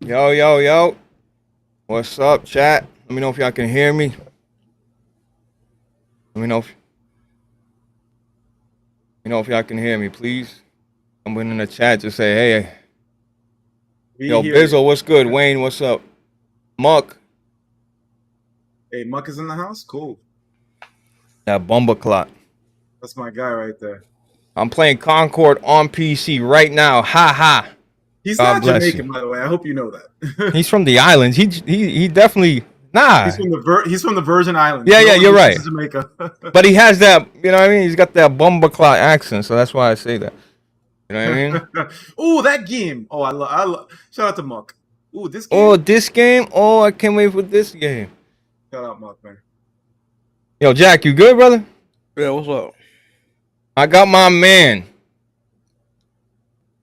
Yo, yo, yo. What's up, chat? Let me know if y'all can hear me. Let me know if y'all can hear me, please. I'm in the chat to say, hey, We yo, hear you. Bizzle, what's good? Wayne, what's up? Muck, Hey, Muck is in the house? Cool. that bumper clock. That's my guy right there. I'm playing Concord on PC right now. Ha ha. He's God not bless you. Jamaican, by the way. I hope you know that. He's from the islands. He definitely nah. He's from the Virgin Islands. Yeah, No yeah, one you're listens right. to Jamaica. But he has that, you know what I mean? He's got that bumper clock accent, so that's why I say that. You know what I mean? Oh, that game. Oh, I love. Shout out to Muck. Oh, this Oh, game. this game? Oh, I can't wait for this game. Shout out Muck, man. Yo, Jack, you good, brother? Yeah, what's up? I got my man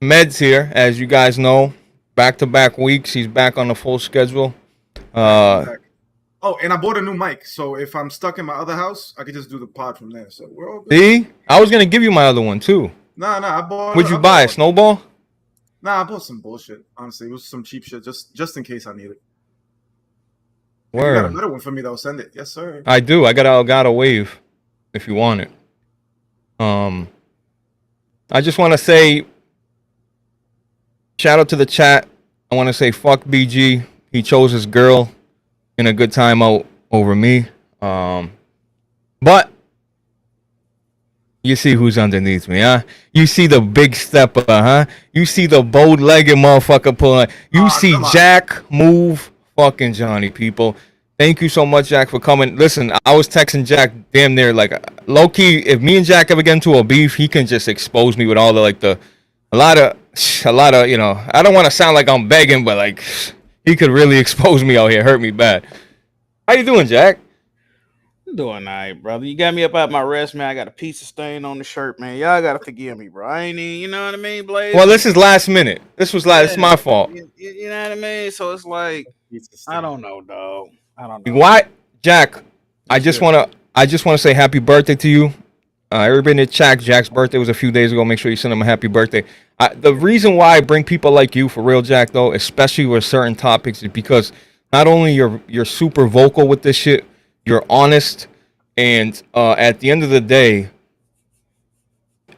Meds here, as you guys know. Back-to-back weeks, he's back on the full schedule. I'm back. Oh, and I bought a new mic, so if I'm stuck in my other house, I could just do the pod from there. So we're all good. See, I was gonna give you my other one too. Nah, I bought. What'd you I buy? A bought, snowball? Nah, I bought some bullshit. Honestly, it was some cheap shit, just in case I need it. If you got a Word. better one for me, though, send it. Yes, sir. I do. I got Elgato Wave, if you want it. I just want to say, shout out to the chat. I want to say fuck BG. He chose his girl in a good time out over me. But you see who's underneath me, huh? You see the big stepper, huh? You see the bow-legged motherfucker pulling. You see Come on. Jack move fucking Johnny, people. Thank you so much, Jack, for coming. Listen, I was texting Jack damn near like low-key, if me and Jack ever get into a beef, he can just expose me with all the a lot of, you know, I don't want to sound like I'm begging, but like he could really expose me out here, hurt me bad. How you doing, Jack? I'm doing all right, brother. You got me up out my rest, man. I got a piece of stain on the shirt, man. Y'all gotta forgive me, bro. I ain't even, you know what I mean, Blaze? Well, this is last minute. This was last. It's my fault. You know what I mean? So it's like, I don't know, dog. I don't know. Why, Jack? I Yes, just sir. wanna say happy birthday to you. Everybody in the chat, Jack's birthday was a few days ago. Make sure you send him a happy birthday. The reason why I bring people like you for real, Jack, though, especially with certain topics, is because not only you're super vocal with this shit, you're honest, and at the end of the day,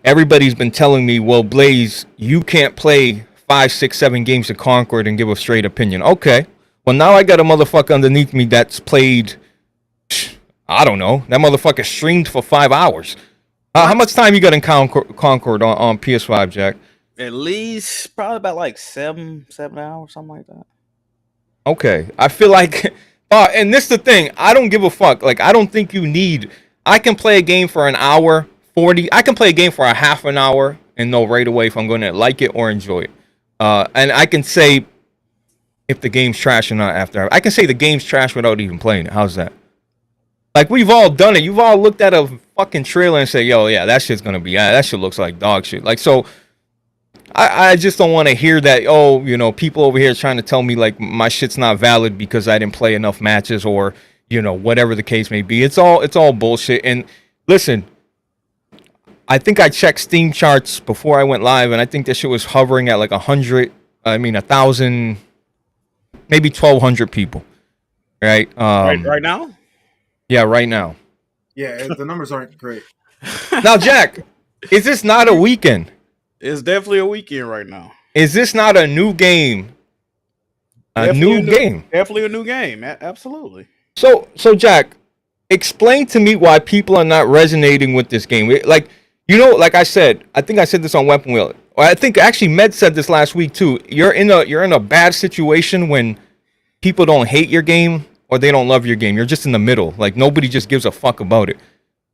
everybody's been telling me, well, Blaze, you can't play 5, 6, 7 games of Concord and give a straight opinion. Okay. Well, now I got a motherfucker underneath me that's played, I don't know, that motherfucker streamed for 5 hours. How much time you got in Concord on PS5, Jack? At least probably about like 7 hours, something like that. Okay. I feel like, and this is the thing, I don't give a fuck. Like, I don't think you need, I can play a game for an hour, 40, I can play a game for a half an hour and know right away if I'm going to like it or enjoy it. And I can say if the game's trash or not after. I can say the game's trash without even playing it. How's that? Like, we've all done it. You've all looked at a fucking trailer and say, yo, yeah, that shit's going to be, yeah, that shit looks like dog shit. Like, so I just don't want to hear that, oh, you know, people over here trying to tell me, like, my shit's not valid because I didn't play enough matches or, you know, whatever the case may be. It's all bullshit. And listen, I think I checked Steam charts before I went live, and I think this shit was hovering at like 1,000, maybe 1,200 people. Right? Right now? Yeah, right now. Yeah, the numbers aren't great. Now, Jack, is this not a weekend? It's definitely a weekend right now. Is this not a new game? Definitely Game. Definitely a new game. Absolutely. So Jack, explain to me why people are not resonating with this game. Like, you know, like I said, I think I said this on Weapon Wheel. I think actually Med said this last week too. You're in a bad situation when people don't hate your game or they don't love your game. You're just in the middle. Like, nobody just gives a fuck about it.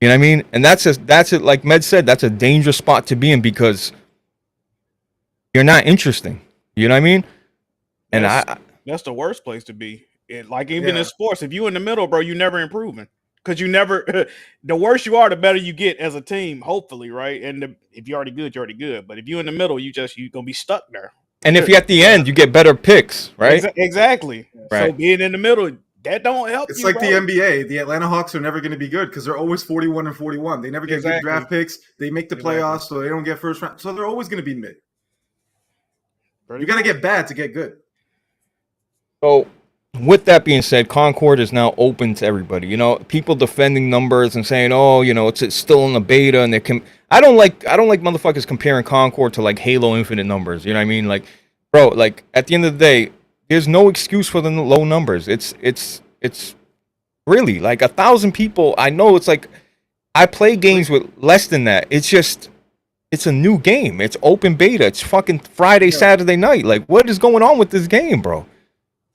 You know what I mean? And that's it. Like Med said, that's a dangerous spot to be in because you're not interesting. You know what I mean? And that's the worst place to be. Like even in sports, if you in the middle, bro, you never improving because you never. The worse you are, the better you get as a team. Hopefully, right? And if you're already good, you're already good. But if you're in the middle, you're gonna be stuck there. And if you're at the end, you get better picks, right? Exactly. Right. So being in the middle, that don't help. It's you, like bro. the NBA. The Atlanta Hawks are never going to be good because they're always 41-41. They never get good draft picks. They make the playoffs, so they don't get first round. So they're always going to be mid. You got to get bad to get good. So, with that being said, Concord is now open to everybody. You know, people defending numbers and saying, "Oh, you know, it's still in the beta," and they can. I don't like motherfuckers comparing Concord to like Halo Infinite numbers. You know what I mean? Like, bro, like at the end of the day, there's no excuse for the low numbers. It's really like 1,000 people. I know it's like I play games with less than that. It's a new game. It's open beta. It's fucking Friday, Yeah. Saturday night. Like, what is going on with this game, bro?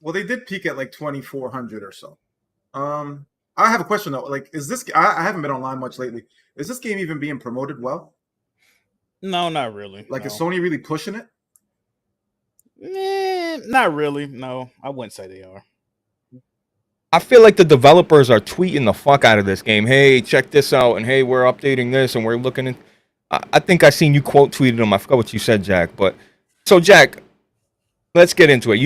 Well, they did peak at like 2,400 or so. I have a question though. Like, is this? I haven't been online much lately. Is this game even being promoted well? No, not really. Like, No. is Sony really pushing it? Not really. No, I wouldn't say they are. I feel like the developers are tweeting the fuck out of this game. Hey, check this out, and hey, we're updating this, and we're looking at. I think I seen you quote tweeted them. I forgot what you said, Jack. But so, Jack, let's get into it.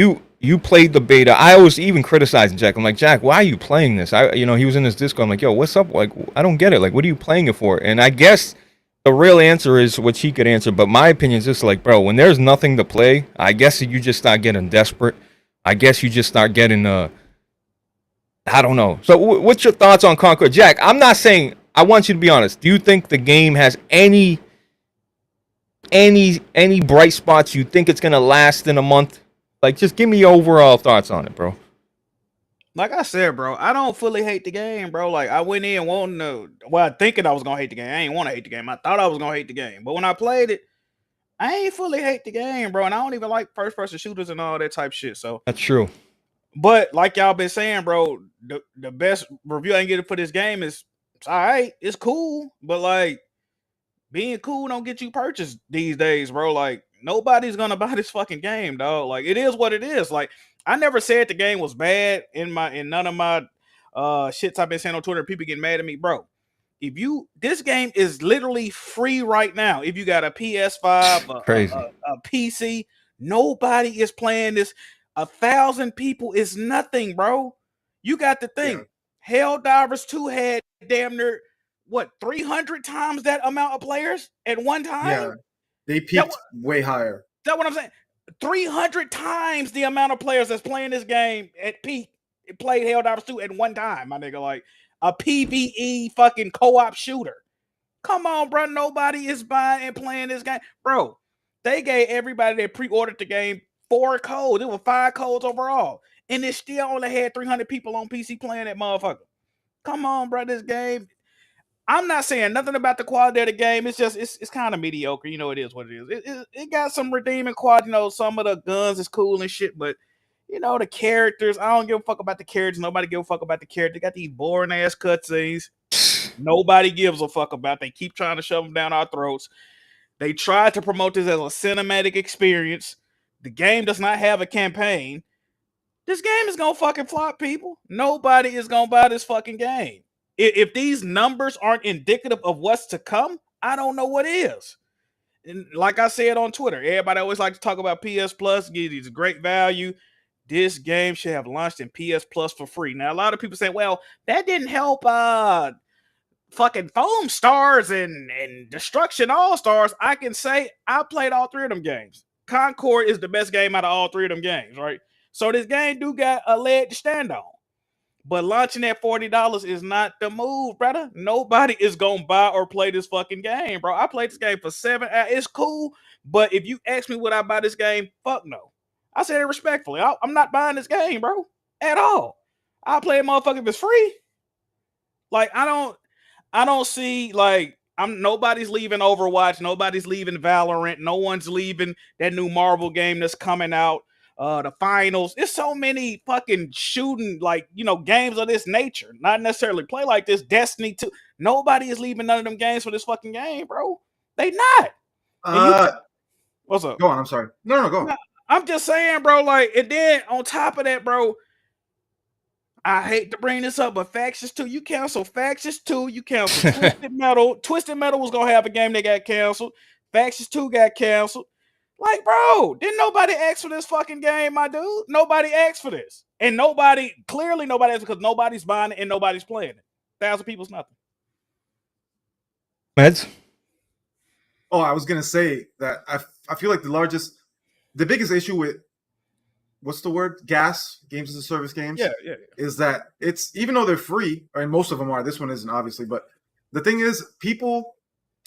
You played the beta. I was even criticizing Jack. I'm like, Jack, why are you playing this? He was in his Discord. I'm like, yo, what's up? Like, I don't get it. Like, what are you playing it for? And I guess the real answer is what he could answer. But my opinion is just like, bro, when there's nothing to play, I guess you just start getting desperate. I guess you just start getting I don't know. So, what's your thoughts on Concord, Jack? I'm not saying. I want you to be honest. Do you think the game has any bright spots? You think it's gonna last in a month? Like, just give me your overall thoughts on it, bro. Like I said, bro, I don't fully hate the game, bro. Like I went in wanting to, well, thinking I was gonna hate the game. I ain't want to hate the game. I thought I was gonna hate the game, but when I played it, I ain't fully hate the game, bro. And I don't even like first person shooters and all that type shit. So, That's true. but like y'all been saying, bro, the best review I can get for this game is it's all right, it's cool, but like being cool don't get you purchased these days, bro. Like nobody's gonna buy this fucking game, dog. Like it is what it is. Like I never said the game was bad in none of my shits I've been saying on Twitter. People get mad at me, bro. If you this game is literally free right now. If you got a PS5, Crazy. a PC, nobody is playing this. 1,000 people is nothing, bro. You got to think. Helldivers 2 had damn near what 300 times that amount of players at one time. Yeah, they peaked way higher. That's what I'm saying. 300 times the amount of players that's playing this game at peak played Helldivers 2 at one time, my nigga. Like a PvE fucking co-op shooter. Come on, bro. Nobody is buying and playing this game. Bro, they gave everybody that pre-ordered the game 4 codes. It was 5 codes overall. And it still only had 300 people on PC playing that motherfucker. Come on, bro. This game. I'm not saying nothing about the quality of the game. It's just it's kind of mediocre. You know, it is what it is. It got some redeeming quality. You know, some of the guns is cool and shit, but you know, the characters, I don't give a fuck about the characters. Nobody give a fuck about the characters. They got these boring ass cutscenes. Nobody gives a fuck about. They keep trying to shove them down our throats. They tried to promote this as a cinematic experience. The game does not have a campaign. This game is gonna fucking flop, people. Nobody is gonna buy this fucking game. If these numbers aren't indicative of what's to come, I don't know what is. And like I said on Twitter, everybody always like to talk about PS Plus, give these great value. This game should have launched in PS Plus for free. Now, a lot of people say, well, that didn't help fucking Foam Stars and Destruction All Stars. I can say I played all 3 of them games. Concord is the best game out of all 3 of them games, right? So this game do got a leg to stand on. But launching at $40 is not the move, brother. Nobody is gonna buy or play this fucking game, bro. I played this game for 7 hours. It's cool, but if you ask me would I buy this game, fuck no. I said it respectfully. I'm not buying this game, bro, at all. I'll play a motherfucker if it's free. Like I don't see like nobody's leaving Overwatch, nobody's leaving Valorant, no one's leaving that new Marvel game that's coming out. The finals. There's so many fucking shooting, like, you know, games of this nature. Not necessarily play like this. Destiny 2. Nobody is leaving none of them games for this fucking game, bro. They not. What's up? Go on. I'm sorry. No, go on. I'm just saying, bro. Like, and then on top of that, bro, I hate to bring this up, but Factions 2, you cancel Factions 2, you cancel Twisted Metal. Twisted Metal was gonna have a game that got canceled. Factions 2 got canceled. Like, bro, didn't nobody ask for this fucking game, my dude? Nobody asked for this. And clearly nobody asked because nobody's buying it and nobody's playing it. 1,000 people's nothing. Meds? Oh, I was going to say that I feel like the biggest issue with what's the word? Gas games as a service games. Yeah. Is that it's even though they're free, and most of them are. This one isn't obviously, but the thing is,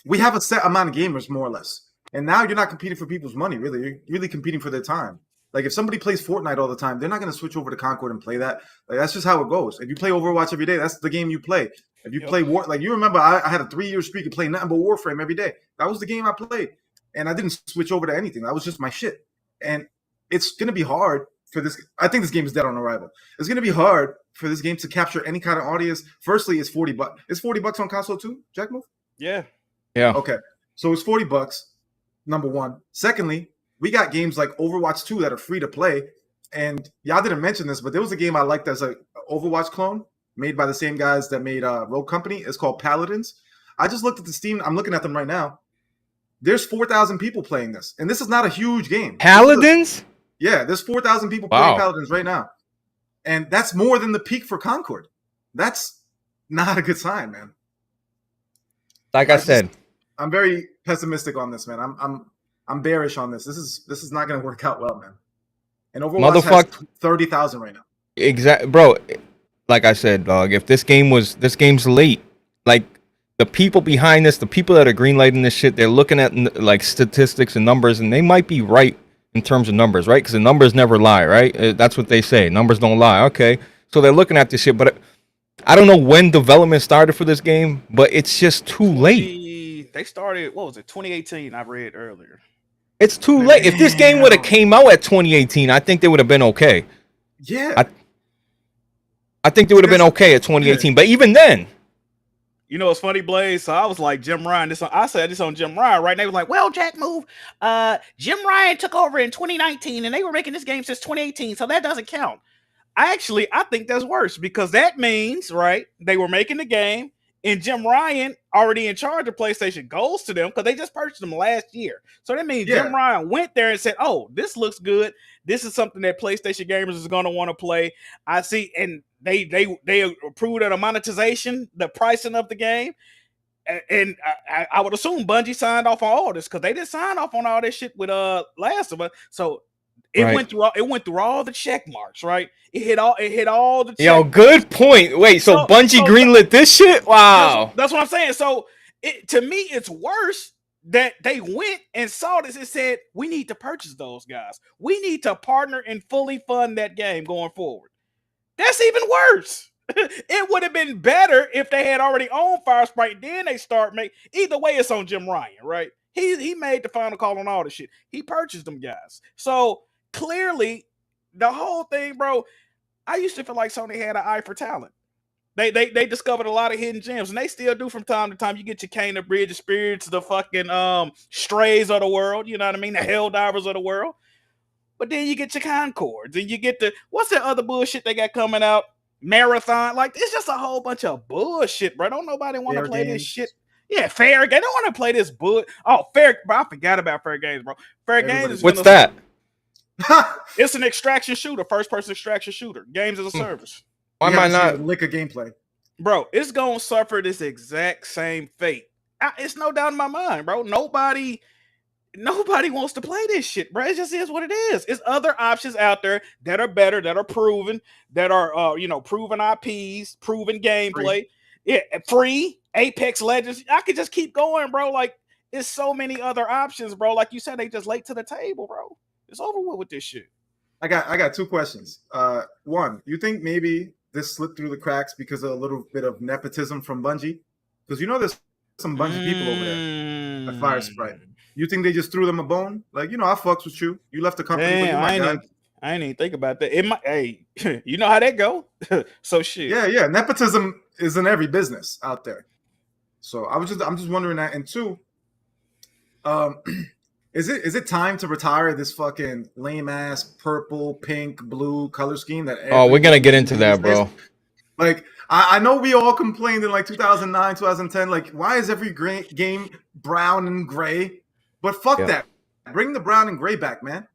we have a set amount of gamers more or less, and now you're not competing for people's money. Really, you're really competing for their time. Like if somebody plays Fortnite all the time, they're not going to switch over to Concord and play that. Like that's just how it goes. If you play Overwatch every day, that's the game you play. If you play War, like you remember, I had a 3-year streak of playing nothing but Warframe every day. That was the game I played, and I didn't switch over to anything. That was just my shit. And it's going to be hard for this. I think this game is dead on arrival. It's going to be hard for this game to capture any kind of audience. Firstly, it's $40. It's $40 on console too, Jack Move? Yeah. Okay. So it's $40, number one. Secondly, we got games like Overwatch 2 that are free to play. And y'all didn't mention this, but there was a game I liked as a Overwatch clone made by the same guys that made Rogue Company. It's called Paladins. I just looked at the Steam. I'm looking at them right now. There's 4,000 people playing this. And this is not a huge game. Paladins? Yeah, there's 4,000 people playing Paladins right now. And that's more than the peak for Concord. That's not a good sign, man. Like I said, I'm very pessimistic on this, man. I'm bearish on this. This is not going to work out well, man. And Overwatch has 30,000 right now. Exactly, bro. Like I said, dog. If this game's late. Like the people behind this, the people that are greenlighting this shit, they're looking at like statistics and numbers, and they might be right in terms of numbers, right? Because the numbers never lie, right? That's what they say. Numbers don't lie. Okay, so they're looking at this shit, but I don't know when development started for this game, but it's just too late. They started, what was it, 2018? I read earlier. It's too late. If this game would have came out at 2018, I think they would have been okay. Yeah. I think they would have been okay at 2018, but even then. You know, it's funny, Blaze. So I was like, Jim Ryan. I said this on Jim Ryan, right? And they was like, well, Jack Move, Jim Ryan took over in 2019, and they were making this game since 2018, so that doesn't count. I think that's worse because that means, right, they were making the game, and Jim Ryan, already in charge of PlayStation, goes to them because they just purchased them last year. So that means Jim Ryan went there and said, oh, this looks good. This is something that PlayStation gamers is going to want to play. I see, and they approved of the monetization, the pricing of the game. And I would assume Bungie signed off on all this because they didn't sign off on all this shit with Last of Us. So it went through all the check marks, right? It hit all the check Yo, good point. Wait, so Bungie greenlit this shit? Wow. That's what I'm saying. So to me, it's worse that they went and saw this and said, we need to purchase those guys. We need to partner and fully fund that game going forward. That's even worse. It would have been better if they had already owned Firesprite. Then they start making. Either way, it's on Jim Ryan, right? He made the final call on all this shit. He purchased them guys. So clearly, the whole thing, bro. I used to feel like Sony had an eye for talent. They discovered a lot of hidden gems, and they still do from time to time. You get your Kane of Bridge of Spirits, the fucking Strays of the world. You know what I mean? The Helldivers of the world. But then you get your Concords, and you get the what's that other bullshit they got coming out? Marathon. Like it's just a whole bunch of bullshit, bro. Don't nobody want to play this shit. Yeah, fair game. They don't want to play this bull. Oh, fair. Bro, I forgot about fair games, bro. Fair games is what's that? It's an extraction shooter, first-person extraction shooter. Games as a service. Why am I not lick a gameplay? Bro, it's gonna suffer this exact same fate. It's no doubt in my mind, bro. Nobody wants to play this shit, bro. It just is what it is. It's other options out there that are better, that are proven, that are proven IPs, proven gameplay. Free Apex Legends. I could just keep going, bro. Like it's so many other options, bro. Like you said, they just late to the table, bro. It's over with this shit. I got two questions. One, you think maybe this slipped through the cracks because of a little bit of nepotism from Bungie? Because there's some Bungie people over there at Firesprite. You think they just threw them a bone? Like, I fucks with you. You left the company. Damn, I ain't even think about that. It might, hey, you know how that go? So shit. Yeah. Nepotism is in every business out there. So I'm just wondering that. And two, is it time to retire this fucking lame ass purple, pink, blue color scheme that? Oh, we're gonna get into that, bro. Like I know we all complained in like 2009, 2010. Like, why is every game brown and gray? But fuck that. Bring the brown and gray back, man.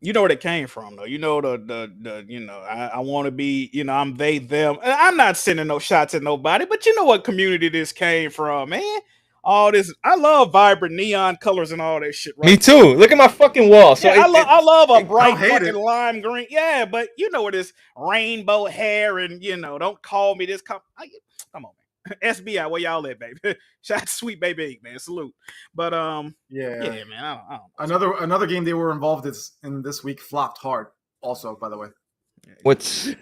You know where it came from, though. You know I want to be, I'm they them. I'm not sending no shots at nobody, but you know what community this came from, man. all this. I love vibrant neon colors and all that shit. Right? Me too. Look at my fucking wall. So yeah, I love a bright hate fucking it. lime green. Yeah, but you know what is rainbow hair and don't call me this. Come on, man. SBI, where y'all at, baby? Shout out to Sweet Baby, man. Salute. But yeah, man. I don't know. Another game they were involved in this week flopped hard. Also, by the way, what's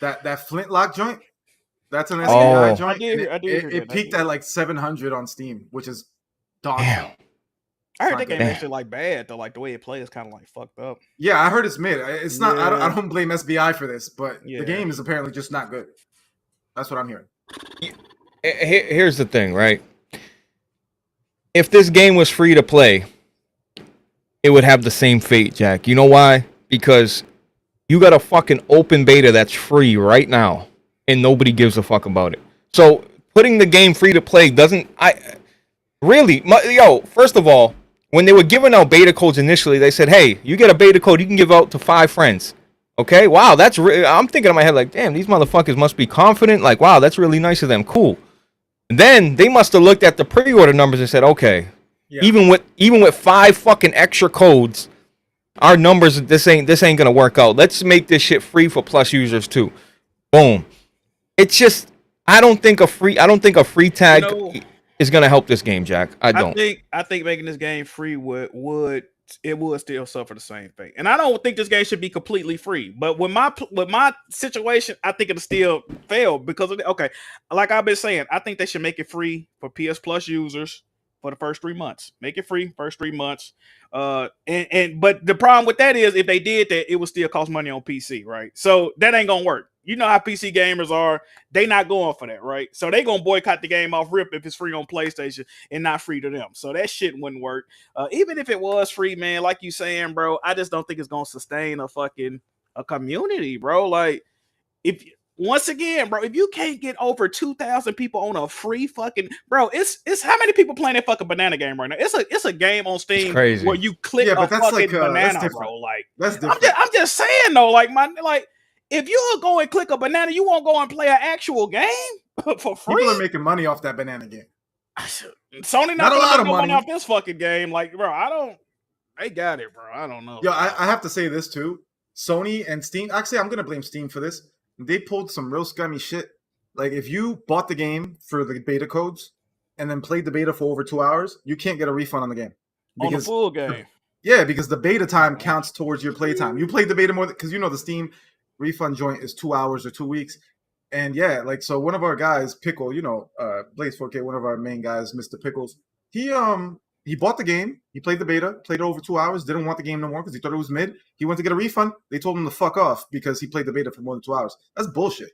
that Flintlock joint? That's an Oh. SBI joint. I did hear It that. peaked at like 700 on Steam, which is daunting. damn? I heard not that game good. actually like bad though. Like the way it plays is kind of like fucked up. Yeah, I heard it's mid. It's not. I Yeah. don't blame SBI for this, but Yeah. the game is apparently just not good. That's what I'm hearing. Here's the thing, right? If this game was free to play, it would have the same fate, Jack. You know why? Because you got a fucking open beta that's free right now, and nobody gives a fuck about it. So putting the game free to play doesn't. First of all, when they were giving out beta codes initially, they said, "Hey, you get a beta code, you can give out to 5 friends." Okay, wow, that's. I'm thinking in my head like, "Damn, these motherfuckers must be confident." Like, wow, that's really nice of them. Cool. Then they must have looked at the pre-order numbers and said, "Okay, Yeah. even with 5 fucking extra codes, our numbers this ain't gonna work out. Let's make this shit free for Plus users too." Boom. It's just I don't think a free tag is gonna help this game, Jack. I don't. I think making this game free would still suffer the same fate. And I don't think this game should be completely free. But with my situation, I think it'll still fail because of like I've been saying, I think they should make it free for PS Plus users for the first 3 months. Make it free first 3 months. But the problem with that is if they did that, it would still cost money on PC, right? So that ain't gonna work. You know how PC gamers are. They not going for that, right? So they gonna boycott the game off rip if it's free on PlayStation and not free to them. So that shit wouldn't work. Even if it was free, man, like you saying, bro, I just don't think it's gonna sustain a community, bro. Like once again, bro, if you can't get over 2,000 people on a free fucking it's how many people playing that fucking banana game right now? It's a game on Steam crazy. where you click Yeah, a but that's fucking like, that's banana, different. bro. Like That's different. I'm just saying though, if you go and click a banana, you won't go and play an actual game for free. People are making money off that banana game. Sony Not a lot of no money money. off this fucking game. Like, bro, they got it, bro. I don't know. Yo, I have to say this too. Sony and Steam. Actually, I'm gonna blame Steam for this. They pulled some real scummy shit. Like, if you bought the game for the beta codes and then played the beta for over 2 hours, you can't get a refund on the game. On the full game. Yeah, because the beta time counts towards your playtime. You played the beta more because the Steam refund joint is 2 hours or 2 weeks. And yeah, like, so one of our guys, Pickle, Blaze 4K, one of our main guys, Mr. Pickles, he bought the game, he played the beta, played it over 2 hours, didn't want the game no more because he thought it was mid. He went to get a refund. They told him to fuck off because he played the beta for more than 2 hours. That's bullshit.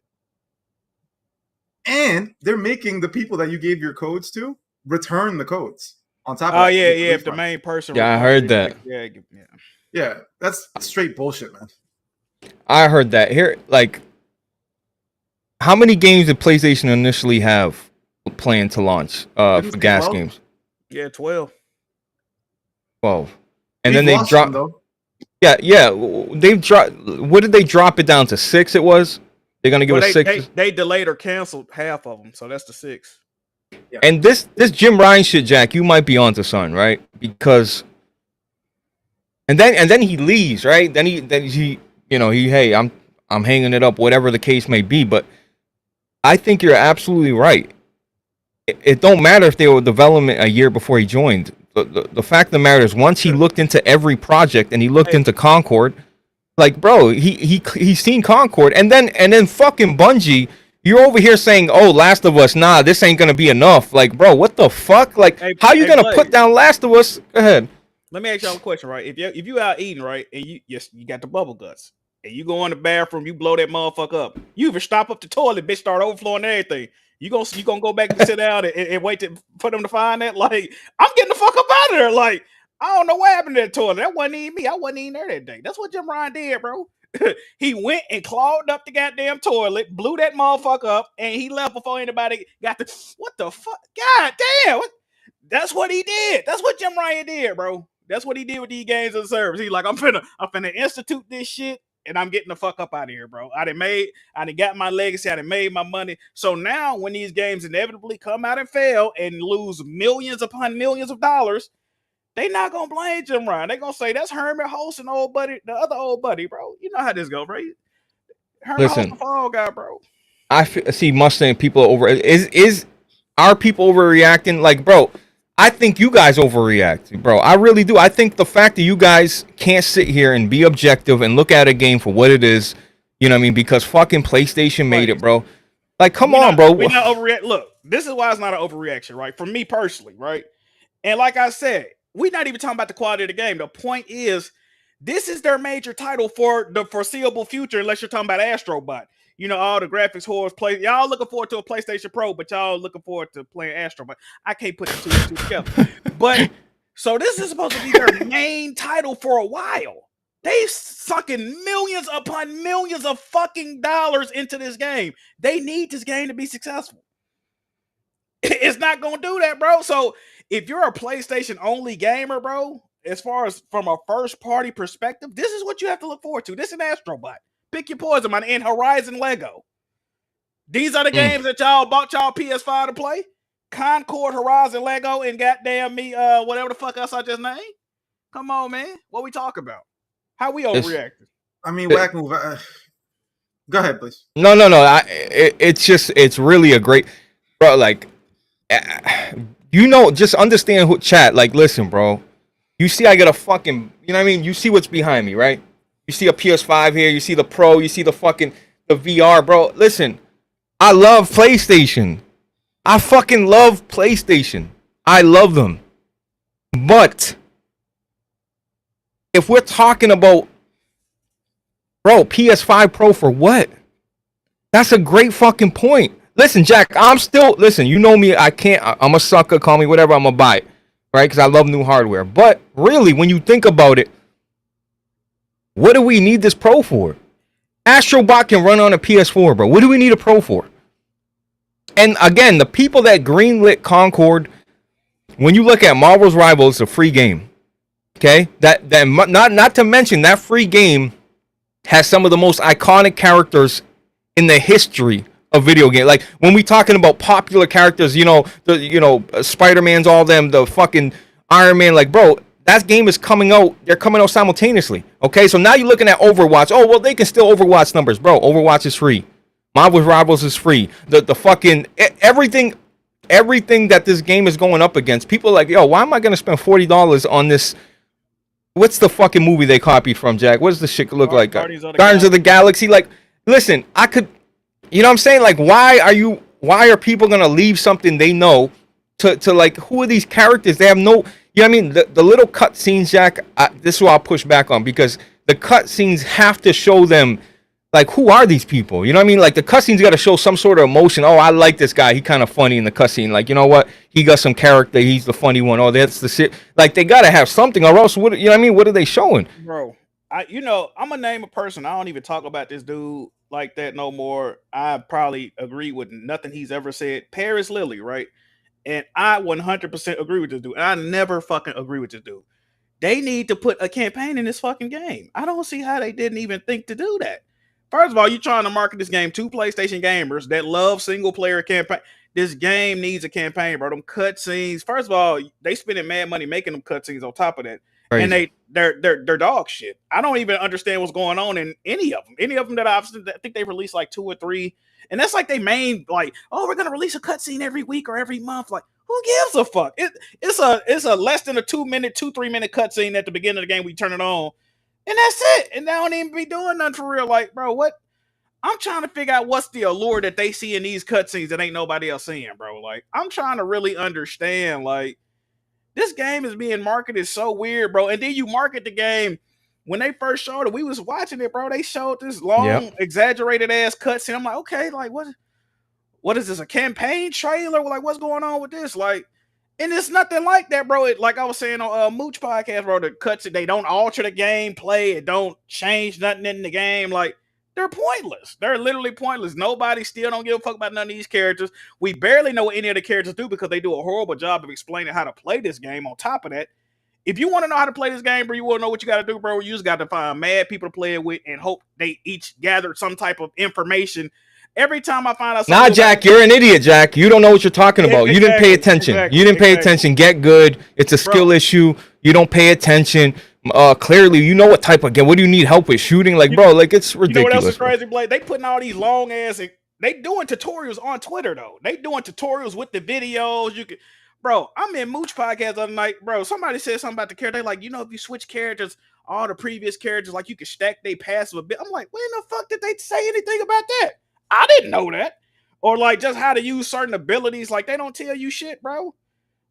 And they're making the people that you gave your codes to return the codes on top of that. Oh yeah, if the main person. Yeah, I heard that. Yeah, that's straight bullshit, man. I heard that. Here, like, how many games did PlayStation initially have planned to launch for gas 12? games? Yeah, 12. 12. And We've then they lost dropped. some, though. Yeah. They've dropped. What did they drop it down to? 6? It was. They're gonna give us 6. They delayed or canceled half of them, so that's the 6. Yeah. And this Jim Ryan shit, Jack, you might be onto something, right? Because. And then he leaves, right? Then he hey, I'm hanging it up, whatever the case may be. But I think you're absolutely right. It don't matter if they were development a year before he joined. The fact of the matter is, once he looked into every project and he looked into Concord, like, bro, he's seen Concord, and then fucking Bungie, you're over here saying, oh, Last of Us, nah, this ain't gonna be enough. Like, bro, what the fuck? Like, how you gonna put down Last of Us? Go ahead. Let me ask y'all a question, right? If you out eating, right, and you got the bubble guts, and you go in the bathroom, you blow that motherfucker up. You even stop up the toilet, bitch, start overflowing everything. You gonna go back and sit down and wait for them to find that? Like, I'm getting the fuck up out of there. Like, I don't know what happened to that toilet. That wasn't even me. I wasn't even there that day. That's what Jim Ryan did, bro. He went and clogged up the goddamn toilet, blew that motherfucker up, and he left before anybody got the. What the fuck? God damn! That's what he did. That's what Jim Ryan did, bro. That's what he did with these games as a service. He's like, I'm finna institute this shit, and I'm getting the fuck up out of here, bro. I done got my legacy, I done made my money. So now when these games inevitably come out and fail and lose millions upon millions of dollars, they not gonna blame Jim Ryan. They gonna say that's Herman Hulst and old buddy, the other old buddy, bro. You know how this go, bro. Herman Hulst the fall guy, bro. I see Mustang people over. Are people overreacting? Like, bro, I think you guys overreact, bro. I really do. I think the fact that you guys can't sit here and be objective and look at a game for what it is, you know what I mean? Because fucking PlayStation made it, bro. Like, come on, bro. We not overreact. Look, this is why it's not an overreaction, right? For me personally, right? And like I said, we're not even talking about the quality of the game. The point is, this is their major title for the foreseeable future, unless you're talking about Astrobot. You know, all the graphics horrors play. Y'all looking forward to a PlayStation Pro, but y'all looking forward to playing Astrobot. I can't put the two and two together. But so this is supposed to be their main title for a while. They sucking millions upon millions of fucking dollars into this game. They need this game to be successful. It's not gonna do that, bro. So if you're a PlayStation only gamer, bro, as far as from a first party perspective, this is what you have to look forward to. This is Astrobot. Pick your poison, man. And Horizon Lego. These are the games that y'all bought y'all PS5 to play. Concord, Horizon Lego, and goddamn me, whatever the fuck else I just named. Come on, man. What we talk about? How we overreacting? I mean, whack move. Go ahead, please. No. It's really a great, bro. Like, you know, just understand who chat. Like, listen, bro. You see, I got a fucking, you know what I mean? You see what's behind me, right? You see a PS5 here. You see the Pro. You see the VR, bro. Listen, I love PlayStation. I fucking love PlayStation. I love them. But if we're talking about, bro, PS5 Pro for what? That's a great fucking point. Listen, Jack, listen, you know me, I'm a sucker, call me whatever, I'm gonna buy it, right? Because I love new hardware. But really, when you think about it, what do we need this Pro for? Astrobot can run on a PS4, bro. What do we need a Pro for? And again, the people that greenlit Concord, when you look at Marvel's Rivals, it's a free game. Okay? Not to mention that free game has some of the most iconic characters in the history of video game. Like when we talking about popular characters, Spider-Man's, all them, the fucking Iron Man, like, bro, that game is coming out. They're coming out simultaneously. Okay, so now you're looking at Overwatch. Oh, well, they can still Overwatch numbers, bro. Overwatch is free. Marvel's Rivals is free. The fucking everything that this game is going up against. People are like, yo, why am I gonna spend $40 on this? What's the fucking movie they copied from, Jack? What does the shit look like? Guardians of the Galaxy. Like, listen, I could, you know what I'm saying? Like, why are people gonna leave something they know to like, who are these characters? They have no. You know what I mean? The little cut scenes, Jack, this is what I'll push back on, because the cut scenes have to show them, like, who are these people? You know what I mean? Like, the cut scenes got to show some sort of emotion. Oh, I like this guy. He kind of funny in the cut scene. Like, you know what? He got some character. He's the funny one. Oh, that's the shit. Like, they got to have something, or else, what, you know what I mean? What are they showing? Bro, I'm going to name a person. I don't even talk about this dude like that no more. I probably agree with nothing he's ever said. Paris Lily, right? And I 100% agree with this dude. And I never fucking agree with this dude. They need to put a campaign in this fucking game. I don't see how they didn't even think to do that. First of all, you're trying to market this game to PlayStation gamers that love single player campaign. This game needs a campaign, bro. Them cutscenes. First of all, they spending mad money making them cutscenes on top of that. Crazy. And they're dog shit. I don't even understand what's going on in any of them. Any of them that I think they released like 2 or 3. And that's like they main, like, oh, we're gonna release a cutscene every week or every month. Like, who gives a fuck? It's a less than a 3 minute cutscene at the beginning of the game. We turn it on, and that's it. And they don't even be doing nothing for real. Like, bro, what? I'm trying to figure out what's the allure that they see in these cutscenes that ain't nobody else seeing, bro. Like, I'm trying to really understand. Like, this game is being marketed so weird, bro. And then you market the game. When they first showed it, we was watching it, bro. They showed this long, exaggerated ass cutscene. I'm like, okay, like, what is this, a campaign trailer? Like, what's going on with this? Like, and it's nothing like that, bro. It, like I was saying on Mooch podcast, bro, the cutscene, they don't alter the gameplay. It don't change nothing in the game. Like, they're pointless. They're literally pointless. Nobody still don't give a fuck about none of these characters. We barely know what any of the characters do because they do a horrible job of explaining how to play this game on top of that. if you want to know how to play this game, bro, you want to know what you got to do, bro. You just got to find mad people to play it with and hope they each gathered some type of information. Every time I find out, nah, Jack, you're an idiot, Jack. You don't know what you're talking about. You didn't pay attention. You didn't pay attention. Get good. It's a skill issue. You don't pay attention. Clearly, you know what type of game. What do you need help with? Shooting, like, bro, like it's ridiculous. You know what else is crazy, Blade? They putting all these long ass. They doing tutorials on Twitter though. They doing tutorials with the videos. You can, bro. I'm in Mooch podcast the other night, bro. Somebody said something about the character. They like, you know, if you switch characters, all the previous characters, like you can stack they passive a bit. I'm like, when the fuck did they say anything about that? I didn't know that. Or like just how to use certain abilities. Like they don't tell you shit, bro.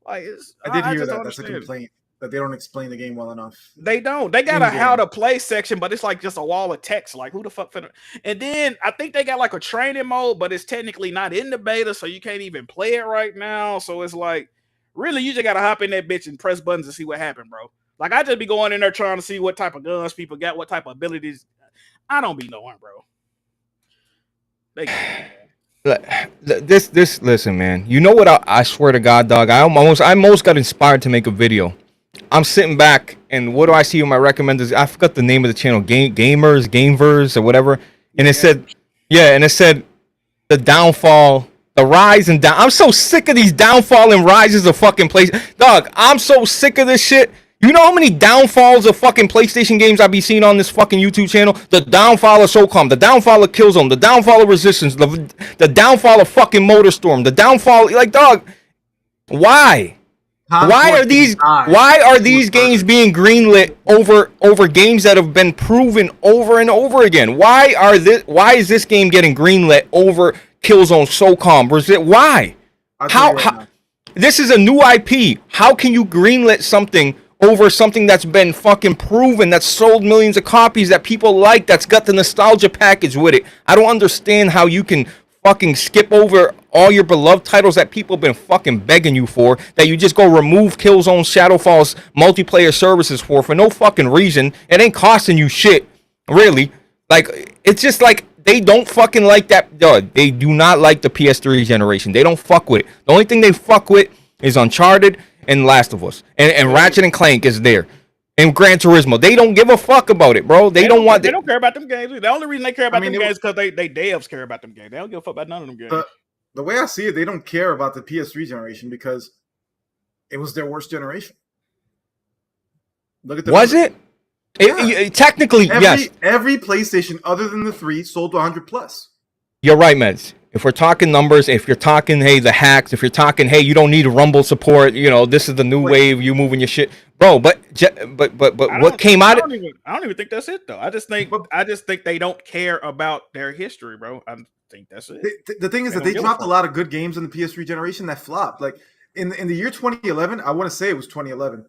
Like I did hear that. That's a complaint. That they don't explain the game well enough. They don't. They got a how to play section, but it's like just a wall of text. Like who the fuck finna? And then I think they got like a training mode, but it's technically not in the beta, so you can't even play it right now. So it's like, really, you just gotta hop in that bitch and press buttons and see what happened, bro. Like I just be going in there trying to see what type of guns people got, what type of abilities. I don't be knowing, bro. This listen, man. You know what? I swear to God, dog. I almost got inspired to make a video. I'm sitting back, and what do I see in my recommenders? I forgot the name of the channel, Gamers, or whatever. And it said, the downfall, the rise and down. I'm so sick of these downfall and rises of fucking place. Dog, I'm so sick of this shit. You know how many downfalls of fucking PlayStation games I be seeing on this fucking YouTube channel? The downfall of SOCOM, the downfall of Killzone, the downfall of Resistance, the downfall of fucking Motorstorm, the downfall, like, dog, why? Why are these games being greenlit over games that have been proven over and over again? Why is this game getting greenlit over Killzone, SOCOM? Why? How this is a new IP. How can you greenlit something over something that's been fucking proven, that's sold millions of copies, that people like, that's got the nostalgia package with it? I don't understand how you can fucking skip over all your beloved titles that people have been fucking begging you for, that you just go remove Killzone Shadowfall's multiplayer services for no fucking reason. It ain't costing you shit, really. Like, it's just like they don't fucking like that. They do not like the PS3 generation. They don't fuck with it. The only thing they fuck with is Uncharted and Last of Us, and Ratchet and Clank is there. And Gran Turismo, they don't give a fuck about it, bro. They don't care about them games. The only reason they care about them games is because they devs care about them games. They don't give a fuck about none of them games. The way I see it, they don't care about the PS3 generation because it was their worst generation. Look at it? Technically, yes. Every PlayStation other than the 3 sold to 100 plus. You're right, Meds. If we're talking numbers, if you're talking, hey, the hacks, if you're talking, hey, you don't need Rumble support, you know, this is the new wave, you moving your shit, bro. But what came out? I don't even think that's it though. I just think they don't care about their history, bro. I think that's it. The thing is that they dropped a lot of good games in the PS3 generation that flopped. Like in the year 2011, I want to say it was 2011.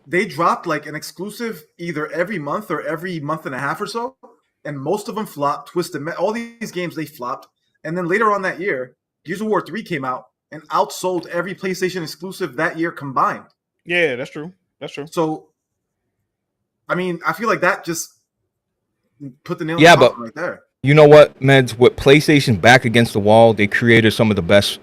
They dropped like an exclusive either every month or every month and a half or so, and most of them flopped. Twisted, all these games they flopped. And then later on that year, Gears of War 3 came out and outsold every PlayStation exclusive that year combined. Yeah, that's true. That's true. So, I mean, I feel like that just put the nail in the coffin right there. You know what, Meds? With PlayStation back against the wall, they created some of the best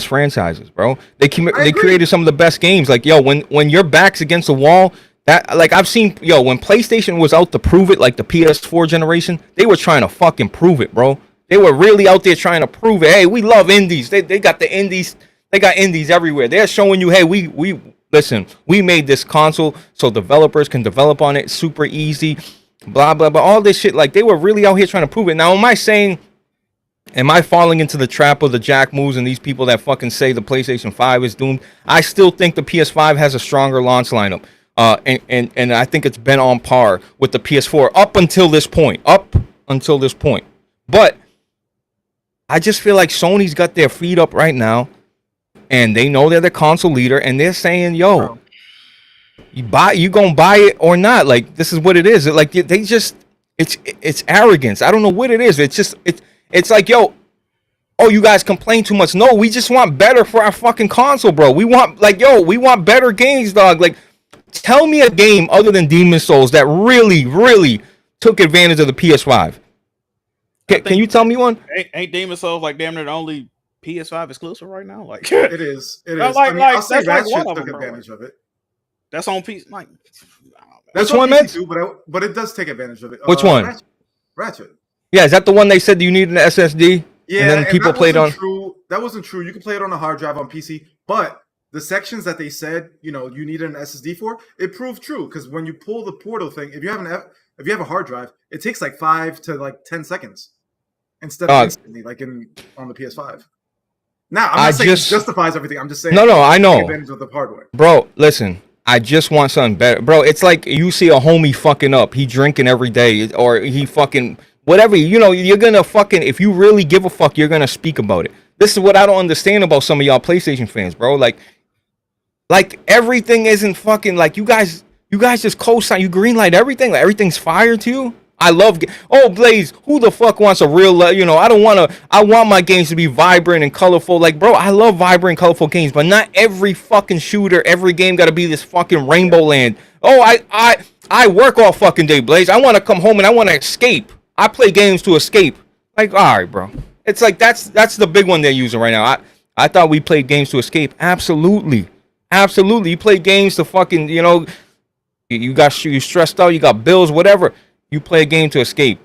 franchises, bro. They created some of the best games. Like, yo, when your back's against the wall, that, like, I've seen, when PlayStation was out to prove it, like the PS4 generation, they were trying to fucking prove it, bro. They were really out there trying to prove it. Hey, we love indies. They got the indies. They got indies everywhere. They're showing you, hey, we listen, we made this console so developers can develop on it super easy, blah, blah, blah. All this shit. Like, they were really out here trying to prove it. Now, am I falling into the trap of the Jack moves and these people that fucking say the PlayStation 5 is doomed? I still think the PS5 has a stronger launch lineup. And I think it's been on par with the PS4 up until this point. But I just feel like Sony's got their feet up right now, and they know they're the console leader, and they're saying, "Yo, you gonna buy it or not? Like, this is what it is." Like, they just, it's arrogance. I don't know what it is. It's like, yo, oh, you guys complain too much. No, we just want better for our fucking console, bro. We want better games, dog. Like, tell me a game other than Demon's Souls that really, really took advantage of the PS5. Can you tell me one? Ain't Demon's Souls like damn near the only PS5 exclusive right now? Like it is. Like, I mean, I'll say that's like Ratchet one of took them, advantage of it. That's on PC. Like, That's Which one, PC Mets? too, but it does take advantage of it. Which one? Ratchet. Yeah, is that the one they said you need an SSD? Yeah, and then people that played on. wasn't true. That wasn't true. You can play it on a hard drive on PC, but the sections that they said, you need an SSD for, it proved true because when you pull the portal thing, if you have a hard drive, it takes like 5 to 10 seconds instead of instantly, like on the PS5. Now, I'm not saying it justifies everything. I'm just saying No, I know. take advantage of the hardware. Bro, listen. I just want something better. Bro, it's like you see a homie fucking up. He drinking every day or he fucking whatever. You're going to fucking, if you really give a fuck, you're going to speak about it. This is what I don't understand about some of y'all PlayStation fans, bro. Like everything isn't fucking like you guys just co-sign, you greenlight everything. Like everything's fire to you. I love Blaze, who the fuck wants a real I want my games to be vibrant and colorful. Like, bro, I love vibrant, colorful games, but not every fucking shooter, every game got to be this fucking rainbow land. Oh, I work all fucking day, Blaze. I want to come home and I want to escape. I play games to escape. Like, all right, bro. It's like that's the big one they're using right now. I thought we played games to escape. Absolutely. You play games to fucking, you stressed out, you got bills, whatever. You play a game to escape.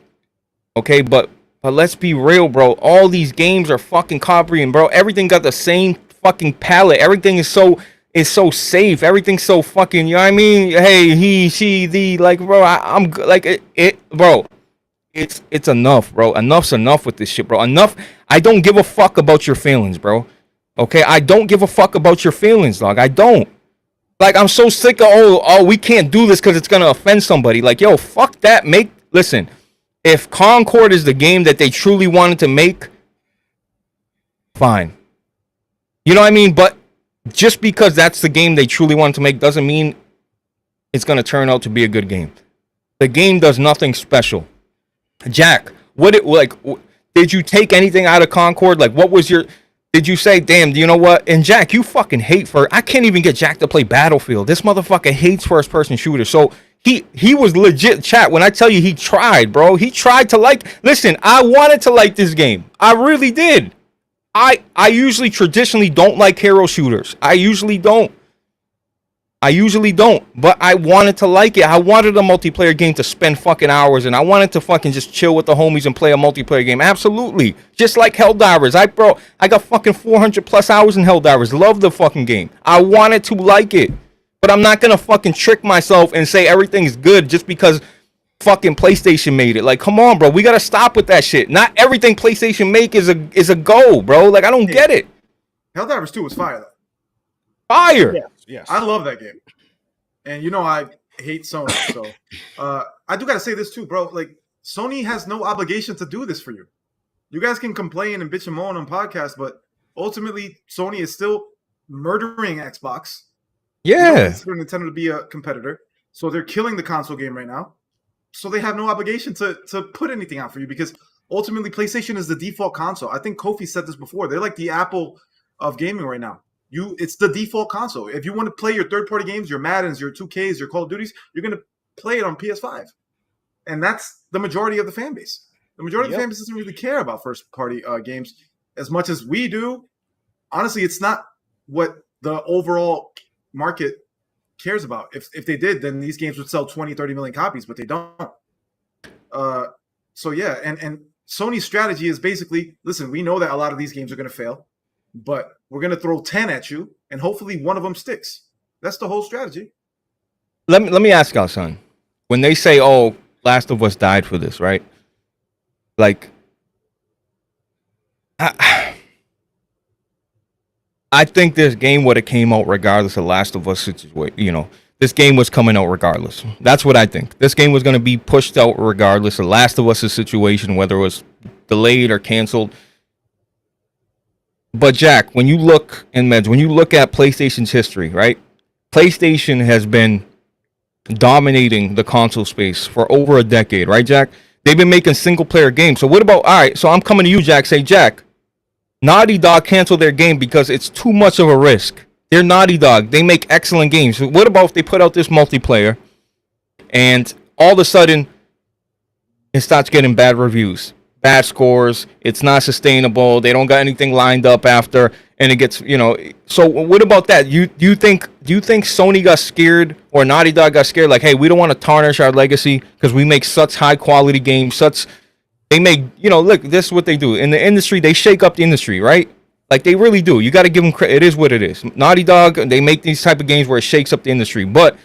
Okay, but let's be real, bro. All these games are fucking copying, bro. Everything got the same fucking palette. Everything is so safe. Everything's so fucking, you know what I mean? Hey, he, she, the, like, bro, I'm like it, bro. It's enough, bro. Enough's enough with this shit, bro. Enough. I don't give a fuck about your feelings, bro. Okay, I don't give a fuck about your feelings, dog. I don't. Like, I'm so sick of, we can't do this because it's going to offend somebody. Like, yo, fuck that. Listen, if Concord is the game that they truly wanted to make, fine. You know what I mean? But just because that's the game they truly wanted to make doesn't mean it's going to turn out to be a good game. The game does nothing special. Jack, did you take anything out of Concord? Like, what was did you say, damn, you know what? And Jack, you fucking hate I can't even get Jack to play Battlefield. This motherfucker hates first-person shooters. So he was legit, chat. When I tell you he tried, bro. He tried to listen, I wanted to like this game. I really did. I usually traditionally don't like hero shooters. I usually don't. But I wanted to like it. I wanted a multiplayer game to spend fucking hours and I wanted to fucking just chill with the homies and play a multiplayer game. Absolutely. Just like Helldivers. I got fucking 400 plus hours in Helldivers. Love the fucking game. I wanted to like it. But I'm not gonna fucking trick myself and say everything's good just because fucking PlayStation made it. Like, come on, bro. We gotta stop with that shit. Not everything PlayStation make is a go, bro. Like, I don't get it. Helldivers 2 was fire, though. Fire. Yes. I love that game. And I hate Sony, so I do gotta say this too, bro. Like, Sony has no obligation to do this for you. You guys can complain and bitch and moan on podcasts, but ultimately Sony is still murdering Xbox. Yeah. Consider Nintendo to be a competitor, so they're killing the console game right now. So they have no obligation to put anything out for you because ultimately PlayStation is the default console. I think Kofi said this before. They're like the Apple of gaming right now. It's the default console. If you want to play your third-party games, your Maddens, your 2Ks, your Call of Duties, you're going to play it on PS5. And that's the majority of the fan base. The majority of the fan base doesn't really care about first-party games as much as we do. Honestly, it's not what the overall market cares about. If they did, then these games would sell 20, 30 million copies, but they don't. So, yeah, and Sony's strategy is basically, listen, we know that a lot of these games are going to fail, but we're going to throw 10 at you, and hopefully one of them sticks. That's the whole strategy. Let me ask y'all, son. When they say, Last of Us died for this, right? Like, I think this game would have came out regardless of Last of Us situation. This game was coming out regardless. That's what I think. This game was going to be pushed out regardless of Last of Us' situation, whether it was delayed or canceled. But Jack, when you look at PlayStation's history, right? PlayStation has been dominating the console space for over a decade, right, Jack? They've been making single-player games. So what about, all right, so I'm coming to you, Jack, say, Jack, Naughty Dog canceled their game because it's too much of a risk. They're Naughty Dog. They make excellent games. So what about if they put out this multiplayer and all of a sudden it starts getting bad reviews, bad scores. It's not sustainable. They don't got anything lined up after, and it gets, So what about that? Do you think Sony got scared or Naughty Dog got scared? Like, hey, we don't want to tarnish our legacy because we make such high quality games. They make, look, this is what they do in the industry. They shake up the industry, right? Like they really do. You got to give them credit. It is what it is. Naughty Dog, they make these type of games where it shakes up the industry. But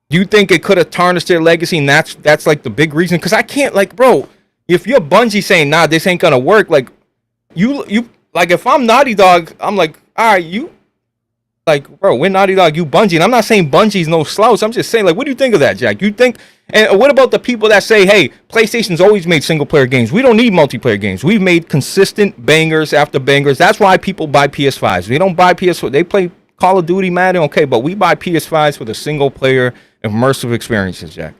do you think it could have tarnished their legacy? And that's like the big reason. Because I can't, like, bro, if you're Bungie saying, nah, this ain't gonna work, like you like if I'm Naughty Dog, I'm like, all right, you like, bro, we're Naughty Dog, you Bungie. And I'm not saying Bungie's no slouch. I'm just saying, like, what do you think of that, Jack? You think, and what about the people that say, hey, PlayStation's always made single player games. We don't need multiplayer games. We've made consistent bangers after bangers. That's why people buy PS5s. They don't buy PS4. They play Call of Duty, Madden, okay, but we buy PS5s for the single player immersive experiences, Jack.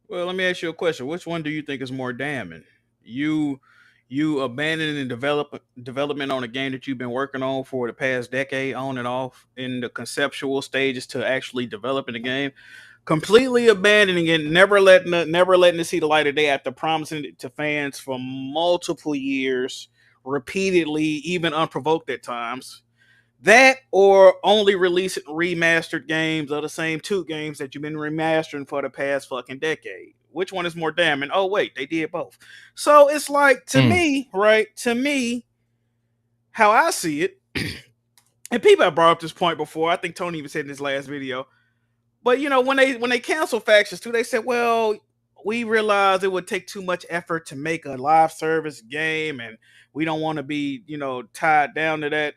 Well, let me ask you a question. Which one do you think is more damning? You abandoning development on a game that you've been working on for the past decade, on and off, in the conceptual stages to actually developing the game, completely abandoning it, never letting it see the light of day after promising it to fans for multiple years, repeatedly, even unprovoked at times. That or only releasing remastered games of the same two games that you've been remastering for the past fucking decade. Which one is more damning? Oh, wait, they did both. So it's like, to me, right? To me, how I see it, and people have brought up this point before. I think Tony even said in his last video. But when they cancel Factions 2, they said, well, we realized it would take too much effort to make a live service game, and we don't want to be, tied down to that.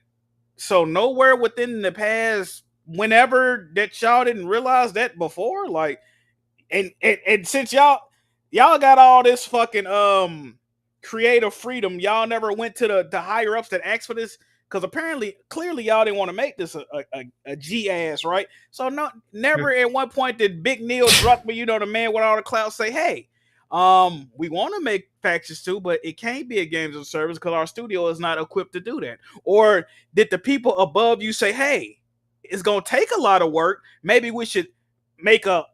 So nowhere within the past, whenever that y'all didn't realize that before, like, and since y'all got all this fucking creative freedom, y'all never went to the higher ups that asked for this, because clearly y'all didn't want to make this a G ass, right? So never at one point did Big Neil Druckmann, the man with all the clout, say, hey, we want to make Factions 2, but it can't be a games of service because our studio is not equipped to do that. Or did the people above you say, hey, it's gonna take a lot of work, maybe we should make a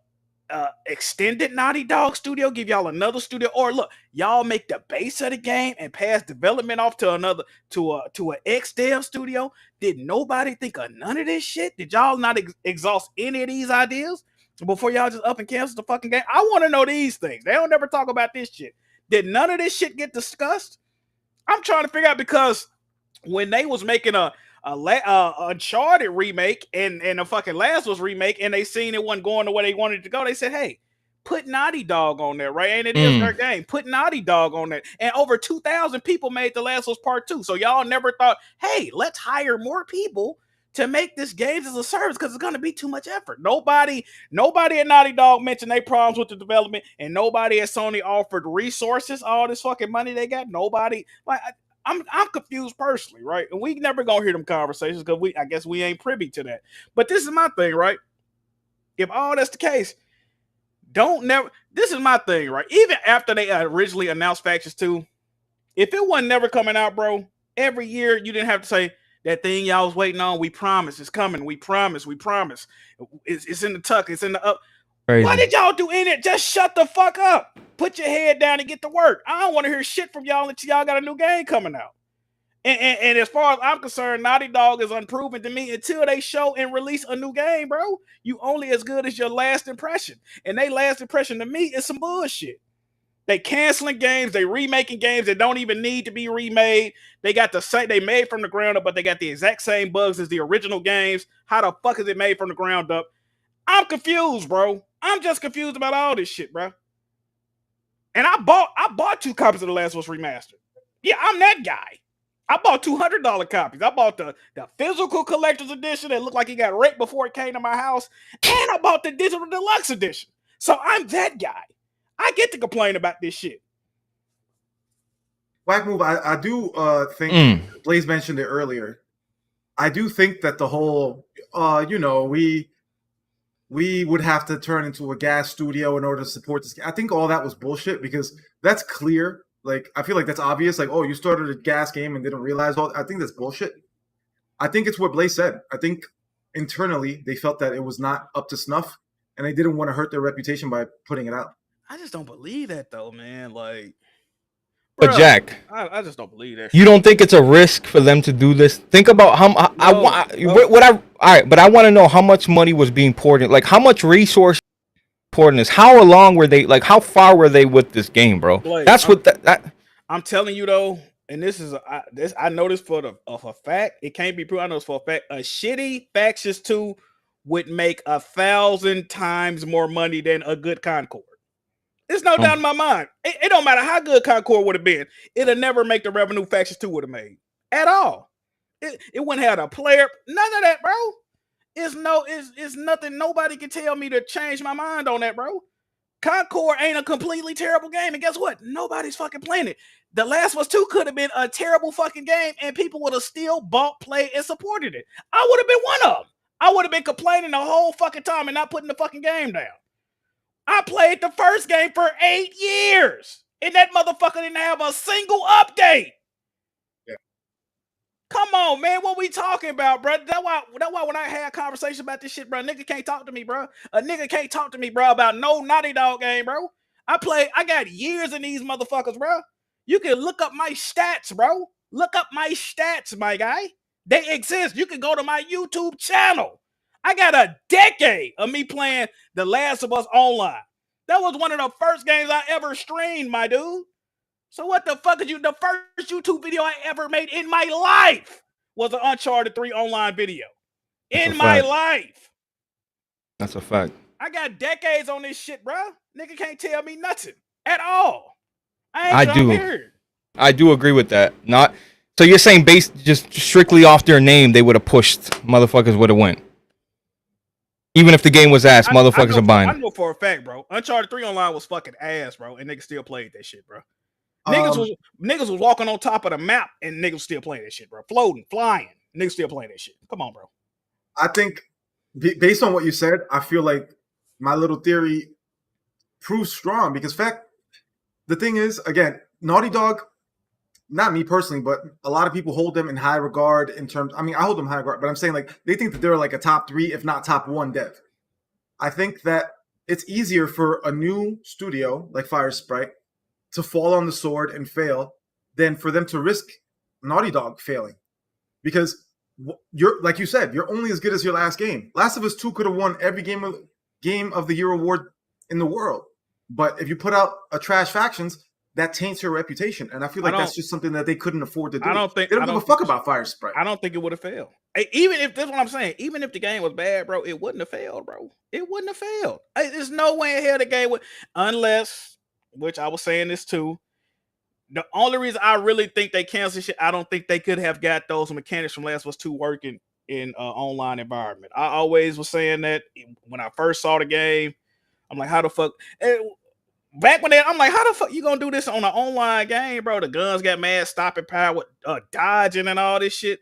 extended Naughty Dog studio, give y'all another studio, or look, y'all make the base of the game and pass development off to another to an ex-dev studio? Did nobody think of none of this shit? Did y'all not exhaust any of these ideas before y'all just up and cancel the fucking game? I want to know these things. They don't never talk about this shit. Did none of this shit get discussed? I'm trying to figure out, because when they was making a Uncharted remake and a fucking Last of Us remake, and they seen it wasn't going the way they wanted it to go, they said, hey, put Naughty Dog on there, right? And it is their game. Put Naughty Dog on there. And over 2,000 people made The Last of Us Part 2. So y'all never thought, hey, let's hire more people to make this games as a service because it's going to be too much effort. Nobody at Naughty Dog mentioned their problems with the development, and nobody at Sony offered resources, all this fucking money they got. Nobody, like, I'm confused personally, right? And we never gonna hear them conversations because I guess we ain't privy to that. But this is my thing, right? If all that's the case, this is my thing, right? Even after they originally announced Factions 2, if it wasn't never coming out, bro, every year you didn't have to say, that thing y'all was waiting on, we promise it's coming. We promise. It's in the tuck. It's in the up. Crazy. Why did y'all do in it? Just shut the fuck up. Put your head down and get to work. I don't want to hear shit from y'all until y'all got a new game coming out. And as far as I'm concerned, Naughty Dog is unproven to me until they show and release a new game, bro. You only as good as your last impression. And they last impression to me is some bullshit. They canceling games, they remaking games that don't even need to be remade. They got the same, they made from the ground up, but they got the exact same bugs as the original games. How the fuck is it made from the ground up? I'm confused, bro. I'm just confused about all this shit, bro. And I bought 2 copies of The Last of Us Remastered. Yeah, I'm that guy. I bought $200 copies. I bought the physical collector's edition that looked like it got raped before it came to my house. And I bought the digital deluxe edition. So I'm that guy. I get to complain about this shit. Black Move, I do think Blaze mentioned it earlier. I do think that the whole, we would have to turn into a gas studio in order to support this. I think all that was bullshit because that's clear. Like, I feel like that's obvious. Like, oh, you started a gas game and didn't realize all. I think that's bullshit. I think it's what Blaze said. I think internally they felt that it was not up to snuff and they didn't want to hurt their reputation by putting it out. I just don't believe that though, man. Like, But Bruh, Jack, I just don't believe that. you don't think it's a risk for them to do this? Think about how I want. All right, but I want to know how much money was being poured in. Like how much resource poured in this? How along were they? Like how far were they with this game, bro? Blaze, That's what that. I'm telling you though, and this is I know this for a fact. It can't be proven. I know this for a fact. A shitty Factions 2 would make 1,000 times more money than a good Concord. There's no doubt in my mind. It don't matter how good Concord would have been. It'll never make the revenue Factions 2 would have made at all. It wouldn't have a player. None of that, bro. It's nothing. Nobody can tell me to change my mind on that, bro. Concord ain't a completely terrible game. And guess what? Nobody's fucking playing it. The Last of Us 2 could have been a terrible fucking game and people would have still bought, played, and supported it. I would have been one of them. I would have been complaining the whole fucking time and not putting the fucking game down. I played the first game for 8 years, and that motherfucker didn't have a single update. Yeah. Come on, man. What we talking about, bro? That's why when I had conversations about this shit, bro, nigga can't talk to me, bro. A nigga can't talk to me, bro, about no Naughty Dog game, bro. I got years in these motherfuckers, bro. You can look up my stats, bro. Look up my stats, my guy. They exist. You can go to my YouTube channel. I got a decade of me playing The Last of Us online. That was one of the first games I ever streamed, my dude. So what the fuck is you? The first YouTube video I ever made in my life was an Uncharted 3 online video. In my life. That's a fact. I got decades on this shit, bro. Nigga can't tell me nothing at all. I do agree with that. Not so you're saying based just strictly off their name, they would have pushed motherfuckers would have went. Even if the game was ass, motherfuckers are buying. I know for a fact, bro. Uncharted 3 online was fucking ass, bro, and niggas still played that shit, bro. Niggas was walking on top of the map and niggas still playing that shit, bro. Floating, flying, niggas still playing that shit. Come on, bro. I think based on what you said, I feel like my little theory proves strong because the thing is, again, Naughty Dog, not me personally, but a lot of people hold them in high regard in terms. I mean, I hold them in high regard, but I'm saying like they think that they're like a top 3, if not top 1 dev. I think that it's easier for a new studio like Fire Sprite to fall on the sword and fail than for them to risk Naughty Dog failing, because you're like you said, you're only as good as your last game. Last of Us 2 could have won every game of the year award in the world, but if you put out a trash Factions, that taints your reputation, and I feel like that's just something that they couldn't afford to do. They don't give a fuck about Fire Sprite. I don't think it would have failed. Even if that's what I'm saying, even if the game was bad, bro, it wouldn't have failed, bro. It wouldn't have failed. There's no way in hell the game would, unless, which I was saying this too. The only reason I really think they canceled shit, I don't think they could have got those mechanics from Last of Us 2 working in an online environment. I always was saying that when I first saw the game, I'm like, how the fuck? Back when I'm like, how the fuck you gonna do this on an online game, bro? The guns got mad stopping power, dodging and all this shit.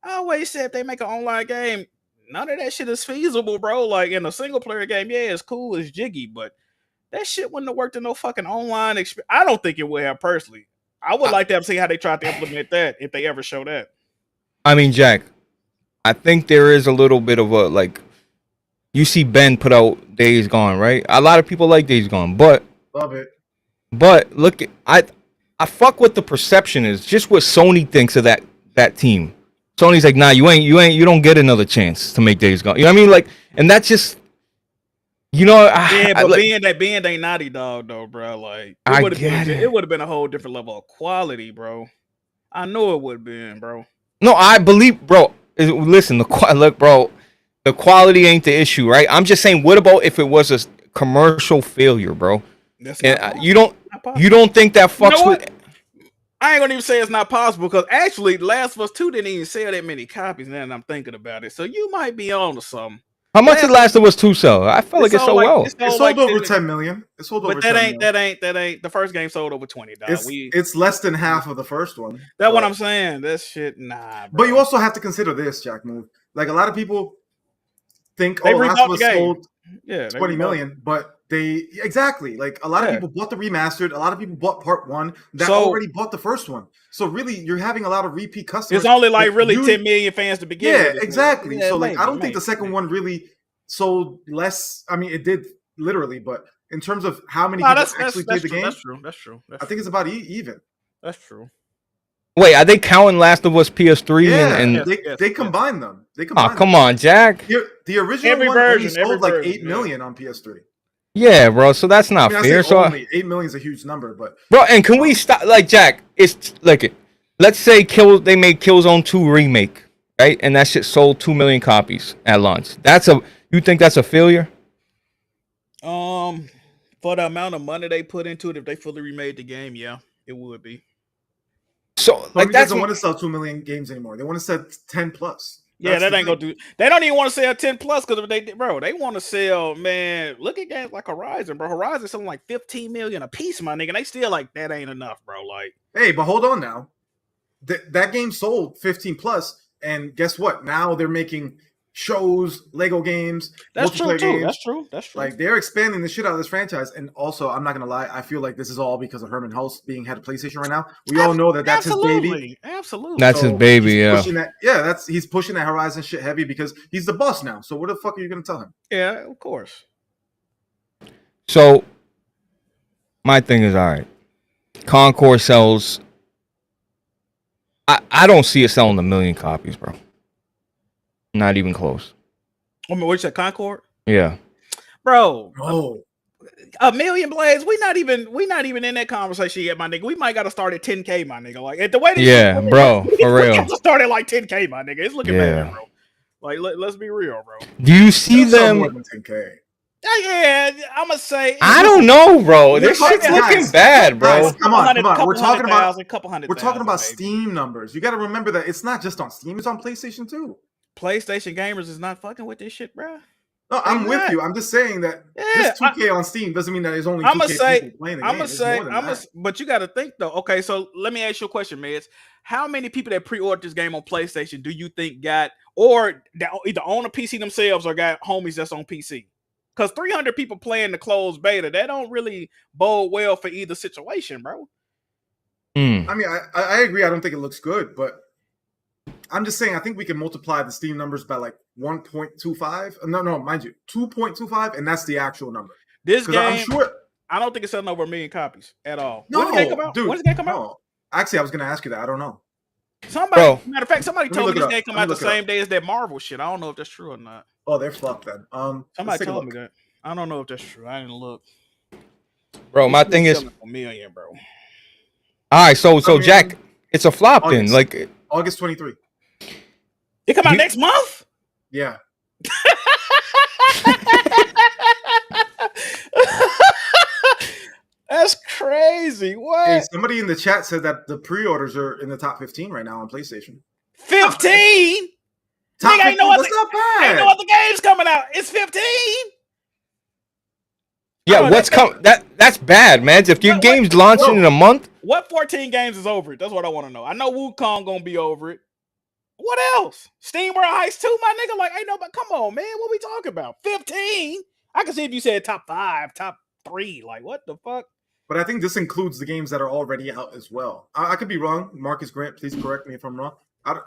I always said if they make an online game, none of that shit is feasible, bro. Like in a single player game, yeah, it's cool, it's jiggy, but that shit wouldn't have worked in no fucking online experience. I don't think it would have personally. I would like to have seen how they tried to implement that if they ever show that. I mean, Jack, I think there is a little bit of a like. You see Ben put out Days Gone, right? A lot of people like Days Gone, but love it. But look, I fuck what the perception is. Just what Sony thinks of that team. Sony's like, nah, you don't get another chance to make Days Gone. You know what I mean? Like, and that's just, you know. Yeah, but being they Naughty Dog though, bro. Like, it would have been a whole different level of quality, bro. I know it would have been, bro. No, I believe, bro. Listen, look, bro. The quality ain't the issue, right? I'm just saying, what about if it was a commercial failure, bro? And you don't think that fucks with? I ain't gonna even say it's not possible because actually, Last of Us 2 didn't even sell that many copies. Now that I'm thinking about it, so you might be on to something. How much did Last of Us 2 sell? I felt like it sold well. It sold over 10 million. It sold over 10 million. That ain't. The first game sold over 20. It's less than half of the first one. That's what I'm saying. That shit, nah. Bro. But you also have to consider this, Jack Move. Like a lot of people think, Last of Us sold 20 million, but like a lot of people bought the remastered. A lot of people bought part 1 that already bought the first one. So really, you're having a lot of repeat customers. It's only like really 10 million fans to begin with. Yeah, exactly. So like, I don't think the second one really sold less. I mean, it did literally, but in terms of how many people actually played the game, that's true. I think it's about even. That's true. Wait, are they counting Last of Us PS3? Yeah, and they combine them. They oh, combine come them. on, Jack. The original Every one only version, sold like 8 million on PS3. Yeah, bro. So that's not I mean, fair. I say So, only 8 million is a huge number, but bro, and can we stop? Like, Jack, it's like, let's say they made Killzone 2 remake, right? And that shit sold 2 million copies at launch. You think that's a failure? For the amount of money they put into it, if they fully remade the game, yeah, it would be. So, like, Sony that's doesn't want to sell 2 million games anymore. They want to sell 10 plus. Yeah, that ain't gonna do. They don't even want to sell 10 plus because they want to sell. Man, look at games like Horizon, bro. Horizon selling like 15 million a piece, my nigga. And they still like that ain't enough, bro. Like, hey, but hold on now. That game sold 15 plus, and guess what? Now they're making shows, Lego games, that's true multiplayer too. games. That's true. That's true. Like they're expanding the shit out of this franchise, and also I'm not gonna lie, I feel like this is all because of Herman Hulse being head of PlayStation right now. We all know that's his baby. Absolutely, that's his baby. Yeah, he's pushing that Horizon shit heavy because he's the boss now. So what the fuck are you gonna tell him? Yeah, of course. So my thing is, all right, Concord sells. I don't see it selling 1 million copies, bro. Not even close. I mean, what you said, Concord? Yeah, bro. Oh. 1 million blaze. We not even in that conversation yet, my nigga. We might got to start at 10K, my nigga. Like at the way this bro, for real. We have to start at like 10K, my nigga. It's looking bad, bro. Like let's be real, bro. Do you see them? More than 10K. Yeah, I'm gonna say. I don't know, bro. This shit's looking bad, bro. Guys, come on. We're talking about We're talking about Steam numbers. You got to remember that it's not just on Steam; it's on PlayStation too. PlayStation gamers is not fucking with this shit, bro. No, I'm with you. I'm just saying that this 2K on Steam doesn't mean that there's only 2K people playing the game. But you got to think though. Okay, so let me ask you a question, Meds. How many people that pre-ordered this game on PlayStation do you think got, or that either own a PC themselves or got homies that's on PC? Because 300 people playing the closed beta, that don't really bode well for either situation, bro. I mean, I agree. I don't think it looks good, but I'm just saying I think we can multiply the Steam numbers by like 1.25. No, mind you, 2.25, and that's the actual number. This game, I'm sure. I don't think it's selling over 1 million copies at all. No, when did it come out? Dude, when did it come out? Actually, I was going to ask you that. I don't know. Matter of fact, somebody told me this game come out the same day as that Marvel shit. I don't know if that's true or not. Oh, they're fucked then. Somebody told me that. I don't know if that's true. I didn't look. Bro, my thing is 1 million, bro. All right, so Jack, it's a flop then. Like August 23. It come out next month? Yeah. That's crazy. What? Hey, somebody in the chat said that the pre-orders are in the top 15 right now on PlayStation. 15? Top 15? That's not bad. Ain't no other games coming out. It's 15. Yeah, what's coming? That's bad, man. If your game's launching in a month, what 14 games is over it? That's what I want to know. I know Wukong gonna be over it. What else? Steam World Heist 2, my nigga. Like, ain't nobody. Come on, man. What we talking about? 15? I can see if you said top 5, top 3. Like, what the fuck? But I think this includes the games that are already out as well. I could be wrong. Marcus Grant, please correct me if I'm wrong.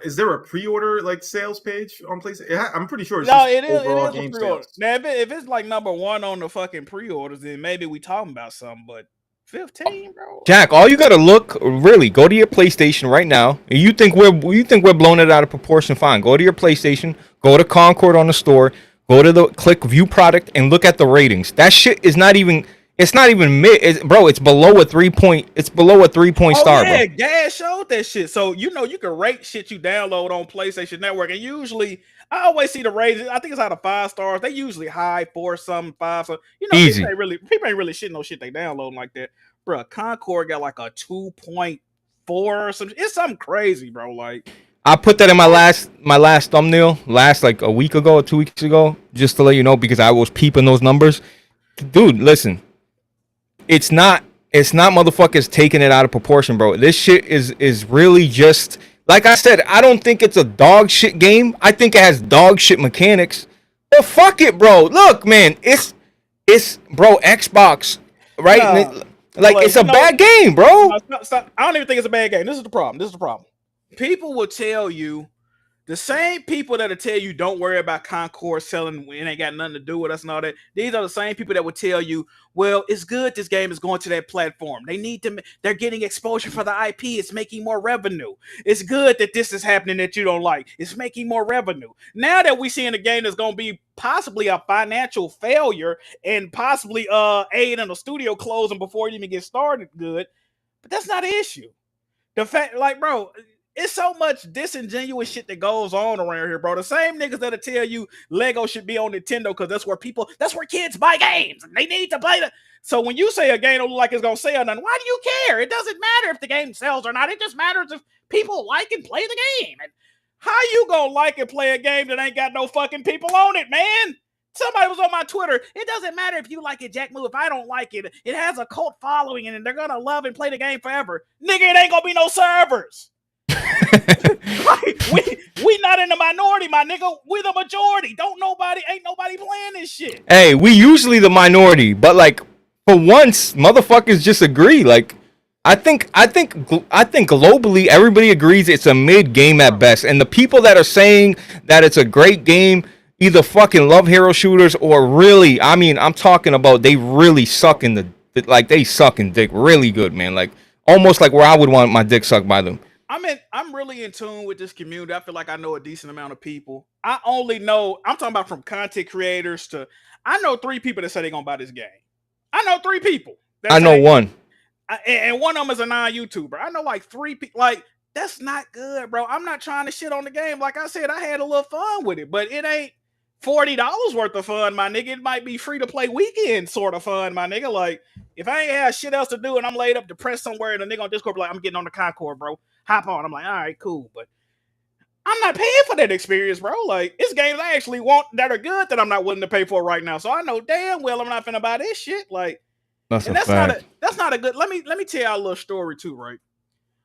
Is there a pre-order like sales page on PlayStation? I'm pretty sure it's it is overall a game pre-order. sales. Now, if it's like number 1 on the fucking pre-orders, then maybe we talking about something. But 15, bro. Jack, all you gotta go to your PlayStation right now. And you think we're blowing it out of proportion? Fine. Go to your PlayStation. Go to Concord on the store. Go to click view product and look at the ratings. That shit is not even. It's not even mid, it's below a 3 point. It's below a 3 point star, bro. Yeah, Gas showed that shit. So you can rate shit you download on PlayStation Network, and usually I always see the ratings. I think it's out of 5 stars. They usually high 4 something 5. So easy. People ain't really shitting no shit they download like that, bro. Concord got like a 2.4 or something. It's something crazy, bro. Like I put that in my last thumbnail, like a week ago or 2 weeks ago, just to let you know because I was peeping those numbers, dude. Listen. It's not motherfuckers taking it out of proportion, bro. This shit is really just like I said, I don't think it's a dog shit game. I think it has dog shit mechanics. But fuck it, bro. Look, man, it's bro, Xbox, right? It's a bad game, bro. Stop. I don't even think it's a bad game. This is the problem. People will tell you The same people that'll tell you don't worry about Concord selling, it ain't got nothing to do with us and all that. These are the same people that will tell you, well, it's good this game is going to that platform. They're getting exposure for the IP. It's making more revenue. It's good that this is happening that you don't like. It's making more revenue. Now that we see in a game that's going to be possibly a financial failure and possibly aiding a studio closing before it even gets started good, but that's not an issue. The fact, like, bro, it's so much disingenuous shit that goes on around here, bro. The same niggas that'll tell you Lego should be on Nintendo because that's where kids buy games. And they need to play the. So when you say a game don't look like it's gonna sell nothing, why do you care? It doesn't matter if the game sells or not. It just matters if people like and play the game. And how you gonna like and play a game that ain't got no fucking people on it, man? Somebody was on my Twitter. It doesn't matter if you like it, Jack Move. If I don't like it, it has a cult following and they're gonna love and play the game forever. Nigga, it ain't gonna be no servers. Like, we not in the minority, my nigga. We the majority. Ain't nobody playing this shit. Hey, we usually the minority, but like for once, motherfuckers just agree. Like, I think globally everybody agrees it's a mid game at best, and the people that are saying that it's a great game either fucking love hero shooters or really, I mean, I'm talking about they really suck in they suck in dick really good, man. Like almost like where I would want my dick sucked by them. I'm really in tune with this community. I feel like I know a decent amount of people. I'm talking about from content creators to, I know 3 people that say they're gonna buy this game. I know 3 people. I know one. And one of them is a non-YouTuber. I know like 3 people. Like, that's not good, bro. I'm not trying to shit on the game. Like I said, I had a little fun with it, but it ain't $40 worth of fun, my nigga. It might be free to play weekend sort of fun, my nigga. Like, if I ain't have shit else to do and I'm laid up depressed somewhere and a nigga on Discord be like, I'm getting on the Concord, bro. Hop on. I'm like, all right, cool. But I'm not paying for that experience, bro. Like, it's games I actually want that are good that I'm not willing to pay for right now. So I know damn well I'm not finna buy this shit. Like, that's not a good. Let me tell y'all a little story too, right?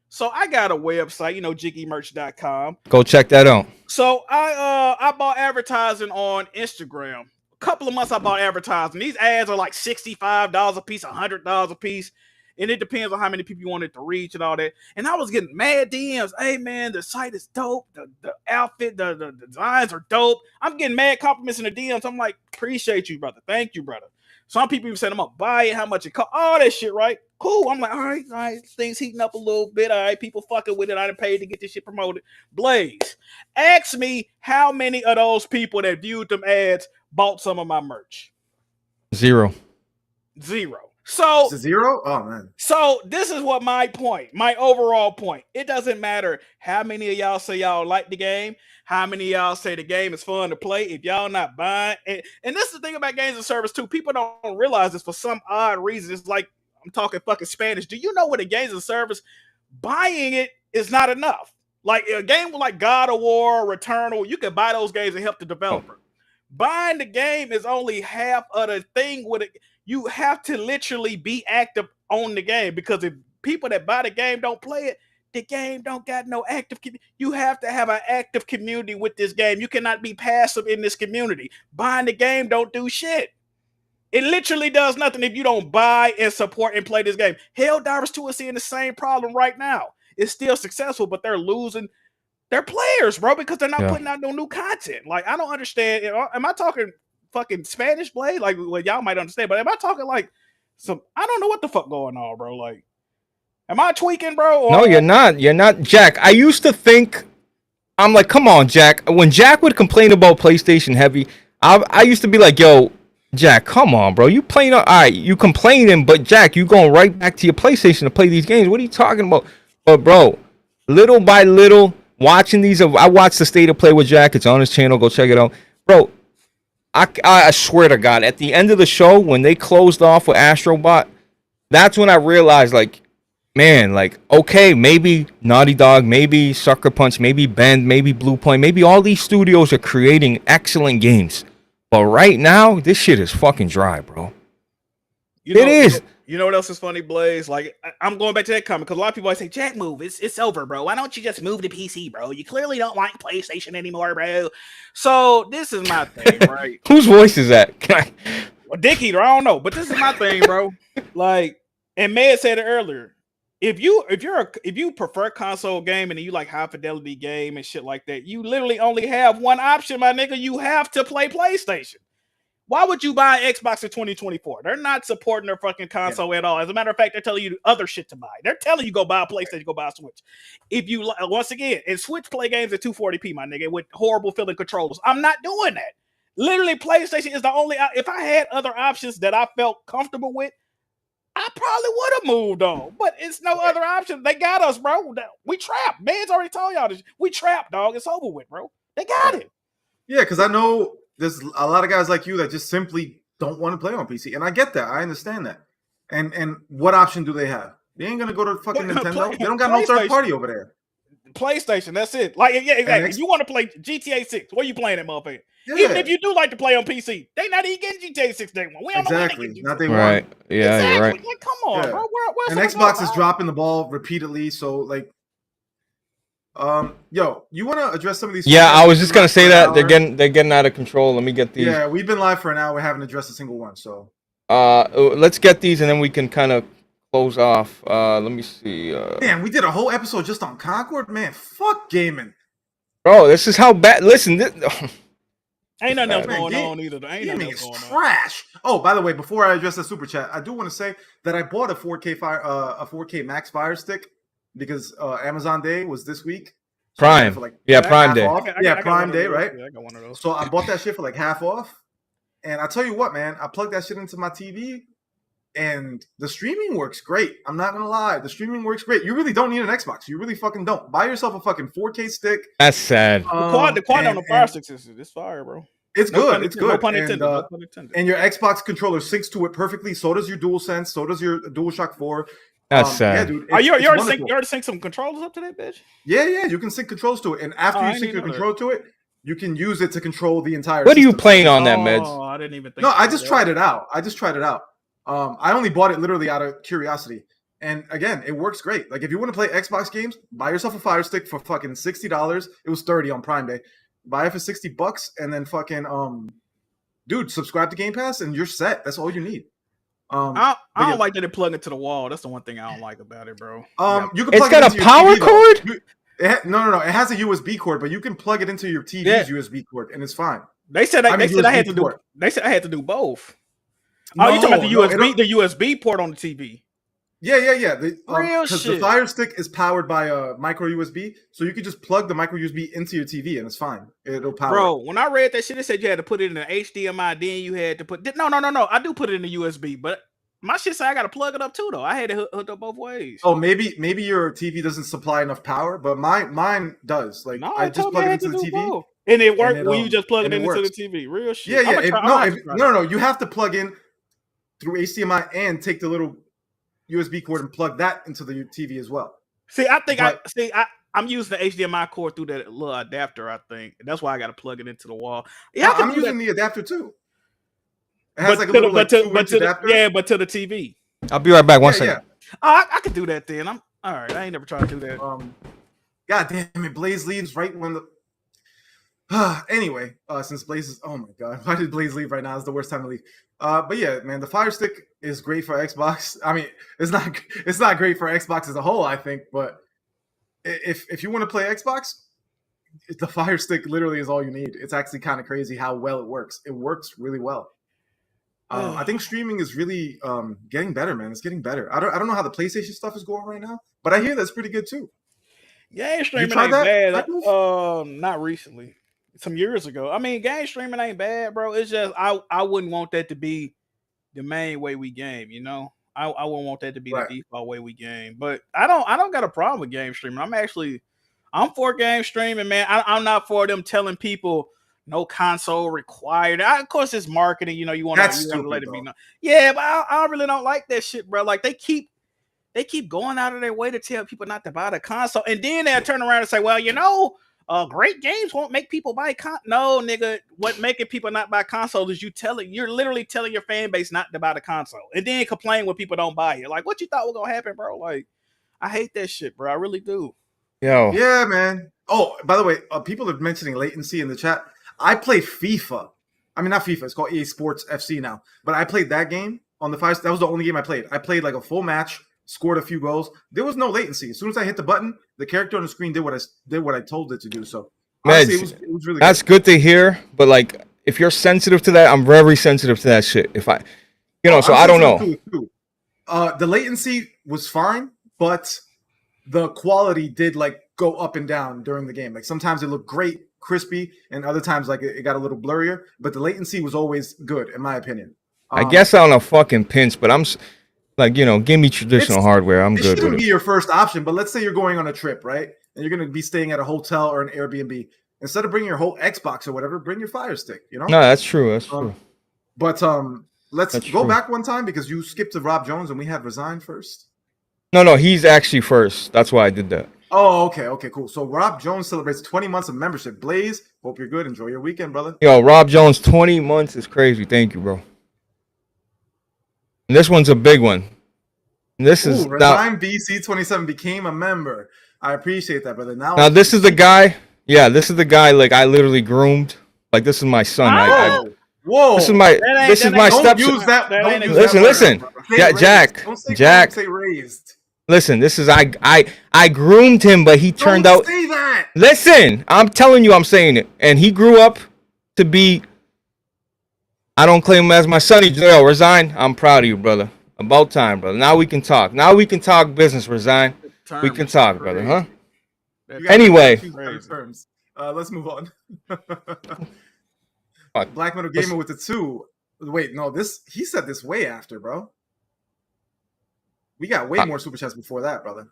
So I got a website, jiggymerch.com. Go check that out. So I bought advertising on Instagram. A couple of months I bought advertising. These ads are like $65 a piece, $100 a piece. And it depends on how many people you wanted to reach and all that. And I was getting mad DMs. Hey man, the site is dope. The outfit, the designs are dope. I'm getting mad compliments in the DMs. I'm like, appreciate you, brother. Thank you, brother. Some people even said I'm gonna buy it, how much it cost, all that shit, right? Cool. I'm like, all right, things heating up a little bit. All right, people fucking with it. I done paid to get this shit promoted. Blaze, ask me how many of those people that viewed them ads bought some of my merch. 0. So it's a 0? Oh man. So this is what my overall point. It doesn't matter how many of y'all say y'all like the game, how many of y'all say the game is fun to play. If y'all not buying it, and this is the thing about games and service too. People don't realize this for some odd reason. It's like I'm talking fucking Spanish. Do you know what a games and service buying it is not enough? Like a game like God of War, Returnal, you can buy those games and help the developer. Buying the game is only half of the thing with it. You have to literally be active on the game, because if people that buy the game don't play it, the game don't got no active. You have to have an active community with this game. You cannot be passive in this community. Buying the game don't do shit. It literally does nothing if you don't buy and support and play this game. Helldivers 2 is seeing the same problem right now. It's still successful, but they're losing their players, bro, because they're not putting out no new content. Like, I don't understand. Am I talking fucking Spanish, Blade? Like, well, y'all might understand, but am I talking like some? I don't know what the fuck going on, bro. Like, am I tweaking, bro? No, you're not. You're not, Jack. I used to think, I'm like, come on, Jack. When Jack would complain about PlayStation Heavy, I used to be like, yo, Jack, come on, bro. You playing? All right, you complaining, but Jack, you going right back to your PlayStation to play these games. What are you talking about? But bro, little by little, watching these, I watched the State of Play with Jack. It's on his channel. Go check it out, bro. I swear to God, at the end of the show, when they closed off with Astrobot, that's when I realized, like, man, like, okay, maybe Naughty Dog, maybe Sucker Punch, maybe Bend, maybe Blue Point, maybe all these studios are creating excellent games. But right now, this shit is fucking dry, bro. It is. You know what else is funny, Blaze? Like, I'm going back to that comment because a lot of people always say, Jack, move. It's over, bro. Why don't you just move to PC, bro? You clearly don't like PlayStation anymore, bro. So this is my thing, right? Whose voice is that? Well, Dick Eater, I don't know. But this is my thing, bro. Like, and Med said it earlier. if you prefer console gaming and you like high fidelity game and shit like that, you literally only have one option, my nigga. You have to play PlayStation. Why would you buy an Xbox in 2024? They're not supporting their fucking console at all. As a matter of fact, they're telling you other shit to buy. They're telling you go buy a PlayStation, go buy a Switch. If you once again, and Switch play games at 240p, my nigga, with horrible feeling controllers. I'm not doing that. Literally, PlayStation is the only. If I had other options that I felt comfortable with, I probably would have moved on. But it's no other option. They got us, bro. We trapped. Man's already told y'all this. We trapped, dog. It's over with, bro. They got it. Yeah, because I know there's a lot of guys like you that just simply don't want to play on PC, and I get that. I understand that. And what option do they have? They ain't gonna go to fucking Nintendo. They don't got no third party over there. PlayStation, that's it. Like, yeah, exactly. If you want to play GTA 6, where you playing that motherfucker? Yeah. Even if you do like to play on PC, they not even getting GTA 6 day one. We don't Exactly. know Not day Right. one. Yeah, exactly. you're right. Like, come on, Yeah. bro. Where's And Xbox is dropping the ball repeatedly. So like, yo, you want to address some of these? Yeah, I was just gonna say that they're getting out of control. Let me get these. Yeah, we've been live for an hour. We haven't addressed a single one. So let's get these and then we can kind of close off. Let me see. man, we did a whole episode just on Concord. Man, fuck gaming. Bro, this is how bad. Listen, ain't nothing else Man, going on either. Ain't nothing Gaming else is going on. trash. Oh, by the way, before I address the super chat, I do want to say that I bought a 4K Max Fire Stick because Amazon Day was this week. So I got it Prime. for like Yeah, Prime half Day. off. I got Prime one of Day, those. right? Yeah, I got one of those. So I bought that shit for like half off. And I tell you what, man, I plugged that shit into my TV and the streaming works great. I'm not gonna lie. The streaming works great. You really don't need an Xbox. You really fucking don't. Buy yourself a fucking 4K stick. that's sad. The quad on the Fire Stick is fire, bro. It's good. It's good. No pun intended. No pun intended. And your Xbox controller syncs to it perfectly. So does your DualSense. So does your DualShock 4. That's sad. Yeah, dude. You already wonderful. sync some controllers up to that bitch? Yeah. You can sync controls to it. And after you sync your control to it, you can use it to control the entire What are you system. playing on that, Meds? Oh, I didn't even think. No, I just tried it out. I only bought it literally out of curiosity. And again, it works great. Like if you want to play Xbox games, buy yourself a Fire Stick for fucking $60. It was $30 on Prime Day. Buy it for $60 and then fucking dude, subscribe to Game Pass and you're set. That's all you need. I don't like that it plug into the wall. That's the one thing I don't like about it, bro. You can It's plug got into a your power TV, though. cord? No. It has a USB cord, but you can plug it into your TV's USB cord, and it's fine. They said I had to do. port. They said I had to do both. No, you talking about the USB? it The USB port on the TV. Yeah. Real Because the shit. Fire Stick is powered by a micro USB, so you can just plug the micro USB into your TV, and it's fine. It'll power. Bro, when I read that shit, it said you had to put it in an HDMI. Then you had to put. No. I do put it in the USB, but my shit said I got to plug it up too, though. I had it hooked up both ways. Oh, maybe your TV doesn't supply enough power, but mine does. Like No, I just plug it into the TV. both. And it worked when you just plug it and it into the works. TV. Real shit. Yeah. No. You have to plug in through HDMI and take the little USB cord and plug that into the TV as well. See, I'm using the HDMI cord through that little adapter. I think that's why I got to plug it into the wall. Yeah, I'm using the adapter too. It has like a little adapter. Yeah, but to the TV. I'll be right back. One second. Oh, I could do that then. I'm all right. I ain't never tried to do that. God damn it, Blaze leaves right when the. Anyway, since Blaze is, oh my god, why did Blaze leave right now? It's the worst time to leave. But yeah, man, the Fire Stick is great for Xbox. I mean, it's not great for Xbox as a whole, I think. But if you want to play Xbox, the Fire Stick literally is all you need. It's actually kind of crazy how well it works. It works really well. I think streaming is really getting better, man. It's getting better. I don't know how the PlayStation stuff is going right now, but I hear that's pretty good too. Game streaming ain't bad. Not recently. Some years ago. I mean, game streaming ain't bad, bro. It's just I wouldn't want that to be the main way we game, you know. I wouldn't want that to be the default way we game. But I don't got a problem with game streaming. I'm for game streaming, man. I'm not for them telling people no console required. Of course, it's marketing. You know, you want to let it be known. Yeah, but I really don't like that shit, bro. Like they keep going out of their way to tell people not to buy the console, and then they'll turn around and say, "Well, you know, great games won't make people buy No, nigga, what making people not buy consoles is you're literally telling your fan base not to buy the console, and then complain when people don't buy it. Like, what you thought was gonna happen, bro? Like, I hate that shit, bro. I really do. Yo. Yeah, man. Oh, by the way, people are mentioning latency in the chat. I play FIFA. I mean, not FIFA. It's called EA Sports FC now. But I played that game on the Fire. That was the only game I played. I played like a full match, scored a few goals. There was no latency. As soon as I hit the button, the character on the screen did what I told it to do. So honestly, it was really that's good to hear. But like, if you're sensitive to that, I'm very sensitive to that shit. If I, so I don't know. The latency was fine, but the quality did like go up and down during the game. Like sometimes it looked great, crispy, and other times like it got a little blurrier. But the latency was always good, in my opinion. I guess I'm a fucking pinch, but I'm like, give me traditional hardware. I'm good with it. It shouldn't be your first option, but let's say you're going on a trip, right? And you're going to be staying at a hotel or an Airbnb. Instead of bringing your whole Xbox or whatever, bring your Fire Stick, No, that's true. That's true. But let's go back one time because you skipped to Rob Jones and we had Resign first. No, he's actually first. That's why I did that. Oh, okay, cool. So Rob Jones celebrates 20 months of membership. Blaze, hope you're good. Enjoy your weekend, brother. Yo, Rob Jones, 20 months is crazy. Thank you, bro. And this one's a big one. And this is Resign BC27 became a member. I appreciate that, brother. Now this is the guy. Yeah, this is the guy. Like I literally groomed. Like this is my son. Whoa! This is my stepson. Don't use listen. Jack. Say raised. Listen, this is I groomed him, but he turned out. Say that. Listen, I'm telling you, I'm saying it, and he grew up to be. I don't claim him as my son. Yo, Resign. I'm proud of you, brother. About time, brother. Now we can talk. Now we can talk business, Resign. We can talk, brother, huh? Anyway. Let's move on. Black Metal Gamer with the 2. Wait, no, he said this way after, bro. We got way more super chats before that, brother.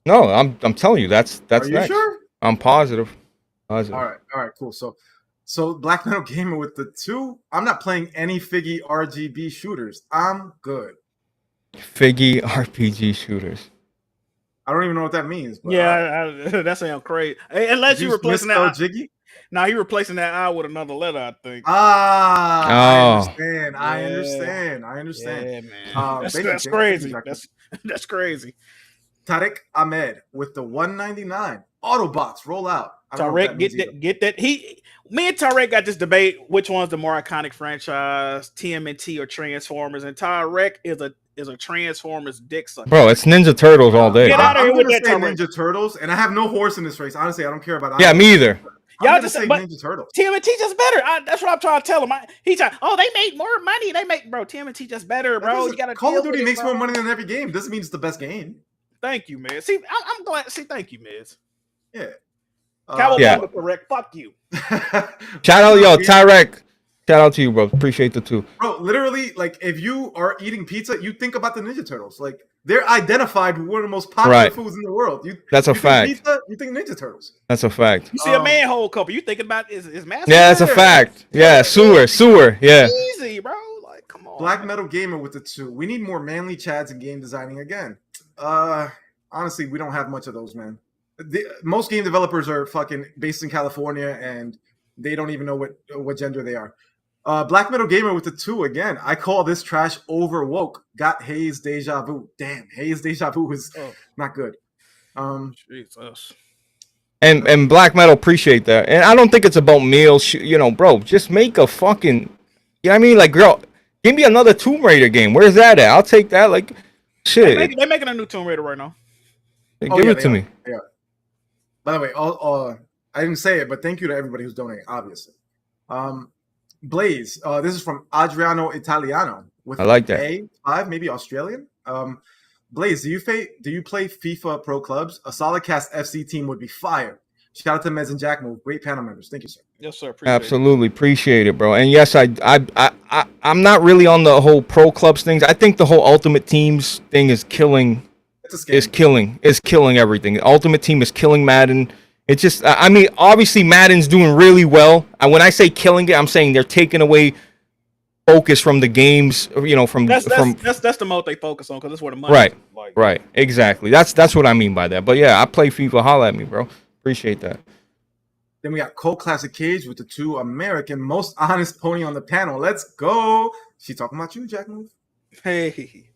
No, I'm telling you, that's Are you next. Sure? I'm positive. All right, cool. So Black Metal Gamer with the 2. I'm not playing any Figgy RGB shooters. I'm good. Figgy RPG shooters. I don't even know what that means. But that sounds crazy. Unless you replacing that Jiggy. Now he replacing that I with another letter, I think. I understand. Yeah, man. That's crazy. That's crazy. Tariq Ahmed with the 199 Autobots roll out. Tariq, get that. Me and Tariq got this debate: which one's the more iconic franchise, TMNT or Transformers? And Tariq is a Transformers dick sucker. Bro, it's Ninja Turtles all day. Get out of here with that Ninja Turtles, and I have no horse in this race. Honestly, I don't care about. Yeah, me either. Y'all just say Ninja Turtles. TMNT just better. That's what I'm trying to tell him. They made more money. Bro, TMNT just better, bro. You gotta Call of Duty makes more money than every game. Doesn't mean it's the best game. Thank you, man. See, I'm glad. See, thank you, Miz. Yeah. Correct. Fuck you. Shout out, Tyrek. Shout out to you, bro. Appreciate the 2. Bro, literally, like, if you are eating pizza, you think about the Ninja Turtles. Like, they're identified with one of the most popular foods in the world. That's a fact. Pizza, you think Ninja Turtles. That's a fact. You see a manhole cover, you thinking about is massive? Yeah, that's a fact. Yeah, sewer. Yeah. Easy, bro. Like, come on. Black Metal Gamer with the 2. We need more manly chads in game designing again. Honestly, we don't have much of those, man. Most game developers are fucking based in California, and they don't even know what gender they are. Black Metal Gamer with the 2 again. I call this trash over woke. Got Haze Deja Vu. Damn, Haze Deja Vu is not good. Jesus. And Black Metal appreciate that. And I don't think it's about meals. Bro, just make a fucking. You know what I mean? Like, girl, give me another Tomb Raider game. Where's that at? I'll take that. Like, shit. They're making a new Tomb Raider right now. Give it to me. Yeah. By the way, I didn't say it, but thank you to everybody who's donating, obviously. Blaze, this is from Adriano Italiano. I like that. A5, maybe Australian. Blaze, do you play FIFA Pro Clubs? A solid cast FC team would be fire. Shout out to Mez and Jack Move. Great panel members. Thank you, sir. Yes, sir. Appreciate it, bro. And yes, I'm not really on the whole pro clubs things. I think the whole Ultimate Teams thing is killing. It's killing everything. The Ultimate Team is killing Madden. It's just, I mean, obviously Madden's doing really well. And when I say killing it, I'm saying they're taking away focus from the games. That's the mode they focus on because that's where the money. Right, right, exactly. That's what I mean by that. But yeah, I play FIFA. Holla at me, bro. Appreciate that. Then we got Cole Classic Cage with the 2 American most honest pony on the panel. Let's go. She talking about you, Jack Move. Hey,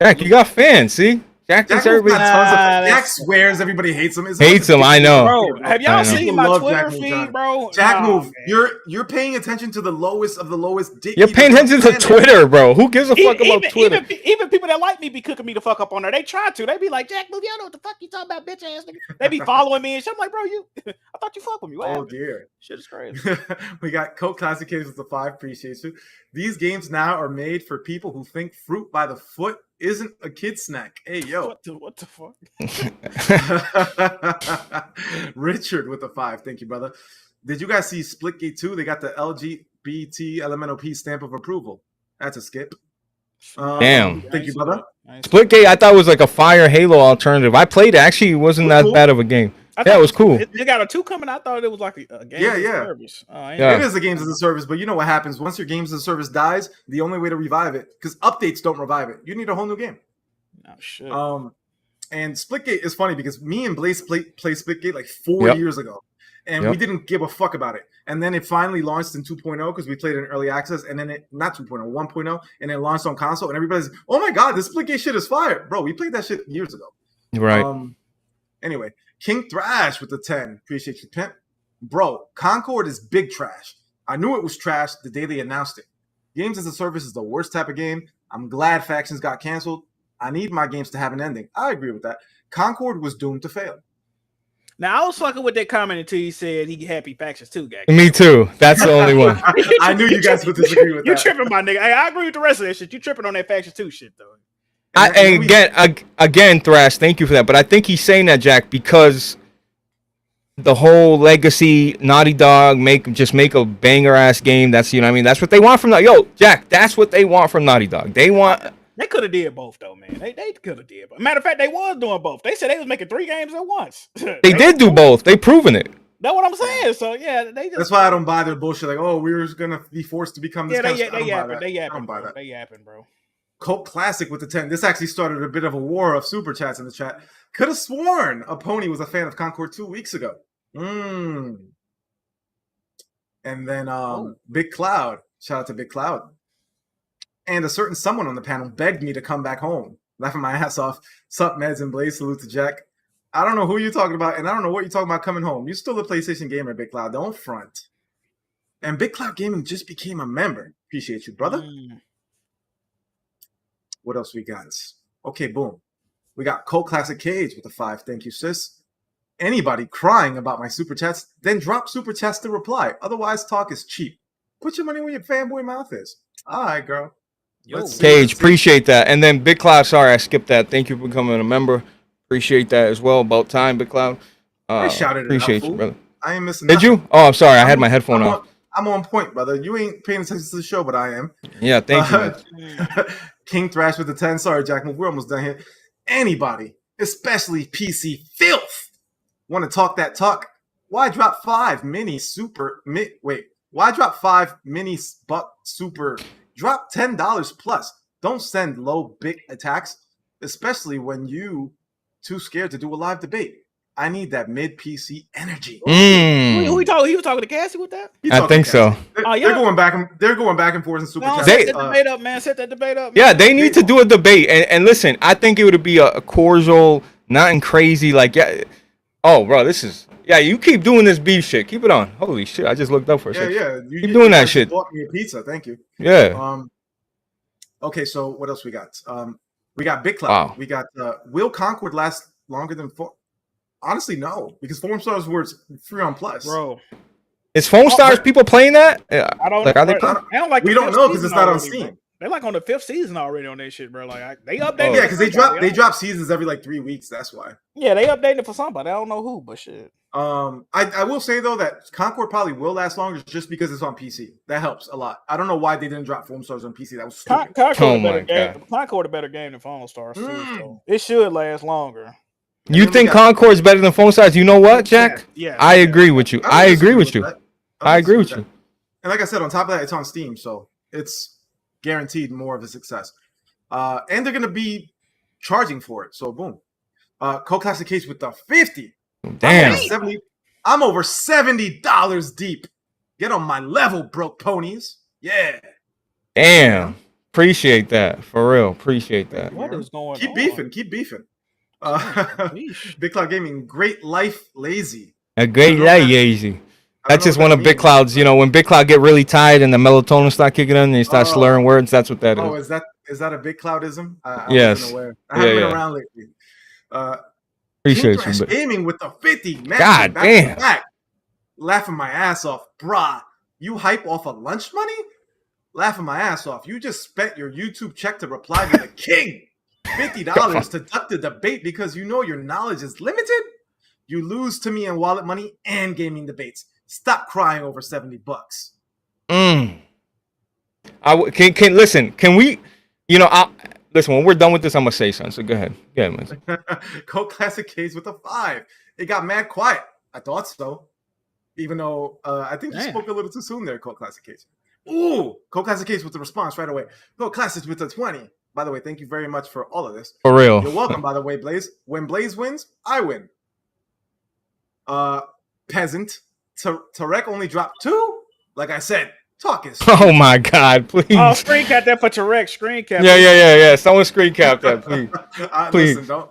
Jack, you got fans. See. Jack thinks Jack Wolf everybody got tons of. Nah, Jack that's- swears everybody hates him. hates him. I know. Bro, have I y'all know. seen People my love Twitter Jack Wolf, feed, Johnny. bro? Jack Nah, Wolf, man. you're paying attention to the lowest of the lowest dick. You're paying attention to Twitter, bro. Who gives a fuck about Twitter? Even people that like me be cooking me the fuck up on there. They try to. They be like, Jack Wolf, you don't know what the fuck you talking about, bitch ass nigga. They be following me and shit. I'm like, bro, you. I thought you fuck with me. What Oh happened? dear. Shit is crazy. We got Coke Classic Games with the 5. Appreciate you. These games now are made for people who think fruit by the foot isn't a kid snack. Hey yo. What the fuck? Richard with the 5. Thank you, brother. Did you guys see Splitgate 2? They got the LGBT LMNOP stamp of approval. That's a skip. Damn. Thank you, brother. Splitgate, I thought was like a Fire Halo alternative. I played it. Actually, it wasn't that bad of a game. Yeah, it was cool. They got a 2 coming. I thought it was like a game as a service. Yeah. It is a games as a service, but you know what happens once your games as a service dies? The only way to revive it, because updates don't revive it. You need a whole new game. Oh shit. And Splitgate is funny because me and Blaze played Splitgate like 4 years ago, and we didn't give a fuck about it. And then it finally launched in 2.0 because we played it in early access, and then it not 2.0, 1.0, and it launched on console, and everybody's, oh my god, this Splitgate shit is fire, bro. We played that shit years ago. Right. Anyway, King Thrash with the 10. Appreciate you, pimp. Bro, Concord is big trash. I knew it was trash the day they announced it. Games as a service is the worst type of game. I'm glad Factions got canceled. I need my games to have an ending. I agree with that. Concord was doomed to fail. Now I was fucking with that comment until he said he happy Factions too, guy. Me too. That's the only one. I knew you guys would disagree with that. You're tripping, my nigga. Hey, I agree with the rest of that shit. You tripping on that Factions 2 shit though. Again, Thrash, thank you for that. But I think he's saying that, Jack, because the whole legacy Naughty Dog make a banger ass game. That's, you know what I mean? That's what they want from Jack, that's what they want from Naughty Dog. They could have did both though, man. They could have did both. Matter of fact, they was doing both. They said they was making 3 games at once. they did do both. They proven it. That's what I'm saying. So yeah, that's why I don't buy their bullshit. Like, oh, we were gonna be forced to become this. Yeah, they yapping, bro. Cult Classic with the 10. This actually started a bit of a war of super chats in the chat. Could have sworn a pony was a fan of Concord 2 weeks ago. And then Big Cloud. Shout out to Big Cloud. And a certain someone on the panel begged me to come back home. Laughing my ass off. Sup, Meds and Blaze. Salute to Jack. I don't know who you're talking about, and I don't know what you're talking about coming home. You're still a PlayStation gamer, Big Cloud. Don't front. And Big Cloud Gaming just became a member. Appreciate you, brother. What else we got? Okay, boom. We got Cole Classic Cage with a 5. Thank you, sis. Anybody crying about my super chats, then drop super chats to reply. Otherwise, talk is cheap. Put your money where your fanboy mouth is. All right, girl. Cage, appreciate that. And then Big Cloud, sorry, I skipped that. Thank you for becoming a member. Appreciate that as well. About time, Big Cloud. I shouted appreciate it out, you, brother. I ain't missing Did nothing. you? Oh, I'm sorry. I had my headphone off. I'm on point, brother. You ain't paying attention to the show, but I am. Yeah, thank you. King Thrash with the 10. Sorry, Jack. We're almost done here. Anybody, especially PC filth, want to talk that talk? Why drop 5 mini super? Why drop 5 mini buck super? Drop $10 plus. Don't send low big attacks, especially when you too scared to do a live debate. I need that mid PC energy. Who he talking? He was talking to Cassie with that? I think so. They're going back and forth in super chat. Set that debate up, man. Set that debate up. Yeah, they need to do a debate. And listen, I think it would be a cordial, nothing crazy. Like, yeah. Oh, bro, this is. Yeah, you keep doing this beef shit. Keep it on. Holy shit, I just looked up for a second. Yeah. Keep doing that shit. Bought me a pizza. Thank you. Yeah. Okay, so what else we got? We got Big Cloud. Wow. We got will Concord last longer than 4? Honestly, no, because Forum Stars were free on Plus, bro. Is Foam Stars people playing that? Yeah, I don't. Like, Know, are they I don't like. We don't know because it's not on Steam. Bro. They're like on the 5th season already on that shit, bro. Like they updated. Yeah, because they drop seasons every like 3 weeks. That's why. Yeah, they updated it for somebody. I don't know who, but shit. I will say though that Concord probably will last longer just because it's on PC. That helps a lot. I don't know why they didn't drop Foam Stars on PC. That was stupid. Concord a better game than Foam Stars too. So it should last longer. You think Concord's better than Foam Stars? You know what, Jack? Yeah. I agree with you. I agree with you. I agree with you. And like I said, on top of that, it's on Steam, so it's guaranteed more of a success. And they're going to be charging for it, so boom. Cole Classic Case with the 50. Damn. I'm over $70 deep. Get on my level, broke ponies. Yeah. Damn. Appreciate that. For real. Appreciate that. What is going on? Keep beefing. Sheesh. Big Cloud Gaming, great life, lazy. A great lazy. I don't That's know just what one that of Big means, Cloud's. but- You know, when Big Cloud get really tired and the melatonin start kicking in and he starts Oh. slurring words, that's what that is. Oh, is that a Big Cloudism? I Yes. wasn't aware. I haven't been around lately. King Appreciate Thrash you. Gaming with the 50. Man, God back damn. to back. Laughing my ass off. Brah, you hype off of lunch money? Laughing my ass off. You just spent your YouTube check to reply to the king. $50 to duck the debate because you know your knowledge is limited? You lose to me in wallet money and gaming debates. Stop crying over $70. Can listen. Can we? You know, listen. When we're done with this, I'm gonna say something. So go ahead. Man. Coke Classic Case with a 5. It got mad quiet. I thought so. Even though I think you spoke a little too soon there, Coke Classic Case. Ooh, Coke Classic Case with the response right away. Coke Classic with a 20. By the way, thank you very much for all of this. For real. You're welcome, by the way, Blaze. When Blaze wins, I win. Peasant. Tarek only dropped 2? Like I said, talk is... Oh my God, please. Oh, screen cap that for Tarek. Screen cap. Yeah. Someone screen cap that, please. Please. Listen, don't...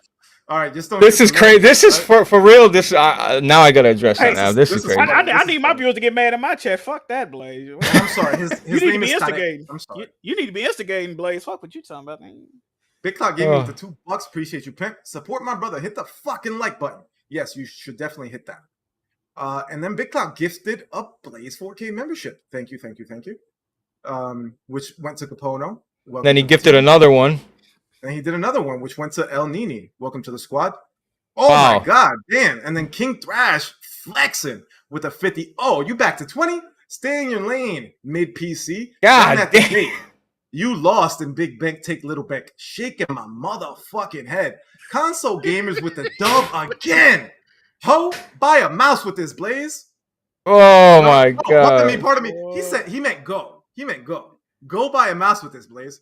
All right, just don't... This is crazy. This is for real. This now I gotta address that now. This is crazy. I need my viewers to get mad at my chat. Fuck that, Blaze. I'm sorry. His You need to name be is instigating. I'm sorry. You need to be instigating, Blaze. Fuck what you talking about, man. Big Cloud Gaming with the $2. Appreciate you, pimp. Support my brother. Hit the fucking like button. Yes, you should definitely hit that. And then Big Cloud gifted a Blaze 4K membership. Thank you. Which went to Capono. Welcome Then he to the gifted team. another one. And he did another one, which went to El Nini. Welcome to the squad. Oh Wow. my God, damn. And then King Thrash flexing with a 50. Oh, you back to 20? Stay in your lane, mid PC. God damn. Debate. You lost in Big Bank, Take Little Bank. Shaking my motherfucking head. Console gamers with the dub again. Ho, buy a mouse with this, Blaze. Oh my God. Pardon me. He meant go. Go buy a mouse with this, Blaze.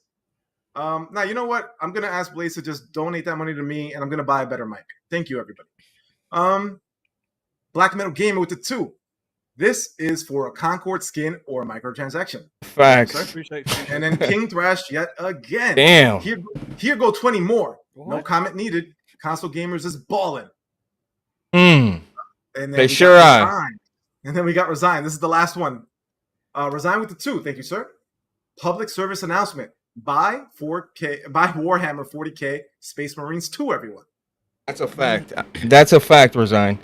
Now, you know what? I'm going to ask Blaze to just donate that money to me, and I'm going to buy a better mic. Thank you, everybody. Black Metal Gamer with the 2. This is for a Concord skin or a microtransaction. Facts. Appreciate And then King Thrash yet again. Damn. Here go 20 more. What? No comment needed. Console Gamers is balling. Mm. And then They we sure got are. Resigned. And then we got Resign. This is the last one. Resign with the 2. Thank you, sir. Public service announcement. Buy Warhammer 40K Space Marines 2, everyone. That's a fact. That's a fact, Resign.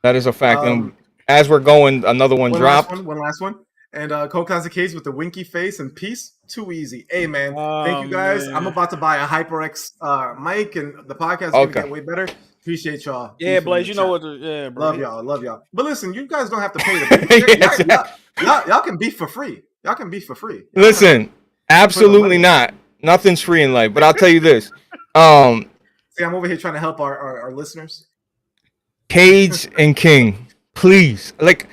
That is a fact. And as we're going, another one dropped. One last one. And Coke has a case with the winky face and peace. Too easy. Hey, man. Thank you, guys. Man. I'm about to buy a HyperX mic, and the podcast is going to get way better. Appreciate y'all. Yeah, Peace Blaze, from you the know chat. what? Yeah, bro. Love y'all. But listen, you guys don't have to pay the y'all can beef for free. Y'all can beef for free. Listen, absolutely not. Nothing's free in life. But I'll tell you this. See, I'm over here trying to help our listeners. Cage and King, please. Like,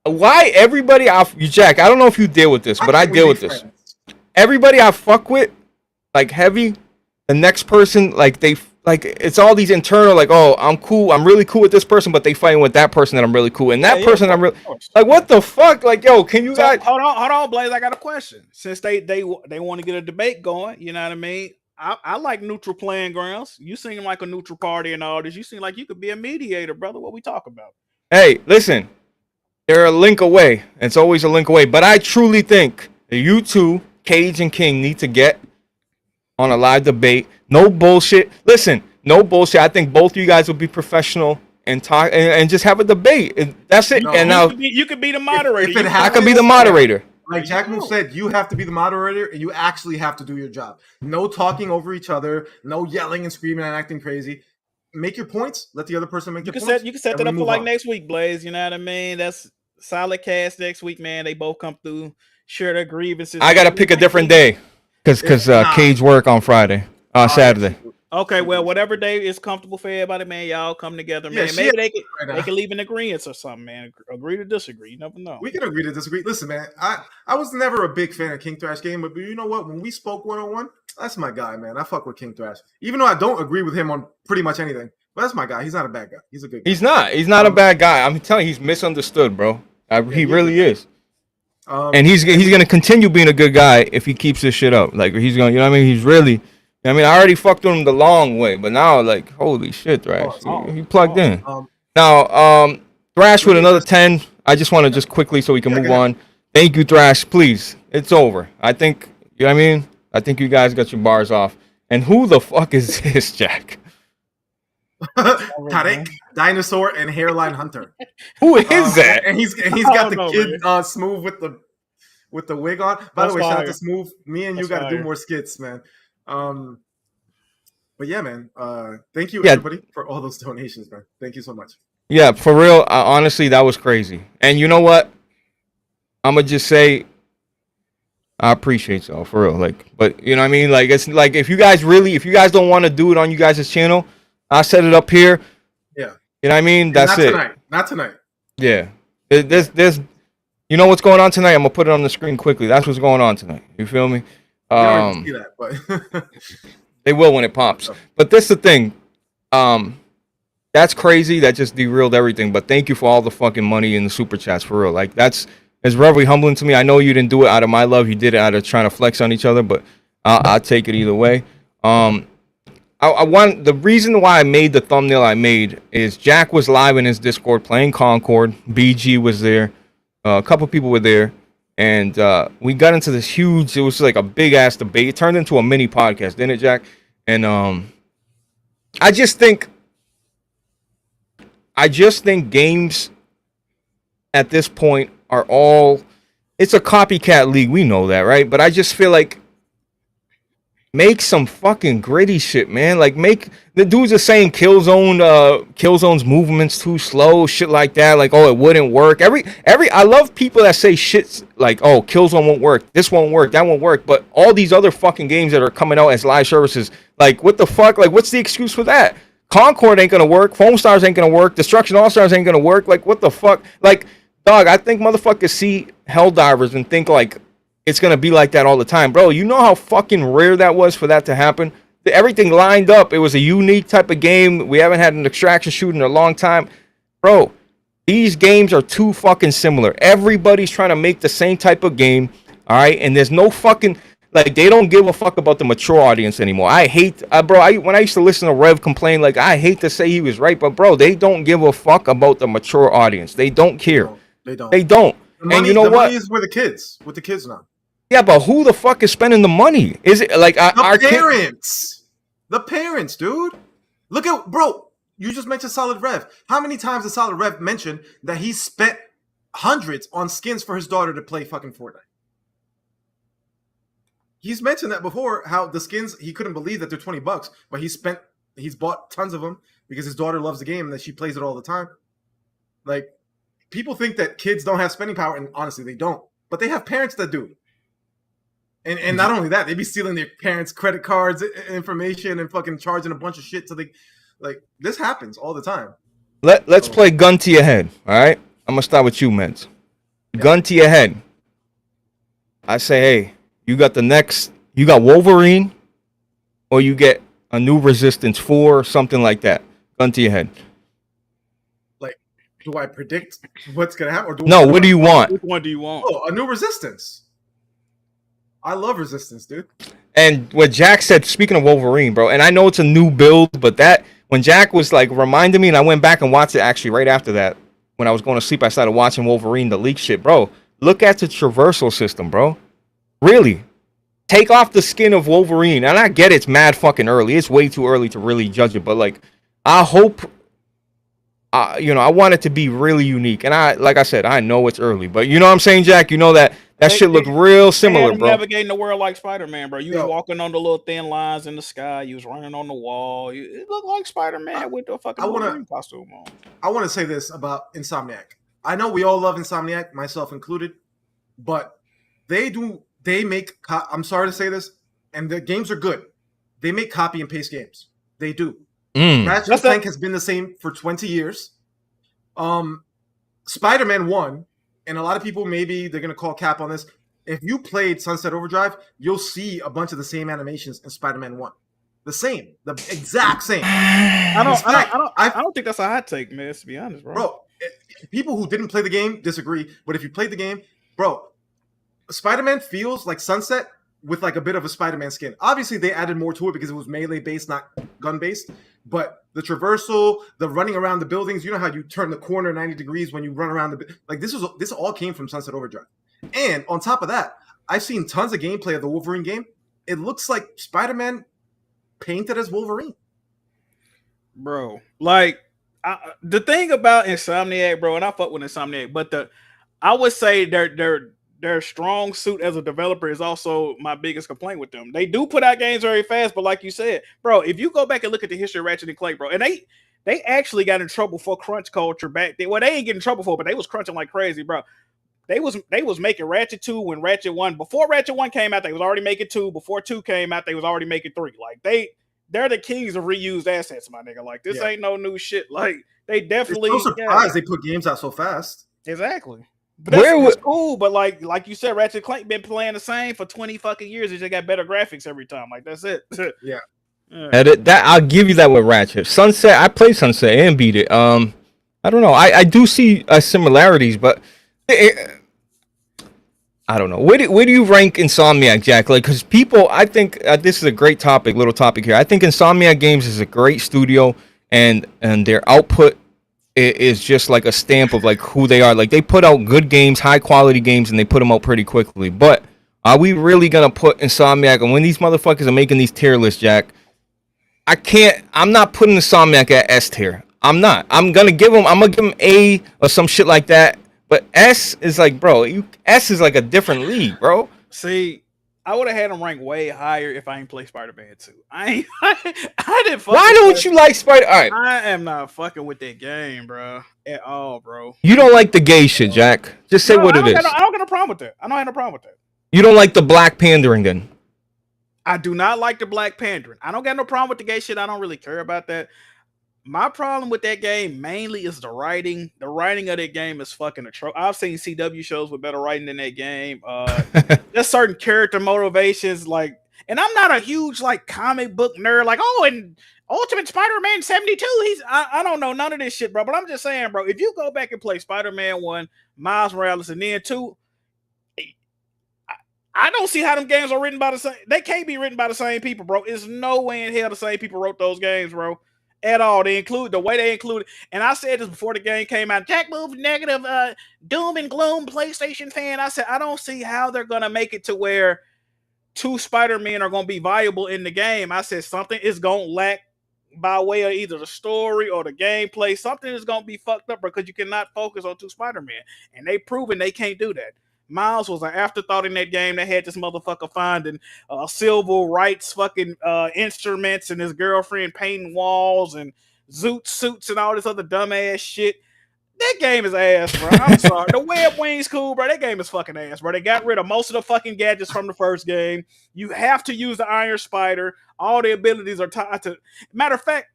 why everybody Jack, I don't know if you deal with this, but I deal with this. Everybody I fuck with, like heavy, the next person, like it's all these internal, like, oh, I'm cool, I'm really cool with this person, but they fighting with that person that I'm really cool, and that person I'm really like, what the fuck? Like, yo, can you guys hold on, Blaze? I got a question. Since they want to get a debate going, you know what I mean? I like neutral playing grounds. You seem like a neutral party and all this. You seem like you could be a mediator, brother. What we talk about? Hey, listen, they're a link away. It's always a link away. But I truly think that you two, Cage and King, need to get on a live debate. No bullshit. Listen, no bullshit. I think both of you guys will be professional and talk and just have a debate. And that's it. No, and now You could be the moderator. I can be the moderator. Like Jack Move said, you have to be the moderator, and you actually have to do your job. No talking over each other. No yelling and screaming and acting crazy. Make your points. Let the other person make their points. You can set that up for like next week, Blaze. You know what I mean? That's solid cast next week, man. They both come through, share their grievances. I gotta pick a different day because Cage work on Friday, Saturday. Okay, well, whatever day is comfortable for everybody, man, y'all come together, man. Maybe they can leave an agreement or something, man. Agree to disagree. You never know. We can agree to disagree. Listen, man, I was never a big fan of King Thrash Game, but you know what? When we spoke one-on-one, that's my guy, man. I fuck with King Thrash. Even though I don't agree with him on pretty much anything. But that's my guy. He's not a bad guy. He's a good guy. He's not a bad guy. I'm telling you, he's misunderstood, bro. He really is. And he's gonna continue being a good guy if he keeps this shit up. Like he's gonna, you know what I mean? He's really I mean, I already fucked with him the long way, but now, like, holy shit, Thrash. He plugged in. Now, Thrash with another 10. I just want to just quickly so we can move on. Thank you, Thrash. Please. It's over. I think, you know what I mean? I think you guys got your bars off. And who the fuck is this, Jack? Tarek, Dinosaur, and Hairline Hunter. Who is that? And he's got the kid Smooth with the wig on. By the way, shout out to Smooth. Me and you got to do more skits, man. But yeah, man. Thank you everybody for all those donations, man. Thank you so much. Yeah, for real. Honestly, that was crazy. And you know what? I'm gonna just say, I appreciate y'all for real. Like, but you know what I mean? Like, it's like if you guys don't want to do it on you guys' channel, I'll set it up here. Yeah. You know what I mean? That's it. Not tonight. Yeah. There's you know what's going on tonight? I'm gonna put it on the screen quickly. That's what's going on tonight. You feel me? See that, but they will when it pops. But this is the thing. That's crazy. That just derailed everything. But thank you for all the fucking money in the super chats for real. Like it's very humbling to me. I know you didn't do it out of my love. You did it out of trying to flex on each other. But I'll take it either way. The reason why I made the thumbnail I made is Jack was live in his Discord playing Concord. BG was there. A couple people were there. And we got into this huge, it was like a big ass debate. It turned into a mini podcast, didn't it, Jack? And I just think games at this point are all, it's a copycat league. We know that, right? But I just feel like make some fucking gritty shit, man. Like the dudes are saying Killzone's movements too slow, shit like that. Like, oh, it wouldn't work. I love people that say shit like, oh, Killzone won't work, this won't work, that won't work. But all these other fucking games that are coming out as live services, like, what the fuck? Like, what's the excuse for that? Concord ain't gonna work. Foam Stars ain't gonna work. Destruction All Stars ain't gonna work. Like, what the fuck? Like, dog, I think motherfuckers see Helldivers and think like it's gonna be like that all the time, bro. You know how fucking rare that was for that to happen? Everything lined up. It was a unique type of game. We haven't had an extraction shooter in a long time, bro. These games are too fucking similar. Everybody's trying to make the same type of game, all right? And there's no fucking, like, they don't give a fuck about the mature audience anymore. I hate, when I used to listen to Rev complain, like, I hate to say he was right, but bro, they don't give a fuck about the mature audience. They don't care. They don't. And you know what? Money is with the kids now. Yeah, but who the fuck is spending the money? Is it like our parents? The parents, dude. Look at, bro. You just mentioned Solid Rev. How many times did Solid Rev mention that he spent hundreds on skins for his daughter to play fucking Fortnite? He's mentioned that before. How the skins, he couldn't believe that they're $20, but he's bought tons of them because his daughter loves the game and that she plays it all the time. Like, people think that kids don't have spending power, and honestly, they don't. But they have parents that do. And not only that, they be stealing their parents' credit cards, information, and fucking charging a bunch of shit. So they, like, this happens all the time. Let's play gun to your head. All right, I'm gonna start with you, Meds. Gun to your head. I say, hey, you got Wolverine, or you get a new Resistance 4 or something like that. Gun to your head. Like, do I predict what's gonna happen? Or what do you want? Which one do you want? Oh, a new Resistance. I love Resistance, dude. And what Jack said, speaking of Wolverine, bro, and I know it's a new build, but that, when Jack was like reminding me, and I went back and watched it actually right after that, when I was going to sleep, I started watching Wolverine, the leak shit, bro. Look at the traversal system, bro. Really. Take off the skin of Wolverine. And I get it's mad fucking early. It's way too early to really judge it, but like, I hope, I want it to be really unique. And like I said, I know it's early, but you know what I'm saying, Jack? You know that shit looked real similar, bro. Navigating the world like Spider-Man, bro. You was walking on the little thin lines in the sky. You was running on the wall. It looked like Spider-Man with the fucking Wolverine costume on. I want to say this about Insomniac. I know we all love Insomniac, myself included, but they make, I'm sorry to say this, and the games are good. They make copy and paste games. They do. Ratchet & Clank has been the same for 20 years. Spider-Man 1, and a lot of people, maybe they're going to call cap on this. If you played Sunset Overdrive, you'll see a bunch of the same animations in Spider-Man 1. The exact same. I don't think that's a hot take, man, to be honest, bro. Bro, people who didn't play the game disagree, but if you played the game, bro, Spider-Man feels like Sunset with like a bit of a Spider-Man skin. Obviously, they added more to it because it was melee based, not gun based. But the traversal, the running around the buildings, you know how you turn the corner 90 degrees when you run around this all came from Sunset Overdrive. And on top of that, I've seen tons of gameplay of the Wolverine game. It looks like Spider-Man painted as Wolverine. Bro, like the thing about Insomniac, bro, and I fuck with Insomniac, but I would say their strong suit as a developer is also my biggest complaint with them. They do put out games very fast, but like you said, bro, if you go back and look at the history of Ratchet and Clank, bro, and they actually got in trouble for crunch culture back then. Well, they ain't getting in trouble for it, but they was crunching like crazy, bro. They was making Ratchet 2 when Ratchet 1, before Ratchet 1 came out, they was already making 2. Before 2 came out, they was already making 3. Like they're the kings of reused assets, my nigga. Like this ain't no new shit. Like they definitely. It's no surprise they put games out so fast. Exactly. But that's cool. But like you said, Ratchet Clank been playing the same for 20 fucking years. They just got better graphics every time. Like that's it. Yeah. That I'll give you that with Ratchet. Sunset, I played Sunset and beat it. I don't know. I do see similarities, but I don't know. Where do you rank Insomniac, Jack? Like, because people, I think this is a great little topic here. I think Insomniac Games is a great studio, and their output is just like a stamp of like who they are. Like they put out good games, high quality games, and they put them out pretty quickly. But are we really gonna put Insomniac? And when these motherfuckers are making these tier lists, Jack, I'm not putting Insomniac at S tier. I'm not. I'm gonna give them A or some shit like that. But S is like, bro, S is like a different league, bro. See, I would have had them rank way higher if I ain't play Spider-Man 2. I didn't fuck. Why don't you like Spider? All right. I am not fucking with that game, bro. At all, bro. You don't like the gay shit, Jack. Just say what it is. I don't got no problem with that. I don't have no problem with that. You don't like the black pandering then? I do not like the black pandering. I don't got no problem with the gay shit. I don't really care about that. My problem with that game mainly is the writing. The writing of that game is fucking atrocious. I've seen CW shows with better writing than that game. There's certain character motivations, like, and I'm not a huge like comic book nerd. Like, oh, and Ultimate Spider-Man 72. I don't know none of this shit, bro. But I'm just saying, bro. If you go back and play Spider-Man 1, Miles Morales, and then 2, I don't see how them games are written by the same. They can't be written by the same people, bro. There's no way in hell the same people wrote those games, bro. At all. They include the way they included, and I said this before the game came out. Jack moved negative, doom and gloom PlayStation fan. I said I don't see how they're gonna make it to where 2 Spider-Men are gonna be viable in the game. I said something is gonna lack by way of either the story or the gameplay. Something is gonna be fucked up because you cannot focus on 2 Spider-Men, and they proven they can't do that. Miles was an afterthought in that game. They had this motherfucker finding civil rights fucking instruments and his girlfriend painting walls and zoot suits and all this other dumbass shit. That game is ass, bro. I'm sorry. The web wings cool, bro. That game is fucking ass, bro. They got rid of most of the fucking gadgets from the first game. You have to use the Iron Spider. All the abilities are tied to. Matter of fact,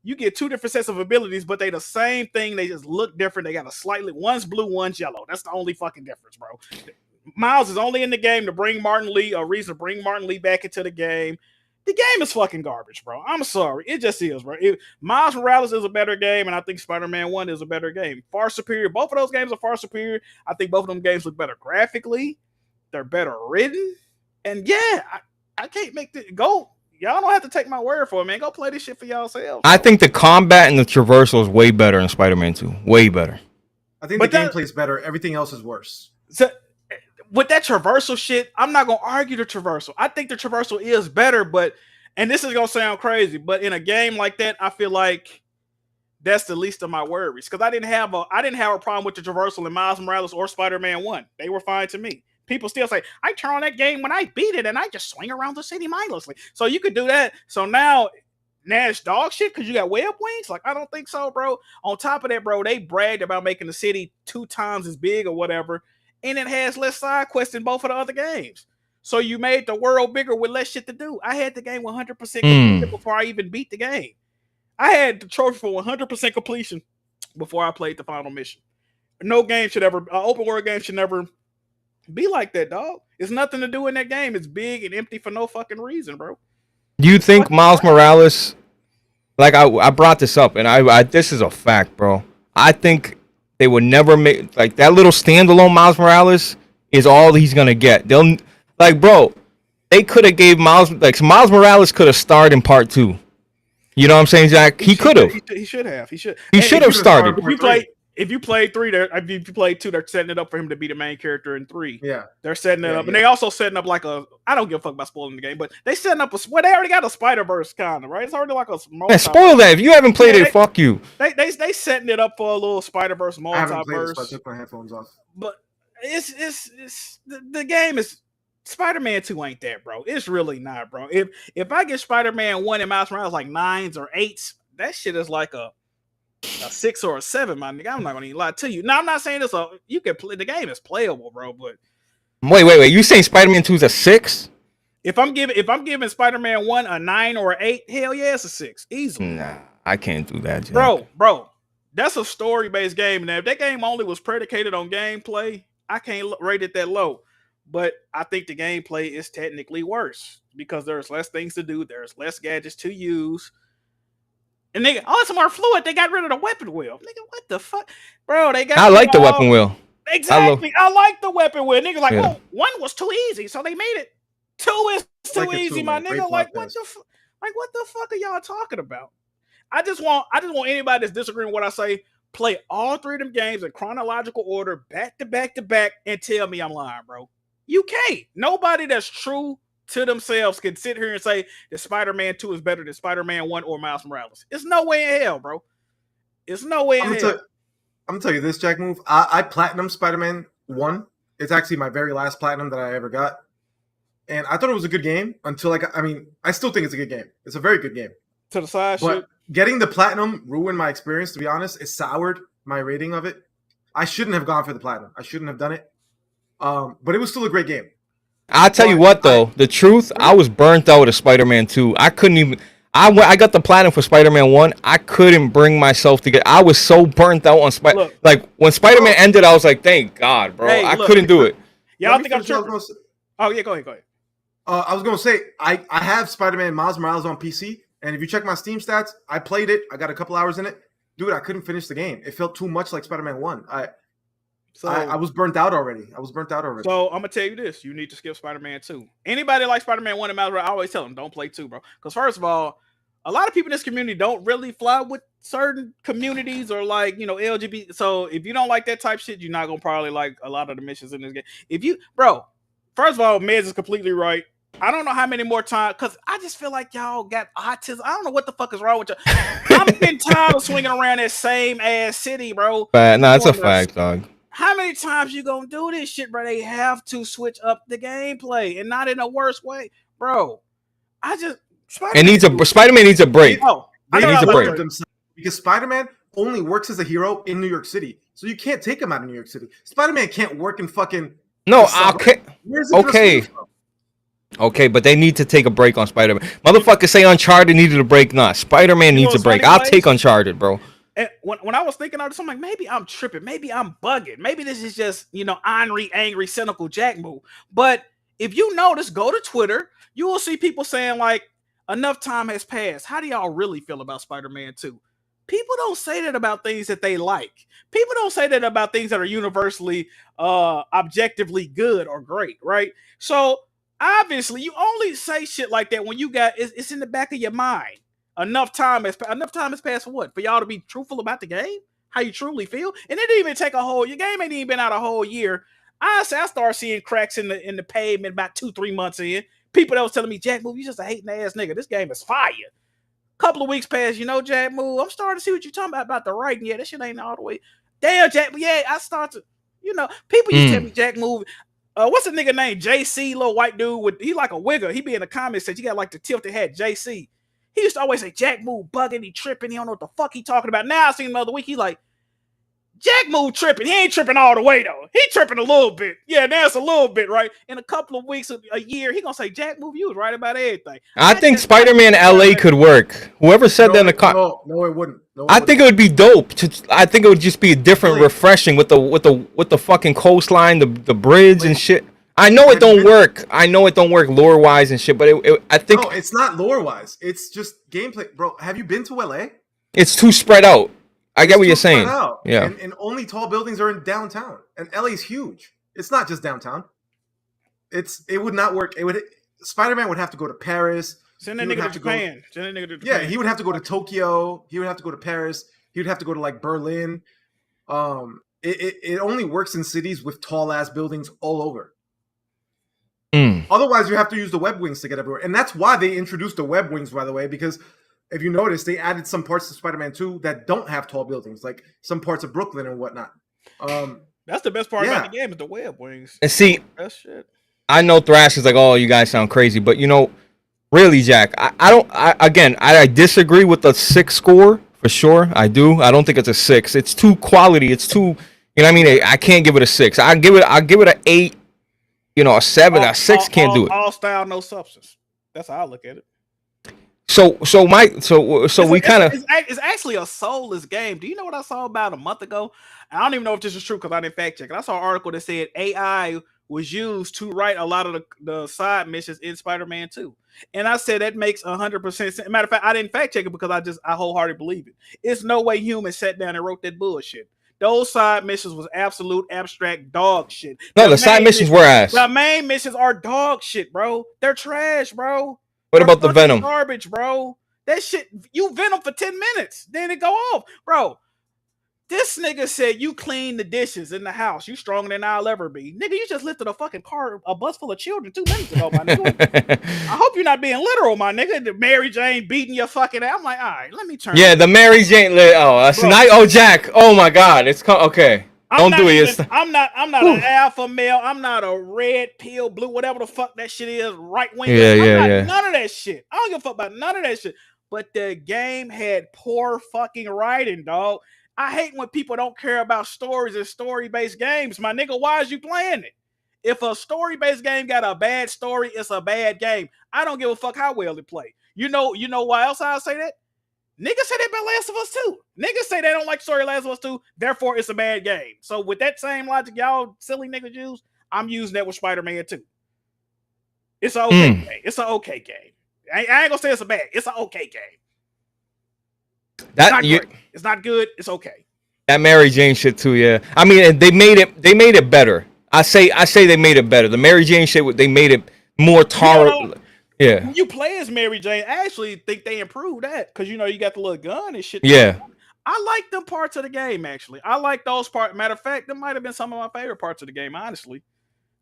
you get 2 different sets of abilities, but they the same thing. They just look different. They got a slightly, one's blue, one's yellow. That's the only fucking difference, bro. Miles is only in the game to bring Martin Lee, a reason to bring Martin Lee back into the game. The game is fucking garbage, bro. I'm sorry. It just is, bro. Miles Morales is a better game, and I think Spider-Man 1 is a better game. Far superior. Both of those games are far superior. I think both of them games look better graphically. They're better written. And yeah, I can't make the go. Y'all don't have to take my word for it, man. Go play this shit for yourselves. I think the combat and the traversal is way better in Spider-Man 2. Way better. I think the gameplay is better. Everything else is worse. So, with that traversal shit, I'm not going to argue the traversal. I think the traversal is better, but, and this is going to sound crazy, but in a game like that, I feel like that's the least of my worries. Because I didn't have a problem with the traversal in Miles Morales or Spider-Man 1. They were fine to me. People still say, I turn on that game when I beat it and I just swing around the city mindlessly. So you could do that. So now it's dog shit because you got web wings? Like, I don't think so, bro. On top of that, bro, they bragged about making the city 2 times as big or whatever. And it has less side quests than both of the other games. So you made the world bigger with less shit to do. I had the game 100% completed before I even beat the game. I had the trophy for 100% completion before I played the final mission. No game should ever, open world game should never be like that, dog. There's nothing to do in that game. It's big and empty for no fucking reason, bro. Do you think Miles Morales, like I brought this up, and I this is a fact, bro. I think they would never make, like, that little standalone Miles Morales is all he's gonna get. They'll, like, bro, they could have gave Miles Morales could have starred in part 2. You know what I'm saying, Jack? He could have. He should have. He should. He should have started. If you played 3, if you played 2, they're setting it up for him to be the main character in 3. Yeah, they're setting it up, and they also setting up like a. I don't give a fuck about spoiling the game, but they setting up they already got a Spider-Verse kind of right. It's already like a. Man, spoil that if you haven't played it. Fuck you. They setting it up for a little Spider-Verse multiverse. I haven't played it, so I took my headphones off. But it's the game is. Spider-Man 2 ain't that, bro. It's really not, bro. If I get Spider-Man 1 and Miles Morales like 9s or 8s, that shit is like a 6 or a 7, my nigga. I'm not gonna even lie to you. Now I'm not saying this. You can play the game is playable, bro. But wait. You saying Spider-Man 2 is a 6? If I'm giving Spider-Man 1 a 9 or an 8, hell yeah, it's a 6, easily. Nah, I can't do that, Jack. Bro. That's a story-based game. Now, if that game only was predicated on gameplay, I can't rate it that low. But I think the gameplay is technically worse because there's less things to do. There's less gadgets to use. And nigga, it's more fluid. They got rid of the weapon wheel. Nigga, what the fuck? Bro, they got I like the weapon wheel. Exactly. I like the weapon wheel. Nigga, like, well, 1 was too easy, so they made it. 2 is too easy, my nigga. Like, what the fuck are y'all talking about? I just want anybody that's disagreeing with what I say, play all 3 of them games in chronological order, back to back to back, and tell me I'm lying, bro. You can't. Nobody that's true to themselves can sit here and say that Spider-Man 2 is better than Spider-Man 1 or Miles Morales. It's no way in hell, bro. It's no way in hell. I'm gonna tell you this, Jack Move. I platinum Spider-Man 1. It's actually my very last platinum that I ever got. And I thought it was a good game until I still think it's a good game. It's a very good game. To the side, but getting the platinum ruined my experience, to be honest. It soured my rating of it. I shouldn't have gone for the platinum. I shouldn't have done it. But it was still a great game. I'll tell you what, though. The truth, I was burnt out with Spider-Man 2. I couldn't even... I got the platinum for Spider-Man 1. I couldn't bring myself to get... I was so burnt out on Spider... Like, when Spider-Man ended, I was like, thank God, bro. I couldn't do it. Yeah, I think I'm tripping. Oh, yeah, go ahead. I was going to say, I have Spider-Man Miles Morales on PC, and if you check my Steam stats, I played it. I got a couple hours in it. Dude, I couldn't finish the game. It felt too much like Spider-Man 1. I was burnt out already. So I'm gonna tell you this: you need to skip Spider-Man 2. Anybody like Spider-Man 1 and Miles Morales, I always tell them don't play 2, bro. Because first of all, a lot of people in this community don't really fly with certain communities or like LGBT. So if you don't like that type shit, you're not gonna probably like a lot of the missions in this game. First of all, Mez is completely right. I don't know how many more times, because I just feel like y'all got autism. I don't know what the fuck is wrong with y'all. I'm getting tired of swinging around that same ass city, bro. No, it's a fact, dog. How many times you gonna do this shit, bro? They have to switch up the gameplay and not in a worse way, bro. Spider-Man needs a break. Oh, he needs a break because Spider-Man only works as a hero in New York City, so you can't take him out of New York City. Spider-Man can't work in fucking. No, okay, but they need to take a break on Spider-Man. Motherfuckers say Uncharted needed a break. Nah, Spider-Man needs a break. I'll take Uncharted, bro. And when I was thinking of this, I'm like, maybe I'm tripping. Maybe I'm bugging. Maybe this is just, ornery, angry, cynical Jack move. But if you notice, go to Twitter, you will see people saying, like, enough time has passed. How do y'all really feel about Spider-Man 2? People don't say that about things that they like. People don't say that about things that are universally, objectively good or great, right? So, obviously, you only say shit like that when you got, it's in the back of your mind. Enough time has passed for what? For y'all to be truthful about the game? How you truly feel? And it didn't even take your game ain't even been out a whole year. I started seeing cracks in the pavement about 2-3 months in. People that was telling me, Jack Move, you just a hating ass nigga. This game is fire. Couple of weeks passed, Jack Move, I'm starting to see what you're talking about the writing. Yeah, that shit ain't all the way. Damn, Jack, yeah, I start to, people used to tell me, Jack Move, what's a nigga named JC, little white dude he like a wigger. He be in the comments said you got like the tilted head JC. He used to always say, Jack Move bugging, he tripping, he don't know what the fuck he talking about. Now I seen him the other week, he like, Jack Move tripping. He ain't tripping all the way, though. He tripping a little bit. Yeah, now it's a little bit, right? In a couple of weeks, a year, he gonna say, Jack Move, you was right about everything. I think Spider-Man LA could work. Whoever said that in the car. No, it wouldn't. I think it would be dope. I think it would just be a different, refreshing with the fucking coastline, the bridge and shit. I know it don't work. Lore wise and shit, but I think it's not lore wise. It's just gameplay, bro. Have you been to LA? It's too spread out. I get what you're saying. Yeah, and only tall buildings are in downtown, and LA's huge. It's not just downtown. It would not work. Spider-Man would have to go to Paris. Send that nigga to Japan. Send that nigga to Yeah, Japan. he would have to go to Tokyo. He would have to go to Paris. He would have to go to like Berlin. It only works in cities with tall ass buildings all over. Otherwise, you have to use the web wings to get everywhere, and that's why they introduced the web wings, by the way, because if you notice, they added some parts to Spider-Man 2 that don't have tall buildings, like some parts of Brooklyn and whatnot. That's the best part about the game is the web wings. And see, that shit. I know Thrash is like, oh, you guys sound crazy, but you know, really, Jack, I disagree with the 6 score for sure. I do. I don't think it's a 6. It's too quality. It's too, you know what I mean? I can't give it a 6. I'll give it an 8. You know, a 7, a 6 can't do it. All style, no substance. That's how I look at it. So we kind of. It's actually a soulless game. Do you know what I saw about a month ago? I don't even know if this is true because I didn't fact check it. I saw an article that said AI was used to write a lot of the side missions in Spider-Man 2. And I said that makes 100% sense. Matter of fact, I didn't fact check it because I wholeheartedly believe it. It's no way humans sat down and wrote that bullshit. Those side missions was absolute abstract dog shit. No, the side missions were ass. The main missions are dog shit, bro. They're trash, bro. What about the Venom? Garbage, bro. That shit, you Venom for 10 minutes, then it go off, bro. This nigga said you clean the dishes in the house. You stronger than I'll ever be. Nigga, you just lifted a fucking car, a bus full of children 2 minutes ago, my nigga. I hope you're not being literal, my nigga. The Mary Jane beating your fucking ass. I'm like, all right, let me turn. Yeah, the Mary Jane. Oh, that's nice. Oh, Jack. Oh my God. It's okay. Don't do it. I'm not an alpha male. I'm not a red pill, blue, whatever the fuck that shit is, right wing. Yeah. None of that shit. I don't give a fuck about none of that shit. But the game had poor fucking writing, dog. I hate when people don't care about stories and story-based games. My nigga, why is you playing it? If a story-based game got a bad story, it's a bad game. I don't give a fuck how well it play. You know why else I say that? Niggas say that about Last of Us 2. Niggas say they don't like story Last of Us 2, therefore it's a bad game. So with that same logic y'all silly niggas use, I'm using that with Spider-Man 2. It's an okay game. It's an okay game. I ain't gonna say it's a bad. It's an okay game. It's not good. It's okay. That Mary Jane shit too, yeah. I mean, they made it better. I say they made it better. The Mary Jane shit, they made it more tolerable. Yeah. When you play as Mary Jane, I actually think they improved that because you got the little gun and shit. Yeah. I like them parts of the game, actually. I like those parts. Matter of fact, that might have been some of my favorite parts of the game, honestly.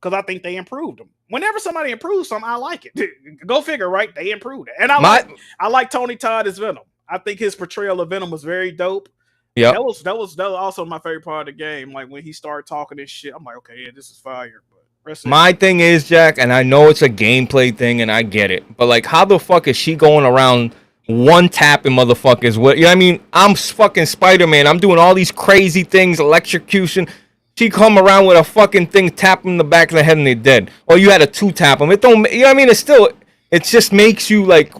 Because I think they improved them. Whenever somebody improves something, I like it. Go figure, right? They improved it. And I like Tony Todd as Venom. I think his portrayal of Venom was very dope. Yeah. That was also my favorite part of the game. Like when he started talking this shit, I'm like, okay, yeah, this is fire. But my thing is, Jack, and I know it's a gameplay thing and I get it, but like how the fuck is she going around one tapping motherfuckers? What, you know what I mean? I'm fucking Spider-Man. I'm doing all these crazy things, electrocution. She come around with a fucking thing, tap them in the back of the head and they're dead. Or you had a 2-tap them. It don't, you know what I mean? It just makes you like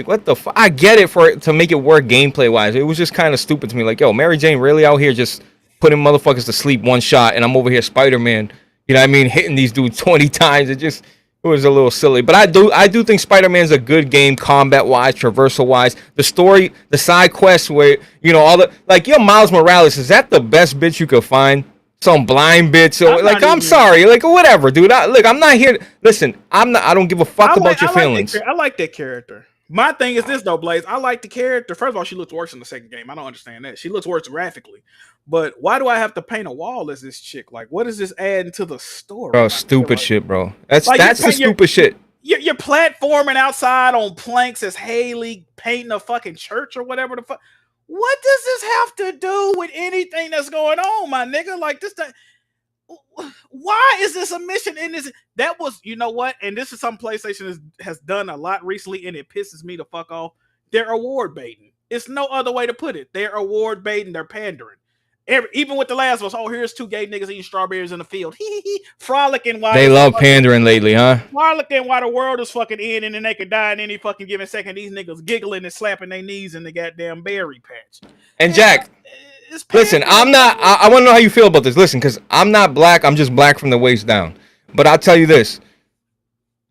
what the fuck? I get it to make it work gameplay wise. It was just kind of stupid to me. Like, yo, Mary Jane really out here just putting motherfuckers to sleep one shot, and I'm over here Spider-Man. You know what I mean? Hitting these dudes 20 times. It was a little silly. But I do think Spider-Man's a good game, combat wise, traversal wise. The story, the side quests where all the Miles Morales, is that the best bitch you could find? Some blind bitch, I'm sorry, whatever, dude. I'm not here. Listen, I don't give a fuck about your feelings. I like that character. My thing is this though, Blaze. I like the character. First of all, she looks worse in the second game. I don't understand that. She looks worse graphically. But why do I have to paint a wall as this chick? Like, what is this adding to the story? Bro, stupid shit, bro. That's the stupid shit. You're platforming outside on planks as Haley painting a fucking church or whatever the fuck. What does this have to do with anything that's going on, my nigga? Like this thing. Why is this a mission in this? That was, you know what? And this is something PlayStation has done a lot recently, and it pisses me the fuck off. They're award baiting. It's no other way to put it. They're award baiting. They're pandering. Even with the last of us, here's 2 gay niggas eating strawberries in the field. Frolicking while they love pandering lately, huh? Frolicking while the world is fucking ending and they could die in any fucking given second. These niggas giggling and slapping their knees in the goddamn berry patch. And Jack, listen, I want to know how you feel about this. Listen, because I'm not black. I'm just black from the waist down. But I'll tell you this.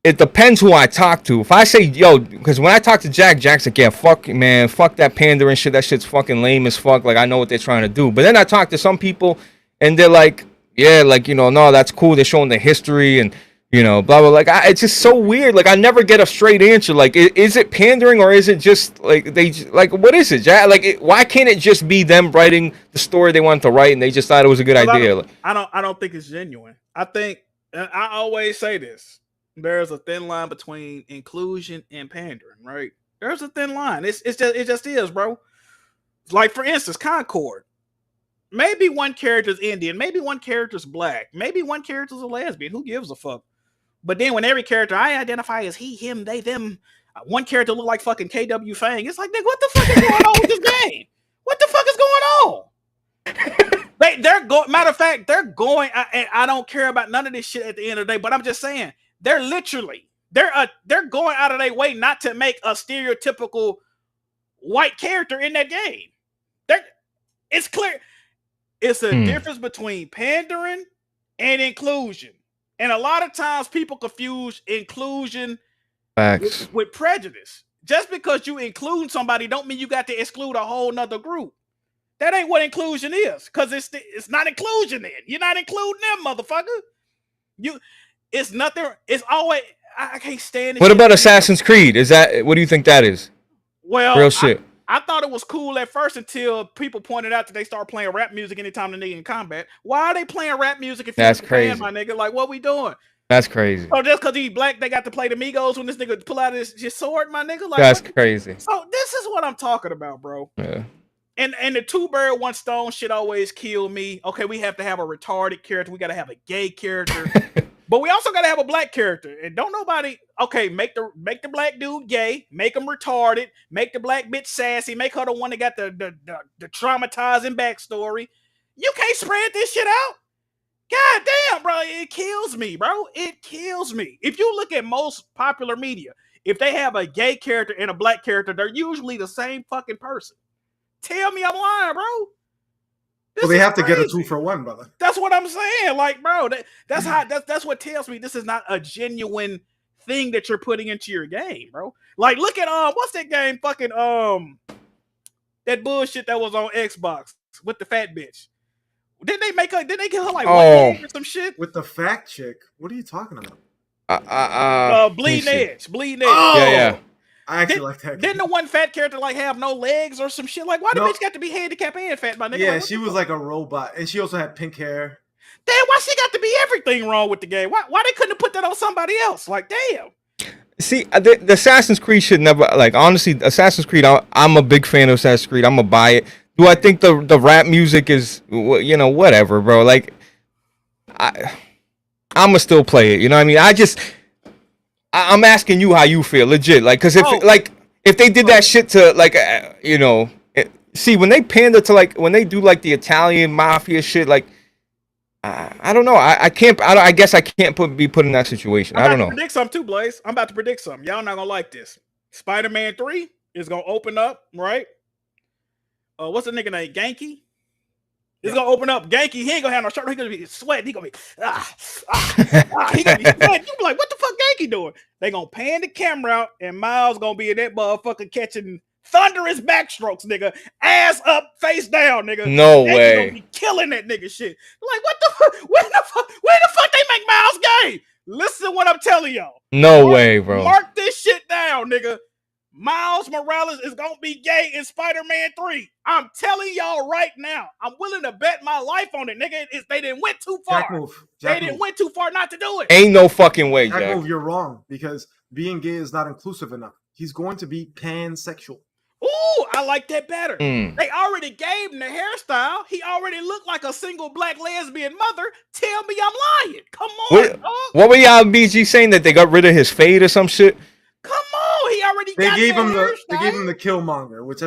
It depends who I talk to. If I say, yo, because when I talk to Jack's like, yeah, fuck that pandering shit. That shit's fucking lame as fuck. Like, I know what they're trying to do. But then I talk to some people, and they're like, yeah, no, that's cool. They're showing the history, and, you know, blah blah. Like, it's just so weird. Like, I never get a straight answer. Like, is it pandering or is it just like like what is it, Jack? Like, why can't it just be them writing the story they wanted to write and they just thought it was a good idea? I don't think it's genuine. I think, and I always say this: there's a thin line between inclusion and pandering. Right? There's a thin line. It just is, bro. Like, for instance, Concord. Maybe one character's Indian, maybe one character's black, maybe one character's a lesbian. Who gives a fuck? But then when every character I identify as he, him, they, them, one character look like fucking KW Fang. It's like, nigga, what the fuck is going on with this game? What the fuck is going on? They're going. Matter of fact, they're going. And I don't care about none of this shit at the end of the day. But I'm just saying, they're going out of their way not to make a stereotypical white character in that game. It's clear. It's a difference between pandering and inclusion. And a lot of times people confuse inclusion with prejudice. Just because you include somebody don't mean you got to exclude a whole nother group. That ain't what inclusion is. Because it's not inclusion then. You're not including them, motherfucker. It's nothing. It's always, I can't stand it. What about Assassin's Creed? What do you think that is? Well, real shit. I thought it was cool at first until people pointed out that they start playing rap music anytime the nigga in combat. Why are they playing rap music if that's you're crazy, my nigga? Like, what we doing? That's crazy. Oh, just because he's black, they got to play the Migos when this nigga pull out his sword, my nigga? Like, that's crazy. So this is what I'm talking about, bro. Yeah. And the two bird, one stone shit always kill me. Okay, we have to have a retarded character. We got to have a gay character. But we also gotta have a black character, and don't nobody. Okay, make the black dude gay, make him retarded, make the black bitch sassy, make her the one that got the traumatizing backstory. You can't spread this shit out. God damn, bro, it kills me, bro. It kills me. If you look at most popular media, if they have a gay character and a black character, they're usually the same fucking person. Tell me I'm lying, bro. Well, they have to get a 2-for-1, brother. That's what I'm saying. Like, bro, that's what tells me this is not a genuine thing that you're putting into your game, bro. Like, look at what's that game? Fucking that bullshit that was on Xbox with the fat bitch. Didn't they get her like one leg or some shit? With the fat chick? What are you talking about? Bleeding Edge. Oh! Yeah. I actually like that. Didn't the one fat character like have no legs or some shit? Like, why the bitch got to be handicapped and fat, my nigga? Yeah, like, she was like a robot, and she also had pink hair. Damn, why she got to be everything wrong with the game? Why they couldn't have put that on somebody else? Like, damn. See, the Assassin's Creed should never, like, honestly, Assassin's Creed, I'm a big fan of Assassin's Creed. I'm gonna buy it. Do I think the rap music is, you know, whatever, bro? Like, I'm gonna still play it. You know what I mean? I'm asking you how you feel, legit. Like, because if they did that shit to, like, you know, see, when they pander to, like, when they do, like, the Italian mafia shit, like, I don't know. I guess I can't be put in that situation. I don't know. Predict something too, Blaze. I'm about to predict something. Y'all not gonna like this. Spider-Man 3 is gonna open up, right? What's the nigga name? Genki? He's gonna open up. Genki, he ain't gonna have no shirt. He's gonna be sweating. He's gonna be he gonna be sweating. You be like, what the fuck Genki doing? They gonna pan the camera out, and Miles gonna be in that motherfucker catching thunderous backstrokes, nigga. Ass up, face down, nigga. No Genki way. gonna be killing that nigga shit. Like, what the fuck? Where the fuck they make Miles gay? Listen to what I'm telling y'all. No way, bro. Mark this shit down, nigga. Miles Morales is gonna be gay in Spider-Man 3. I'm telling y'all right now. I'm willing to bet my life on it, nigga. They didn't went too far. They didn't went too far not to do it. Ain't no fucking way, Jack. Move, you're wrong, because being gay is not inclusive enough. He's going to be pansexual. Ooh, I like that better. They already gave him the hairstyle. He already looked like a single black lesbian mother. Tell me I'm lying. Come on, dog. What were y'all BG saying, that they got rid of his fade or some shit? Come on, he already got They hairstyle. gave him the Killmonger, which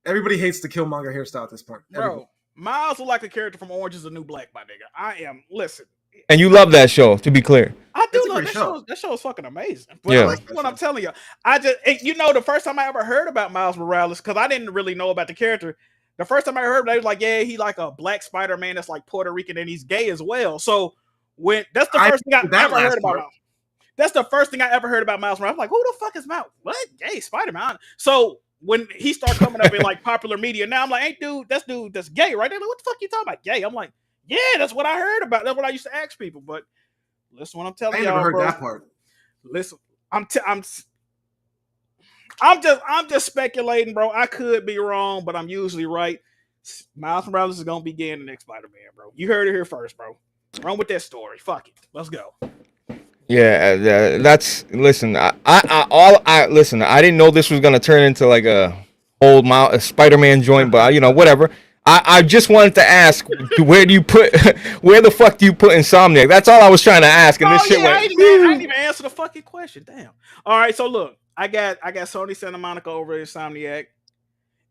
everybody hates the Killmonger hairstyle at this point. Bro, Miles look like a character from Orange is the New Black, my nigga. Listen. And you love that show, to be clear. I do love that show. That show is fucking amazing. But yeah. Like what I'm telling you. The first time I ever heard about Miles Morales, because I didn't really know about the character. The first time I heard, they was like, yeah, he like a black Spider-Man that's like Puerto Rican and he's gay as well. So that's the first thing I ever heard about Miles. That's the first thing I ever heard about Miles Morales. I'm like, who the fuck is Miles? What? Gay Spider-Man? So when he started coming up in like popular media, now I'm like, hey, dude that's gay, right? They're like, what the fuck you talking about? Gay? I'm like, yeah, that's what I heard about. That's what I used to ask people. But Listen, what I'm I telling ain't y'all, never heard bro. that part. Listen, I'm just speculating, bro. I could be wrong, but I'm usually right. Miles Morales is gonna be getting the next Spider-Man, bro. You heard it here first, bro. Run with that story. Fuck it. Let's go. Yeah, that's listen. Listen. I didn't know this was gonna turn into like a a Spider-Man joint, but whatever. I just wanted to ask, where do you put, where the fuck do you put Insomniac? That's all I was trying to ask, and this shit I went. ain't even answer the fucking question. Damn. All right, so look, I got Sony Santa Monica over Insomniac.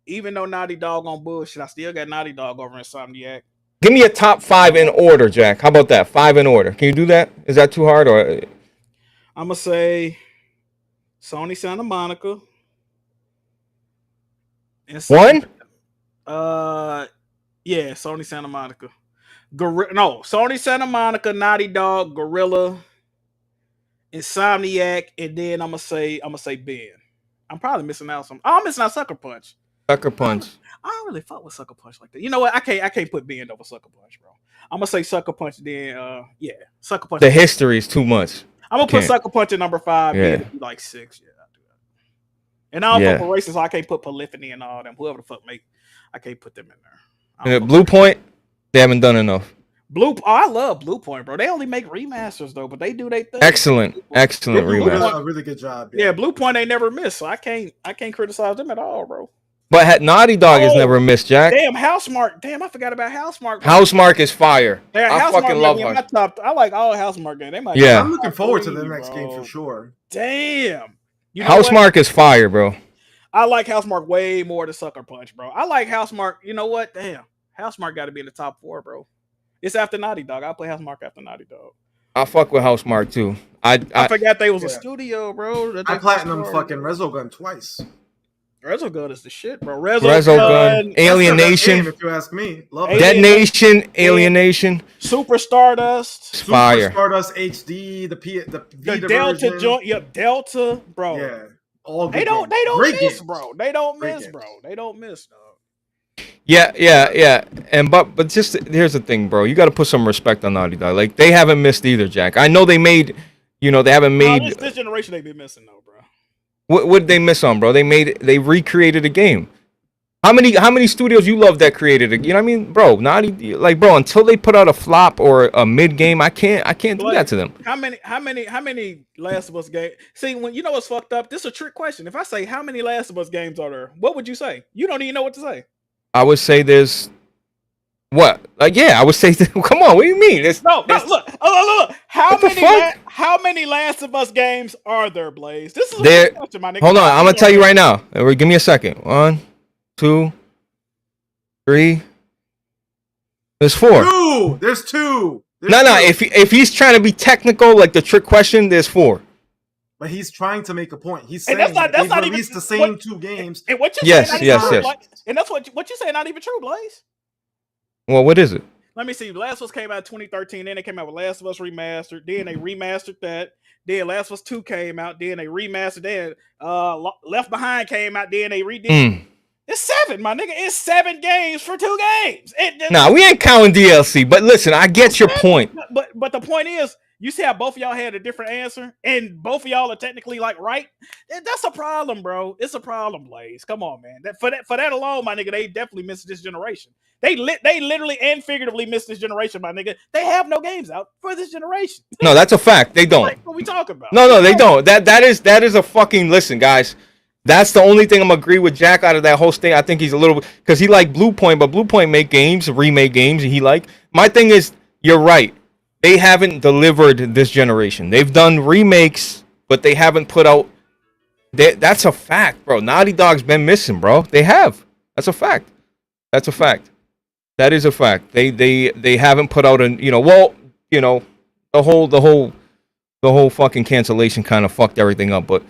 Even though Naughty Dog on bullshit, I still got Naughty Dog over Insomniac. Give me a top 5 in order, Jack. How about that? 5 in order. Can you do that? Is that too hard, or? I'm gonna say Sony Santa Monica. One? Yeah, Sony Santa Monica. Sony Santa Monica, Naughty Dog, Gorilla, Insomniac, and then I'm gonna say Ben. I'm probably missing out some. Oh, I'm missing out Sucker Punch. Sucker Punch. I don't really fuck with Sucker Punch like that. You know what? I can't put Ben over Sucker Punch, bro. I'm gonna say Sucker Punch. Then Sucker Punch. The history is too much. I'm gonna put Sucker Punch at number 5. Yeah. Ben like 6. Yeah, I do that. And I don't fuck with races, so I can't put Polyphony and all them. Whoever the fuck I can't put them in there. And Blue Point, they haven't done enough. I love Blue Point, bro. They only make remasters though, but they do their thing. Excellent remaster. A really good job. Yeah, Blue Point they never miss, so I can't criticize them at all, bro. But Naughty Dog has never missed, Jack. Damn, Housemarque. Damn, I forgot about Housemarque. Housemarque is fire. Yeah, I fucking love her. I like all Housemarque games. Yeah, I'm looking forward to the next game for sure. Damn. Housemarque is fire, bro. I like Housemarque way more than Sucker Punch, bro. I like Housemarque. You know what? Damn. Housemarque got to be in the top 4, bro. It's after Naughty Dog. I'll play Housemarque after Naughty Dog. I fuck with Housemarque too. I forgot they was a studio, bro. I platinum fucking Resogun twice. Resogun is the shit, bro. Resogun, Alienation. If you ask me, love Detonation, Alienation, Super Stardust, fire. Super Stardust HD, the Delta joint. Yep, Delta, bro. Yeah, all good. They don't Great miss, games. bro. They don't miss, bro. They don't miss, dog. Yeah. And but just here's the thing, bro. You got to put some respect on Naughty Dog. Like, they haven't missed either, Jack. I know they made, they haven't made. This generation they be missing though, bro. What did they miss on, bro? They recreated a game. How many studios you love that created it? You know what I mean, bro? Naughty, like, bro, until they put out a flop or a mid game, I can't do that to them. How many Last of Us games? See, when you know what's fucked up, this is a trick question. If I say how many Last of Us games are there, what would you say? You don't even know what to say. I would say there's what? I would say. Come on, what do you mean? Look. How many Last of Us games are there, Blaze? This is a question, my nigga. Hold on, I'm gonna tell you right now. Give me a second. 1, 2, 3. There's 4. There's 2. No. If he's trying to be technical, like the trick question, there's 4. But he's trying to make a point. He's saying that's not released even the same 2 games. And what you yes. And that's what you say not even true, Blaze. Well, what is it? Let me see. Last of Us came out in 2013. Then they came out with Last of Us Remastered. Then they remastered that. Then Last of Us 2 came out. Then they remastered that. Left Behind came out. Then they redid. It's 7, my nigga. It's 7 games for 2 games. We ain't counting DLC. But listen, I get your point. But the point is, you see how both of y'all had a different answer, and both of y'all are technically like right. That's a problem, bro. It's a problem, Blaze. Come on, man. For that alone, my nigga, they definitely missed this generation. They literally and figuratively missed this generation, my nigga. They have no games out for this generation. No, that's a fact. They don't. What we talking about? No, they don't. That is a fucking listen, guys. That's the only thing I'm gonna agree with Jack out of that whole thing. I think he's a little because he like Blue Point, but Blue Point remake games, and he like. My thing is, you're right. They haven't delivered this generation. They've done remakes, but they haven't put out. That's a fact, bro. Naughty Dog's been missing, bro. They have. That's a fact. That is a fact. They haven't put out the whole fucking cancellation kind of fucked everything up. But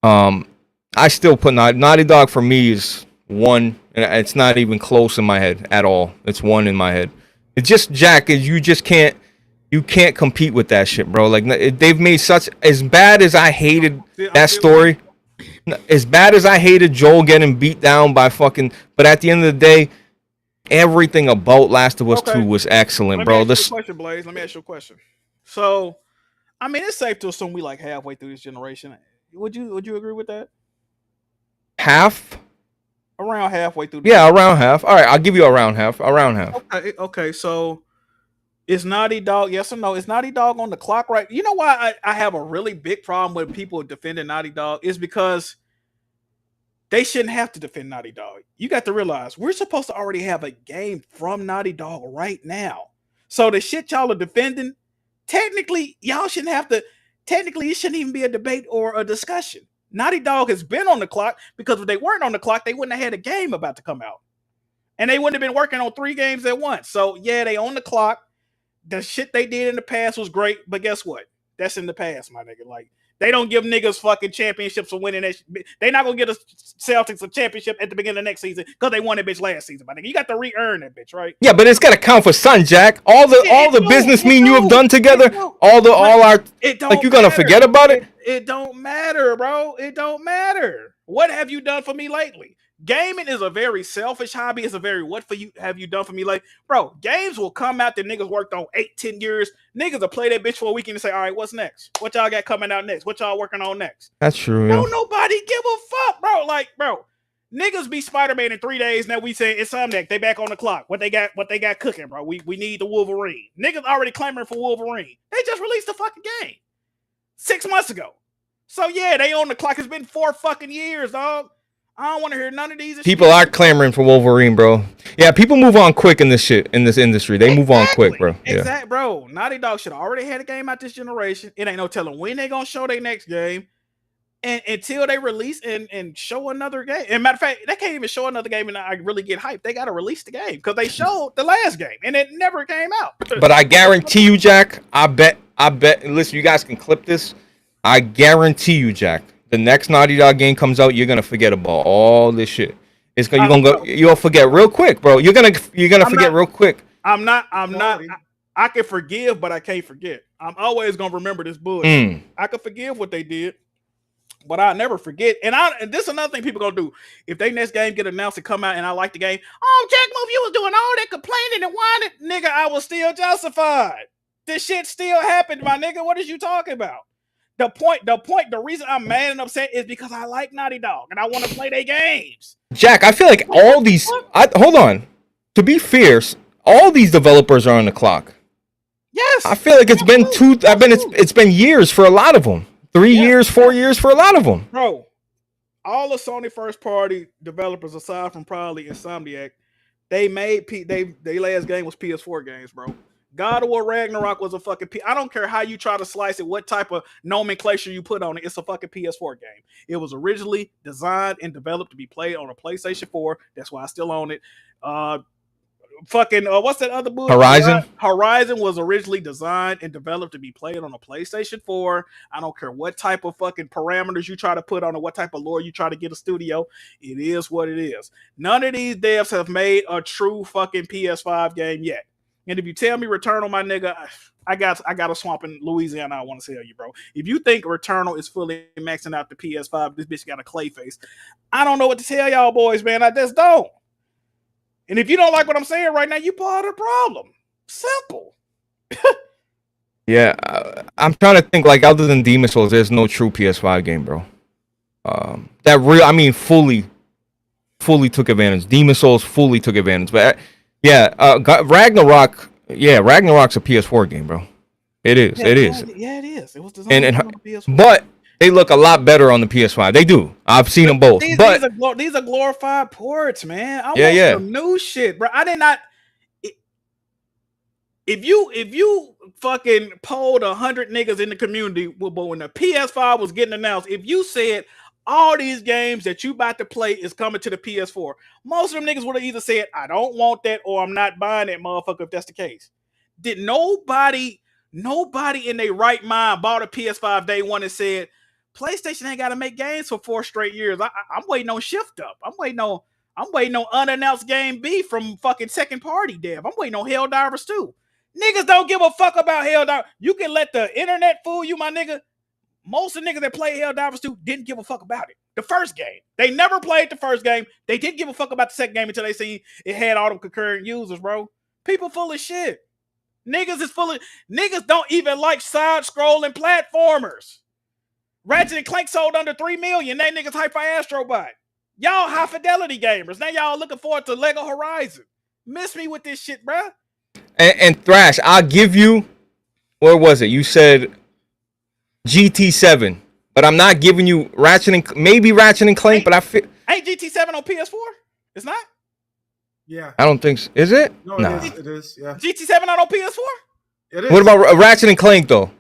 I still put Naughty Dog for me is 1, and it's not even close in my head at all. It's 1 in my head. It's just Jack. You just can't. You can't compete with that shit, bro. Like, they've made such as bad as I hated that story. As bad as I hated Joel getting beat down by fucking. But at the end of the day, everything about Last of Us 2 was excellent, bro. Let me ask you a question, Blaze. Let me ask you a question. So, I mean, it's safe to assume we like halfway through this generation. Would you agree with that? Half? Around halfway through. Yeah, around half. All right, I'll give you around half. Around half. Okay. So is Naughty Dog? Yes or no? Is Naughty Dog on the clock right? You know why I have a really big problem with people defending Naughty Dog is because they shouldn't have to defend Naughty Dog. You got to realize we're supposed to already have a game from Naughty Dog right now. So the shit y'all are defending, technically, y'all shouldn't have to. Technically, it shouldn't even be a debate or a discussion. Naughty Dog has been on the clock because if they weren't on the clock, they wouldn't have had a game about to come out. And they wouldn't have been working on 3 games at once. So, yeah, they on the clock. The shit they did in the past was great, but guess what? That's in the past, my nigga. Like, they don't give niggas fucking championships for winning that. They not gonna get a Celtics a championship at the beginning of next season because they won that bitch last season, my nigga. You got to re-earn that bitch, right? Yeah, but it's gotta count for Sun, Jack. All the business me and you have done together, all our it don't like you gonna forget about it? It don't matter, bro. It don't matter. What have you done for me lately? Gaming is a very selfish hobby. It's a very what for you have you done for me? Like, bro, games will come out that niggas worked on 8-10 years. Niggas will play that bitch for a weekend and say, all right, what's next? What y'all got coming out next? What y'all working on next? That's true. Don't nobody give a fuck, bro. Like, bro, niggas be Spider-Man in 3 days. Now we say Insomniac, they back on the clock. What they got cooking, bro. We need the Wolverine. Niggas already clamoring for Wolverine. They just released the fucking game 6 months ago. So yeah, they on the clock. It's been 4 fucking years, dog. I don't want to hear none of these. People are clamoring for Wolverine, bro. Yeah, people move on quick in this shit, in this industry. They move on quick, bro. Yeah. Exactly, bro. Naughty Dog should have already had a game out this generation. It ain't no telling when they gonna show their next game. And until they release and show another game. And matter of fact, they can't even show another game and I really get hyped. They gotta release the game because they showed the last game and it never came out. But I guarantee you, Jack, I bet, listen, you guys can clip this. I guarantee you, Jack, the next Naughty Dog game comes out, you're gonna forget about all this shit. You'll forget real quick, bro. You're gonna forget real quick. I'm not. I can forgive, but I can't forget. I'm always gonna remember this bullshit. I can forgive what they did, but I'll never forget. And this is another thing people gonna do. If they next game get announced and come out and I like the game, oh, Jack Move, you was doing all that complaining and whining, nigga, I was still justified. This shit still happened, my nigga. What is you talking about? The reason I'm mad and upset is because I like Naughty Dog and I want to play their games. Jack, I feel like all these. Hold on. To be fierce, all these developers are on the clock. Yes. I feel like it's been it's been years for a lot of them. 3 years, 4 years for a lot of them. Bro, all the Sony first party developers, aside from probably Insomniac, they made their last game was PS4 games, bro. God of War Ragnarok was a fucking I don't care how you try to slice it, what type of nomenclature you put on it, it's a fucking PS4 game. It was originally designed and developed to be played on a PlayStation 4. That's why I still own it. What's that other bullshit? Horizon was originally designed and developed to be played on a PlayStation 4. I don't care what type of fucking parameters you try to put on it, what type of lore you try to get a studio. It is what it is. None of these devs have made a true fucking PS5 game yet. And if you tell me Returnal, my nigga, I got a swamp in Louisiana I want to tell you, bro. If you think Returnal is fully maxing out the PS5, this bitch got a clay face. I don't know what to tell y'all boys, man. I just don't. And if you don't like what I'm saying right now, you part of the problem. Simple. Yeah, I'm trying to think, like, other than Demon's Souls, there's no true PS5 game, bro. Fully took advantage. Demon's Souls fully took advantage. But Ragnarok. Yeah, Ragnarok's a PS4 game, bro. It is. Yeah, it is. Yeah, it is. It was designed on the PS4. But they look a lot better on the PS5. They do. I've seen them both. These are glorified ports, man. I want some new shit, bro. I did not. If you fucking polled 100 niggas in the community, but when the PS5 was getting announced, if you said all these games that you about to play is coming to the PS4, most of them niggas would have either said, I don't want that, or I'm not buying that motherfucker if that's the case. Did nobody in their right mind bought a PS5 day one and said, PlayStation ain't got to make games for 4 straight years. I'm waiting on Shift Up. I'm waiting on unannounced game B from fucking second party dev. I'm waiting on Helldivers 2. Niggas don't give a fuck about Helldivers. You can let the internet fool you, my nigga. Most of the niggas that play Helldivers 2 didn't give a fuck about it. The first game. They never played the first game. They didn't give a fuck about the second game until they seen it had all them concurrent users, bro. People full of shit. Niggas is full of niggas don't even like side-scrolling platformers. Ratchet and Clank sold under 3 million. They niggas hype for Astrobot. Y'all high fidelity gamers. Now y'all looking forward to Lego Horizon. Miss me with this shit, bruh. And Thrash, I'll give you. Where was it? You said GT7, but I'm not giving you maybe Ratchet and Clank, but I feel. Ain't GT7 on PS4? It's not? Yeah. I don't think so. Is it? No, nah. it is. Yeah. GT7 not on PS4? It is. What about Ratchet and Clank though?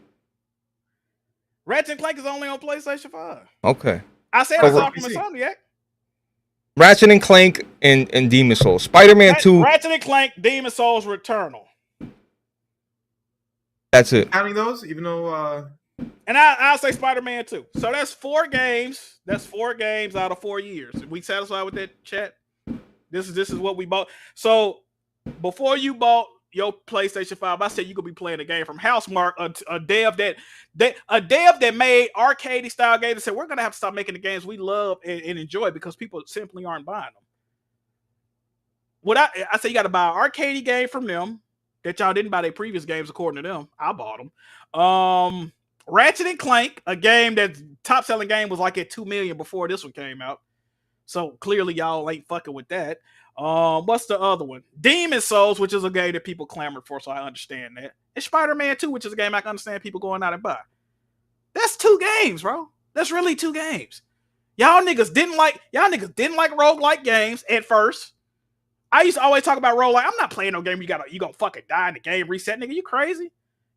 Ratchet and Clank is only on PlayStation 5. Okay. I said I saw from Insomniac. Ratchet and Clank and Demon Souls. Spider-Man 2. Ratchet and Clank, Demon Souls, Returnal. That's it. Counting those, even though. And I'll say Spider-Man 2. So that's 4 games. That's 4 games out of 4 years. We satisfied with that, chat? This is what we bought. So before you bought your PlayStation 5, I said you could be playing a game from Housemarque, a dev that made arcade style games and said we're gonna have to stop making the games we love and enjoy because people simply aren't buying them. What I say you got to buy an arcade game from them that y'all didn't buy their previous games according to them. I bought them. Ratchet and Clank, a game that top selling game was like at 2 million before this one came out. So clearly y'all ain't fucking with that. What's the other one? Demon Souls, which is a game that people clamored for, so I understand that. And Spider-Man 2, which is a game I can understand people going out and buy. That's 2 games, bro. That's really 2 games. Y'all niggas didn't like roguelike games at first. I used to always talk about roguelike. I'm not playing no game you gonna fucking die in the game reset, nigga. You crazy?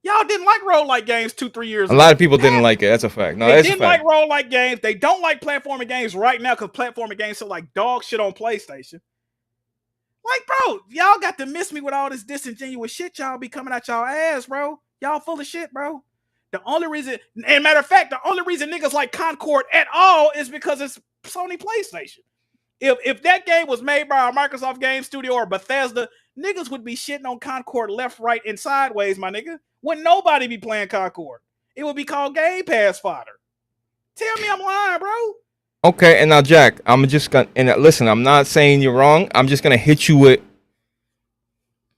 Y'all didn't like roguelike games 2-3 years ago. A lot of people didn't like it. That's a fact. No, they that's didn't a fact. like roguelike games. They don't like platforming games right now because platforming games are like dog shit on PlayStation. Like, bro, y'all got to miss me with all this disingenuous shit y'all be coming out y'all ass, bro. Y'all full of shit, bro. The only reason, and matter of fact, the only reason niggas like Concord at all is because it's Sony PlayStation. If that game was made by a Microsoft game studio or Bethesda, niggas would be shitting on Concord left, right, and sideways, my nigga. Wouldn't nobody be playing Concord. It would be called Game Pass fodder. Tell me I'm lying, bro. Okay, and now Jack, I'm just gonna listen. I'm not saying you're wrong. I'm just gonna hit you with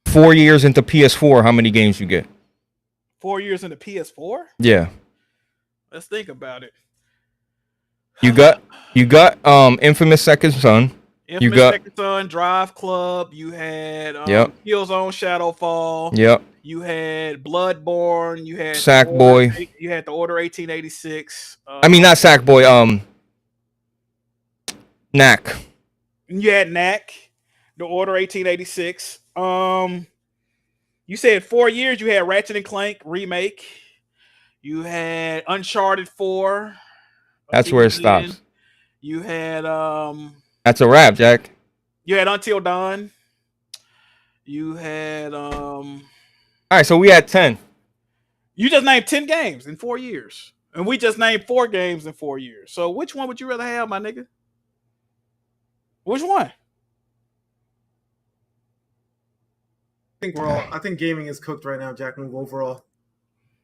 4 years into PS4. How many games you get? 4 years into PS4? Yeah. Let's think about it. You got Infamous Second Son. Infamous Second Son, Drive Club. You had Killzone Shadowfall. Yep. You had Bloodborne. You had Sackboy. You had the Order 1886. I mean, not Sackboy. Knack. You had Knack, the Order 1886. You said 4 years. You had Ratchet and Clank remake. You had Uncharted 4. That's where it stops. You had That's a wrap, Jack. You had Until Dawn. You had All right, so we had 10. You just named 10 games in 4 years. And we just named 4 games in 4 years. So which one would you rather have, my nigga? Which one? I think gaming is cooked right now, Jack. Move overall.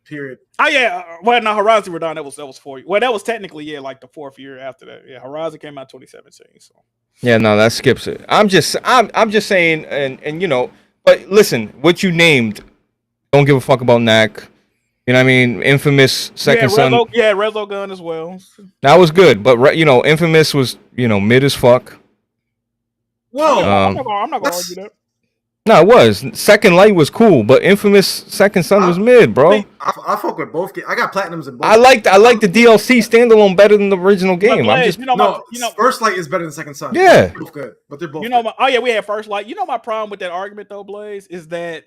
Period. Oh yeah. Well, no, Horizon were done. That was 4 years. Well, that was technically like the 4th year after that. Yeah, Horizon came out 2017. So yeah, no, that skips it. I'm just saying, and you know, but listen, what you named, don't give a fuck about Knack. You know what I mean? Infamous Second Son. Yeah, Resogun as well. That was good, but you know, Infamous was mid as fuck. Whoa, I'm not gonna argue that. No, it was. Second Light was cool, but Infamous Second Son was mid, bro. I fuck with both games. I got platinums in both. I like the DLC standalone better than the original game. Blaze, First Light is better than Second Son. Yeah, they're both good, but they're both. We had First Light. You know my problem with that argument though, Blaze, is that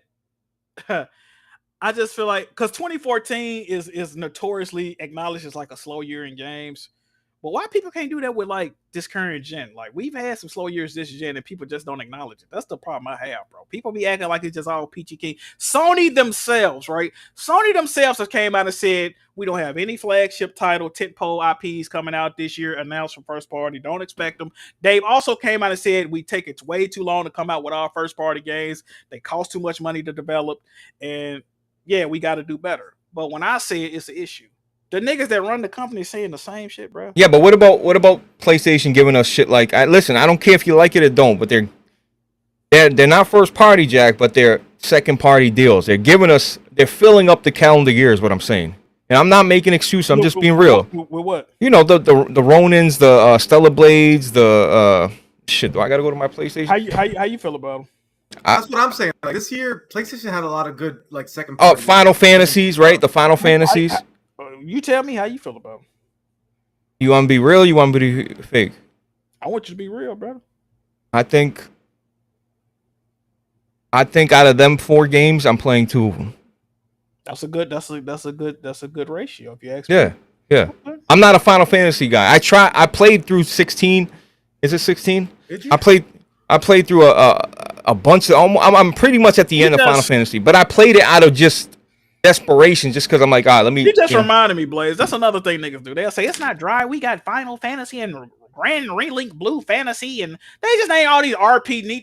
I just feel like because 2014 is notoriously acknowledged as like a slow year in games. But why people can't do that with like this current gen? Like we've had some slow years this gen and people just don't acknowledge it. That's the problem I have, bro. People be acting like it's just all peachy keen. Sony themselves, right? Sony themselves have came out and said we don't have any flagship title, tentpole IPs coming out this year announced from first party. Don't expect them. Dave also came out and said we take it way too long to come out with our first party games. They cost too much money to develop, and yeah, we got to do better. But when I say it's an issue. The niggas that run the company saying the same shit, bro. Yeah, but what about PlayStation giving us shit like? Listen, I don't care if you like it or don't, but they're not first party, Jack, but they're second party deals. They're filling up the calendar year is what I'm saying. And I'm not making excuses. I'm just being real. With what? You know, the Ronins, the Stellar Blades, the shit. Do I gotta go to my PlayStation? How you feel about them? That's what I'm saying. Like this year, PlayStation had a lot of good like second. Oh, Final Fantasies, right? The Final Fantasies. You tell me how you feel about them. You want to be real? You want to be fake? I want you to be real, brother. I think out of them 4 games, I'm playing 2 of them. That's a good ratio. If you ask me. Yeah. Okay. I'm not a Final Fantasy guy. I played through 16. Is it 16? Did you? I played through a bunch of. I'm pretty much at the end of Final Fantasy, but I played it out of just desperation, just because I'm like, let me. You just reminded me, Blaze. That's another thing niggas do. They'll say it's not dry. We got Final Fantasy and Grand Relink Blue Fantasy, and they just name all these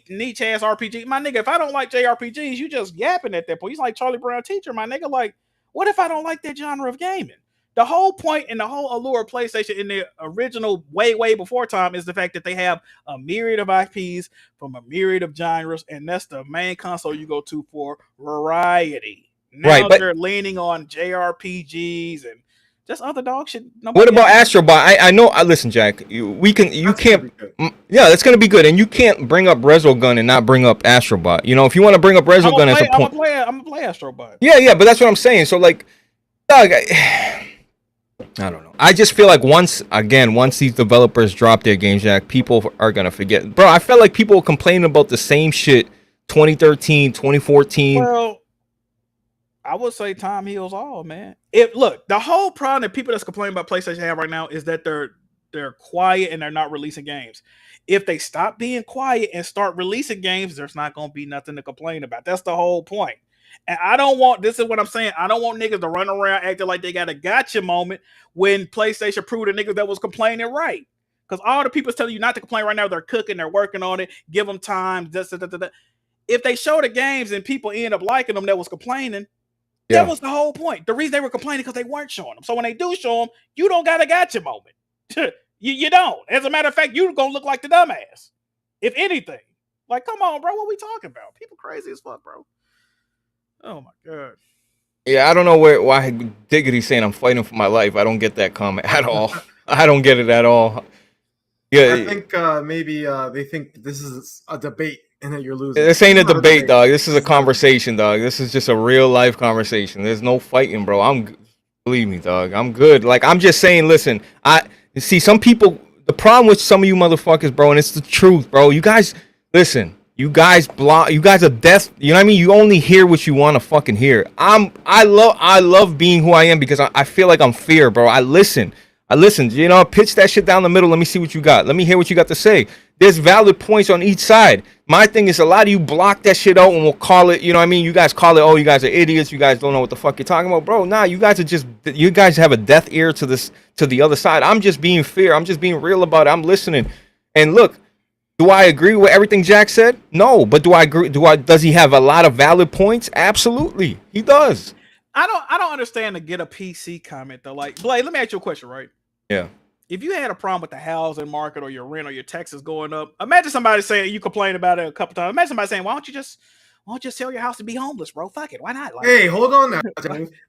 niche ass RPG. My nigga, if I don't like JRPGs, you just yapping at that point. He's like Charlie Brown teacher, my nigga. Like, what if I don't like that genre of gaming? The whole point and the whole allure of PlayStation in the original way before time is the fact that they have a myriad of IPs from a myriad of genres, and that's the main console you go to for variety. Now they're leaning on JRPGs and just other dog shit. What about Astro Bot? I know. Listen, Jack. You can't. Yeah, that's gonna be good. And you can't bring up Resogun and not bring up Astro Bot. You know, if you want to bring up Resogun as a point, I'm gonna play Astro Bot. Yeah, but that's what I'm saying. So like, dog, I don't know. I just feel like once these developers drop their games, Jack, people are gonna forget. Bro, I felt like people were complaining about the same shit 2013, 2014. Well, I would say time heals all, man. Look, the whole problem that people that's complaining about PlayStation have right now is that they're quiet and they're not releasing games. If they stop being quiet and start releasing games, there's not going to be nothing to complain about. That's the whole point. And this is what I'm saying. I don't want niggas to run around acting like they got a gotcha moment when PlayStation proved the niggas that was complaining right. Because all the people telling you not to complain right now, they're cooking, they're working on it, give them time. If they show the games and people end up liking them that was complaining, that was the whole point. The reason they were complaining because they weren't showing them. So when they do show them, you don't got a gotcha moment. you don't. As a matter of fact, you're going to look like the dumbass. If anything. Like, come on, bro. What we talking about? People crazy as fuck, bro. Oh, my God. Yeah, I don't know why Diggity's saying I'm fighting for my life. I don't get that comment at all. I don't get it at all. Yeah, I think maybe they think this is a debate and that you're losing. This ain't a debate, dog. This is a conversation, dog. This is just a real life conversation. There's no fighting, bro. Believe me, dog. I'm good. Like, I'm just saying, listen, see some people, the problem with some of you motherfuckers, bro, and it's the truth, bro. You guys, listen, you guys are deaf. You know what I mean? You only hear what you want to fucking hear. I love being who I am because I feel like I'm fair, bro. I listen, you know, pitch that shit down the middle. Let me see what you got. Let me hear what you got to say. There's valid points on each side. My thing is a lot of you block that shit out and we'll call it, you know what I mean? You guys call it, oh, you guys are idiots. You guys don't know what the fuck you're talking about. Bro, nah, you guys have a deaf ear to the other side. I'm just being fair. I'm just being real about it. I'm listening. And look, do I agree with everything Jack said? No. But do I agree? Does he have a lot of valid points? Absolutely. He does. I don't understand the get a PC comment though. Like, Blade, let me ask you a question, right? Yeah. If you had a problem with the housing market or your rent or your taxes going up, imagine somebody saying, you complained about it a couple times. Imagine somebody saying, why don't you just sell your house to be homeless, bro? Fuck it. Why not? Like, hey, hold on now.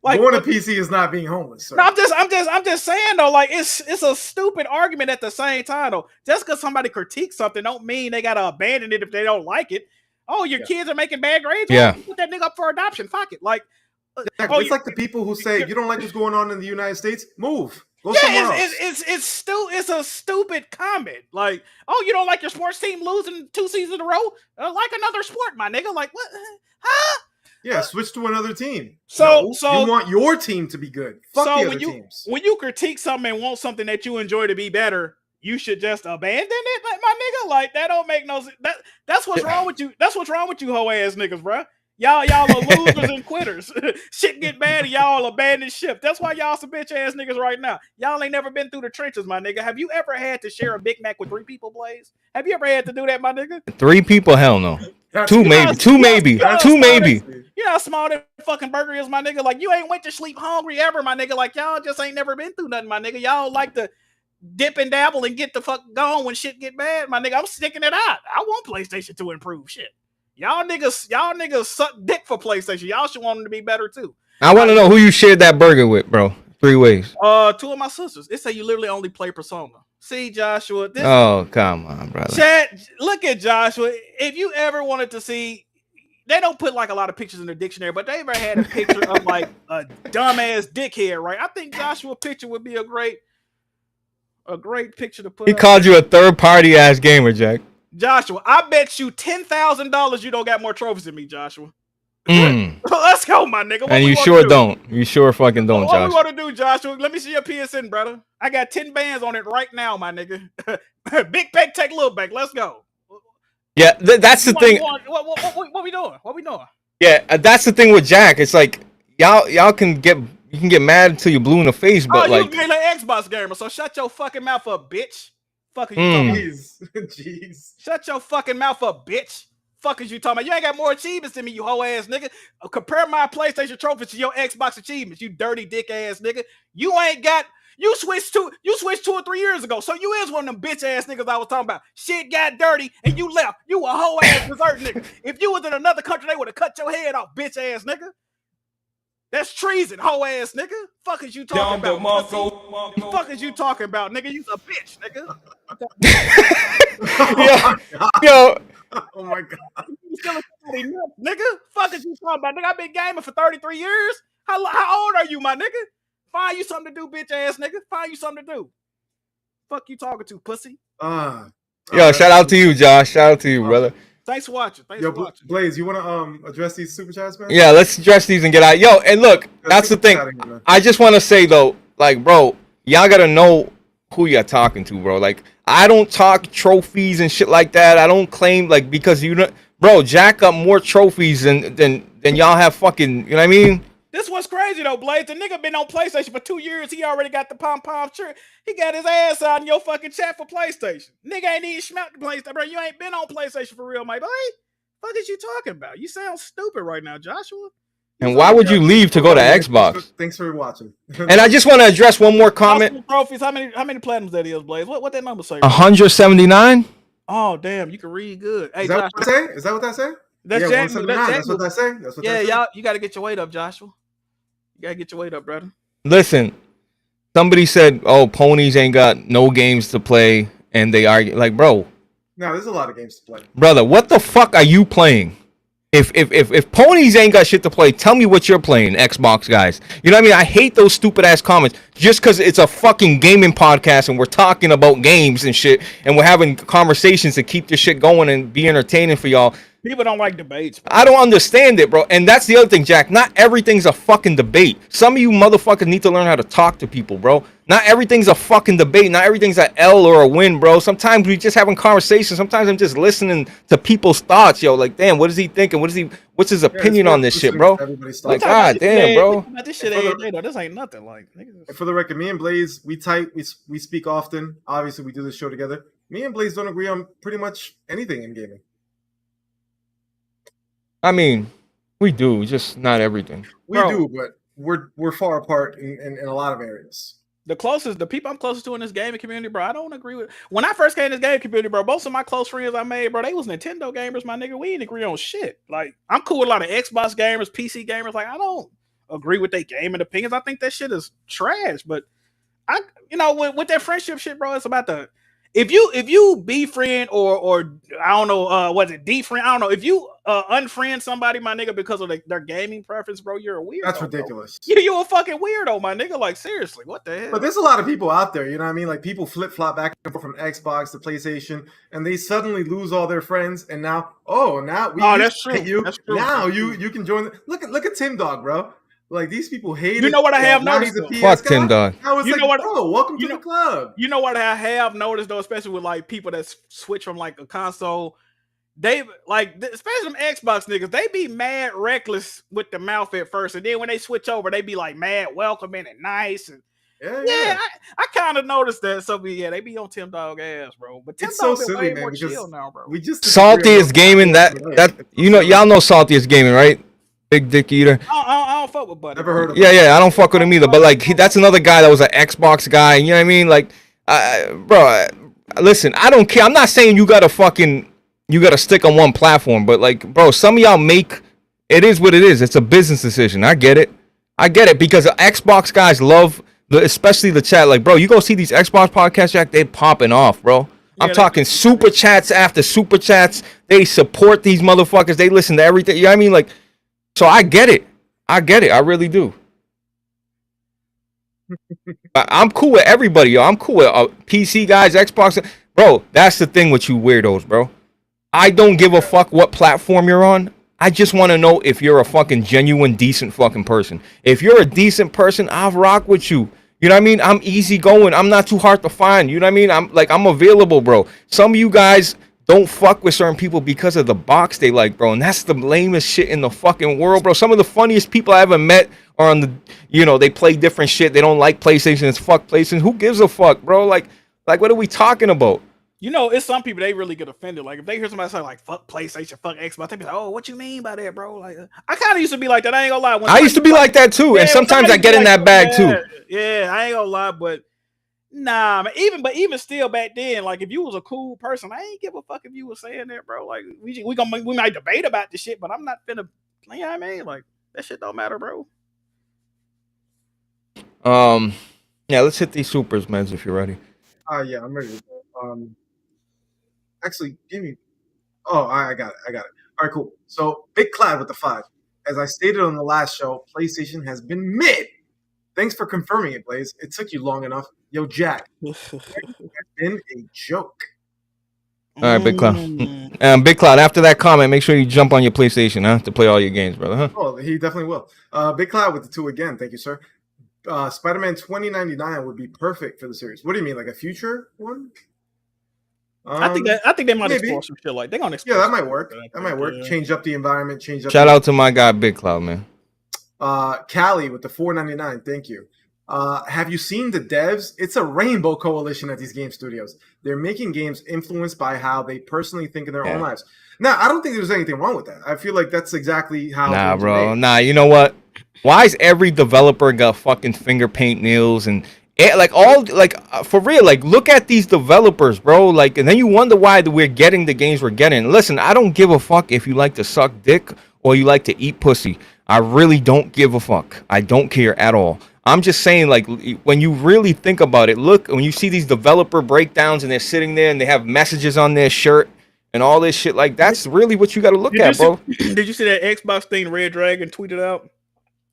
Like, going to PC is not being homeless. Sir. No, I'm just saying though, like it's a stupid argument at the same time though. Just because somebody critiques something don't mean they gotta abandon it if they don't like it. Oh, your kids are making bad grades? Yeah. Well, put that nigga up for adoption. Fuck it. Like, it's like the people who say you don't like what's going on in the United States. Move. Go somewhere else. It's a stupid comment. Like, oh, you don't like your sports team losing 2 seasons in a row? Like another sport, my nigga. Like, what? Huh? Yeah, switch to another team. So you want your team to be good. Fuck the other teams. When you critique something and want something that you enjoy to be better, you should just abandon it, like, my nigga. Like, that don't make no sense. That's what's wrong with you. That's what's wrong with you hoe ass niggas, bro. Y'all are losers and quitters. Shit get bad and y'all abandon ship. That's why y'all some bitch ass niggas right now. Y'all ain't never been through the trenches, my nigga. Have you ever had to share a Big Mac with 3 people, Blaze? Have you ever had to do that, my nigga? 3 people? Hell no. 2 maybe. 2 maybe. 2 maybe. You know how small that fucking burger is, my nigga? Like, you ain't went to sleep hungry ever, my nigga. Like, y'all just ain't never been through nothing, my nigga. Y'all like to dip and dabble and get the fuck gone when shit get bad, my nigga. I'm sticking it out. I want PlayStation to improve shit. Y'all niggas suck dick for PlayStation. Y'all should want them to be better too. I want to know who you shared that burger with, bro. 3 ways. 2 of my sisters. It say you literally only play Persona. See, Joshua. Oh, come on, brother. Chat, look at Joshua. If you ever wanted to see, they don't put like a lot of pictures in their dictionary, but they ever had a picture of like a dumbass dickhead, right? I think Joshua picture would be a great picture to put. He called you a third-party ass gamer, Jack. Joshua, I bet you $10,000 you don't got more trophies than me, Joshua. Let's go, my nigga. And you sure don't. You sure fucking don't, Joshua. What we want to do, Joshua? Let me see your PSN, brother. I got 10 bands on it right now, my nigga. Big bank, take little bank. Let's go. Yeah, that's the thing. What we doing? What we doing? Yeah, that's the thing with Jack. It's like y'all can get mad until you're blue in the face, but like you're an Xbox gamer, so shut your fucking mouth up, bitch. Fuck is you talking about? Jeez. Shut your fucking mouth up, bitch. Fuck is you talking about? You ain't got more achievements than me, you hoe ass nigga. Compare my PlayStation trophies to your Xbox achievements, you dirty dick ass nigga. You switched 2 or 3 years ago, so you is one of them bitch ass niggas I was talking about. Shit got dirty and you left. You a hoe ass dessert nigga. If you was in another country, they would have cut your head off, bitch ass nigga. That's treason, hoe ass nigga. Fuck is you talking about? Fuck is you talking about, nigga? You's a bitch, nigga. yo. Oh my god. Nigga, fuck is you talking about? Nigga, I've been gaming for 33 years. How old are you, my nigga? Find you something to do, bitch ass nigga. Find you something to do. Fuck you talking to, pussy. Yo, shout out to you, Josh. Shout out to you, brother. Thanks for watching. Blaze, you want to address these super chats, man? Yeah, let's address these and get out. Yo, and look, that's the thing. I just want to say though, like, bro, y'all gotta know who you're talking to, bro. Like, I don't talk trophies and shit like that. I don't claim like because you don't, bro. Jack up more trophies than y'all have fucking. You know what I mean? This was crazy though, Blaze. The nigga been on PlayStation for 2 years. He already got the pom-pom shirt. He got his ass out in your fucking chat for PlayStation. Nigga ain't even smelt the PlayStation, bro. You ain't been on PlayStation for real, my boy. Fuck is you talking about? You sound stupid right now, Joshua. And why would you leave to go to Xbox? Thanks for watching. And I just want to address one more comment. Trophies. How many platinums that is, Blaze? What that number say? 179. Oh damn, you can read good. Hey, is that what I say? Is that what that say? That's yeah, Jack. That's what I say. That's what yeah, y'all. You got to get your weight up, Joshua. You gotta get your weight up, brother. Listen, somebody said, "Oh, ponies ain't got no games to play," and they argue. Like, bro. No, there's a lot of games to play. Brother, what the fuck are you playing? If ponies ain't got shit to play, tell me what you're playing, Xbox guys. You know what I mean? I hate those stupid ass comments just because it's a fucking gaming podcast and we're talking about games and shit and we're having conversations to keep this shit going and be entertaining for y'all. People don't like debates, bro. I don't understand it, bro. And that's the other thing, Jack. Not everything's a fucking debate. Some of you motherfuckers need to learn how to talk to people, bro. Not everything's a fucking debate. Not everything's an L or a win, bro. Sometimes we just having conversations. Sometimes I'm just listening to people's thoughts, yo. Like, damn, what is he thinking? What's his opinion on this shit, bro? Like, god damn, bro. This shit ain't day, though. This ain't nothing. Like, for the record, me and Blaze, we speak often. Obviously, we do this show together. Me and Blaze don't agree on pretty much anything in gaming. I mean, we do, just not everything. We do, but we're far apart in a lot of areas. The people I'm closest to in this gaming community, bro, I don't agree with. When I first came in this gaming community, bro, most of my close friends I made, bro, they was Nintendo gamers, my nigga. We didn't agree on shit. Like, I'm cool with a lot of Xbox gamers, PC gamers. Like, I don't agree with their gaming opinions. I think that shit is trash. But with that friendship shit, bro, it's about the. If you befriend or I don't know, was it defriend? I don't know. If you unfriend somebody, my nigga, because of their gaming preference, bro, you're a weirdo. That's ridiculous. You're a fucking weirdo, my nigga. Like, seriously, what the hell? But there's a lot of people out there, you know what I mean? Like, people flip-flop back and forth from Xbox to PlayStation, and they suddenly lose all their friends, and now that's true. You. That's true. Now you can join. Look at Tim Dog, bro. Like, these people hate it. You know what I have noticed? Fuck Tim Dog. Bro, welcome to the club. You know what I have noticed, though, especially with, like, people that switch from, like, a console. They, like, especially them Xbox niggas, they be mad reckless with the mouth at first. And then when they switch over, they be, like, mad welcoming and nice. And yeah. I kind of noticed that. So, yeah, they be on Tim Dog ass, bro. But Tim Dog is way more chill now, bro. Saltiest gaming, y'all know Saltiest gaming, right? Big dick eater. I don't fuck with Buddy. Never heard of him. Yeah, I don't fuck with him either. But like, that's another guy that was an Xbox guy. You know what I mean? Like, bro, listen, I don't care. I'm not saying you gotta fucking you got to stick on one platform. But like, bro, some of y'all make it is what it is. It's a business decision. I get it. Because the Xbox guys love especially the chat. Like, bro, you go see these Xbox podcasts, Jack. They popping off, bro. I'm talking super chats after super chats. They support these motherfuckers. They listen to everything. You know what I mean? Like, so I get it. I really do. I'm cool with everybody, yo. I'm cool with PC guys, Xbox. Bro, that's the thing with you weirdos, bro. I don't give a fuck what platform you're on. I just want to know if you're a fucking genuine, decent fucking person. If you're a decent person, I'll rock with you. You know what I mean? I'm easygoing. I'm not too hard to find. You know what I mean? I'm available, bro. Some of you guys don't fuck with certain people because of the box they like, bro. And that's the lamest shit in the fucking world, bro. Some of the funniest people I ever met are on the, you know, they play different shit. They don't like PlayStation. It's fuck PlayStation. Who gives a fuck, bro? Like what are we talking about? You know, it's some people they really get offended. Like if they hear somebody say like "fuck PlayStation, fuck Xbox," they be like, "Oh, what you mean by that, bro?" Like I kind of used to be like that. I ain't gonna lie. I used to be like that too, and sometimes I get in that bag too. Yeah, I ain't gonna lie, but nah, man. Even still back then, like if you was a cool person, I ain't give a fuck if you was saying that, bro. Like we might debate about this shit, but I'm not finna. You know what I mean? Like that shit don't matter, bro. Yeah, let's hit these supers, man. If you're ready. Yeah, I'm ready to go. Actually, give me. Oh, I got it. All right, cool. So, Big Cloud with the 5. As I stated on the last show, PlayStation has been mid. Thanks for confirming it, Blaze. It took you long enough. Yo, Jack, it's been a joke. All right, Big Cloud. Big Cloud, after that comment, make sure you jump on your PlayStation, to play all your games, brother. Huh? Oh, he definitely will. Big Cloud with the 2 again. Thank you, sir. Spider-Man 2099 would be perfect for the series. What do you mean, like a future one? I think they might explore some shit like they're gonna explore. Yeah, that might work. That might work. Change up the environment. Shout out to my guy Big Cloud, man. Callie with the $4.99. Thank you. Have you seen the devs? It's a rainbow coalition at these game studios. They're making games influenced by how they personally think in their own lives. Now, I don't think there's anything wrong with that. I feel like that's exactly how. Nah, bro. Nah, you know what? Why is every developer got fucking finger paint nails and like all like for real? Like look at these developers, bro. Like, and then you wonder why we're getting the games we're getting. Listen, I don't give a fuck if you like to suck dick or you like to eat pussy. I really don't give a fuck. I don't care at all. I'm just saying, like, when you really think about it, look, when you see these developer breakdowns and they're sitting there and they have messages on their shirt and all this shit, like, that's really what you got to look at, bro. Did you see that Xbox thing Red Dragon tweeted out?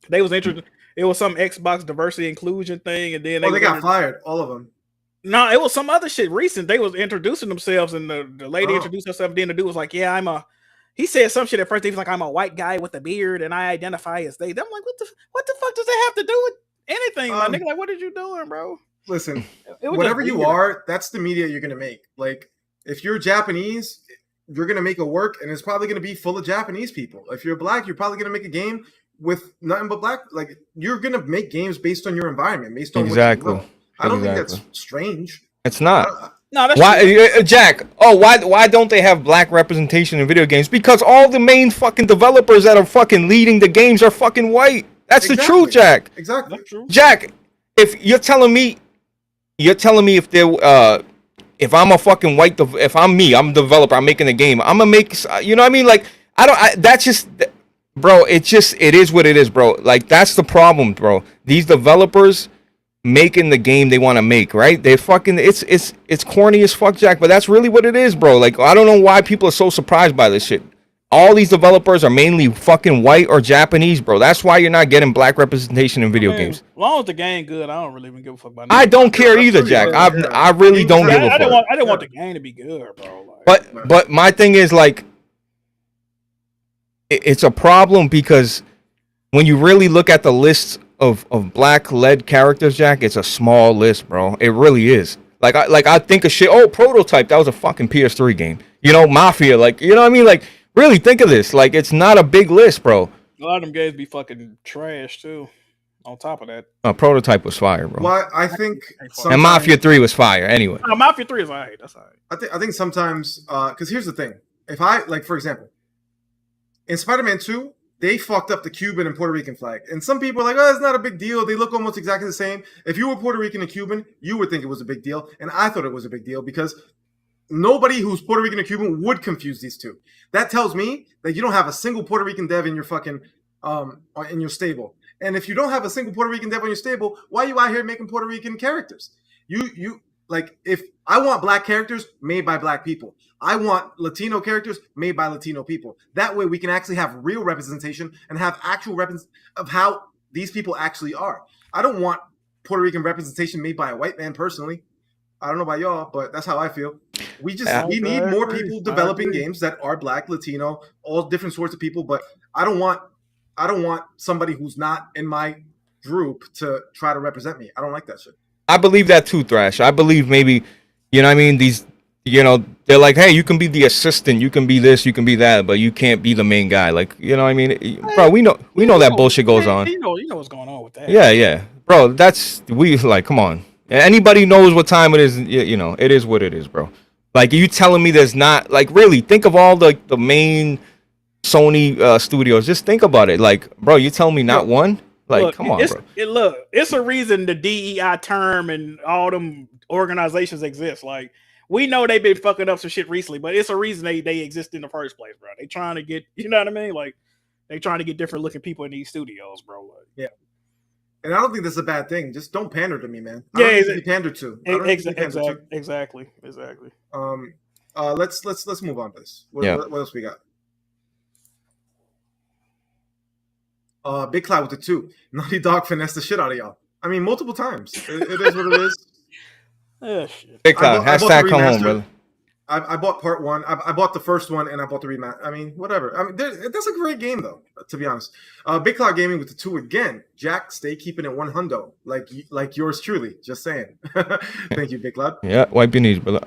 They was interested. It was some Xbox diversity inclusion thing, and then they got fired, all of them. No, it was some other shit recent. They was introducing themselves, and the lady introduced herself. And then the dude was like, "Yeah, He said some shit at first. He was like, "I'm a white guy with a beard, and I identify as they." I'm like, "What the fuck does that have to do with anything, my nigga? Like, what are you doing, bro?" Listen, whatever you are, that's the media you're gonna make. Like, if you're Japanese, you're gonna make it work, and it's probably gonna be full of Japanese people. If you're black, you're probably gonna make a game with nothing but black. Like, you're gonna make games based on your environment, based on exactly. What you know. I don't think that's strange. It's not. No, that's why, Jack? Oh, why don't they have black representation in video games? Because all the main fucking developers that are fucking leading the games are fucking white. That's the truth, Jack. Exactly. Jack, if you're telling me if there if I'm a fucking white, if I'm a developer, I'm making a game, I'm gonna make, you know what I mean? Like, that's just, bro, it is what it is, bro. Like, that's the problem, bro. These developers making the game they want to make, right? They fucking, it's corny as fuck, Jack, but that's really what it is, bro. Like, I don't know why people are so surprised by this shit. All these developers are mainly fucking white or Japanese, bro. That's why you're not getting black representation in video games. As long as the game good, I don't really even give a fuck about it. I don't care either, Jack. I really don't give a fuck. I didn't want the game to be good, bro. Like, but my thing is, like, it's a problem because when you really look at the list of black led characters, Jack, it's a small list, bro. It really is. Like I think of shit. Oh, Prototype, that was a fucking PS3 game. You know, Mafia, like, you know what I mean? Like, really think of this. Like, it's not a big list, bro. A lot of them games be fucking trash too. On top of that, Prototype was fire, bro. Well, I think, and Mafia 3 was fire. Anyway, Mafia 3 is alright. That's alright. I think sometimes, because here's the thing: if I, like, for example, in Spider-Man 2, they fucked up the Cuban and Puerto Rican flag, and some people are like, "Oh, it's not a big deal. They look almost exactly the same." If you were Puerto Rican and Cuban, you would think it was a big deal, and I thought it was a big deal because nobody who's Puerto Rican or Cuban would confuse these two. That tells me that you don't have a single Puerto Rican dev in your fucking in your stable. And if you don't have a single Puerto Rican dev in your stable, why are you out here making Puerto Rican characters? You like, if I want black characters made by black people, I want Latino characters made by Latino people. That way we can actually have real representation and have actual representation of how these people actually are. I don't want Puerto Rican representation made by a white man personally. I don't know about y'all, but that's how I feel. We need more people developing games that are black, Latino, all different sorts of people. But I don't want somebody who's not in my group to try to represent me. I don't like that shit. I believe that too, Thrash. I believe maybe, you know what I mean, these, you know, they're like, hey, you can be the assistant, you can be this, you can be that, but you can't be the main guy. Like, you know what I mean? Bro, we know that bullshit goes on. You know what's going on with that. Yeah. Bro, like, come on. Anybody knows what time it is, you know, it is what it is, bro. Like, you telling me there's not, like, really, think of all the main Sony studios. Just think about it. Like, bro, you telling me not one? Like, look, come on, bro. It's a reason the DEI term and all them organizations exist. Like, we know they've been fucking up some shit recently, but it's a reason they exist in the first place, bro. They trying to get, you know what I mean? Like, they trying to get different looking people in these studios, bro. Like, yeah. And I don't think that's a bad thing. Just don't pander to me, man. I don't need to be pandered to. Exactly. Let's move on to this. What else we got? Big Cloud with the 2. Naughty Dog finessed the shit out of y'all. I mean, multiple times. It is what it is. Shit. Big Cloud, hashtag come home, brother. I bought part 1. I bought the first one, and I bought the remaster. I mean, whatever. I mean, that's a great game, though, to be honest. Big Cloud Gaming with the 2 again. Jack, stay keeping it 100. Like yours truly. Just saying. Thank you, Big Cloud. Yeah, wipe your knees, brother.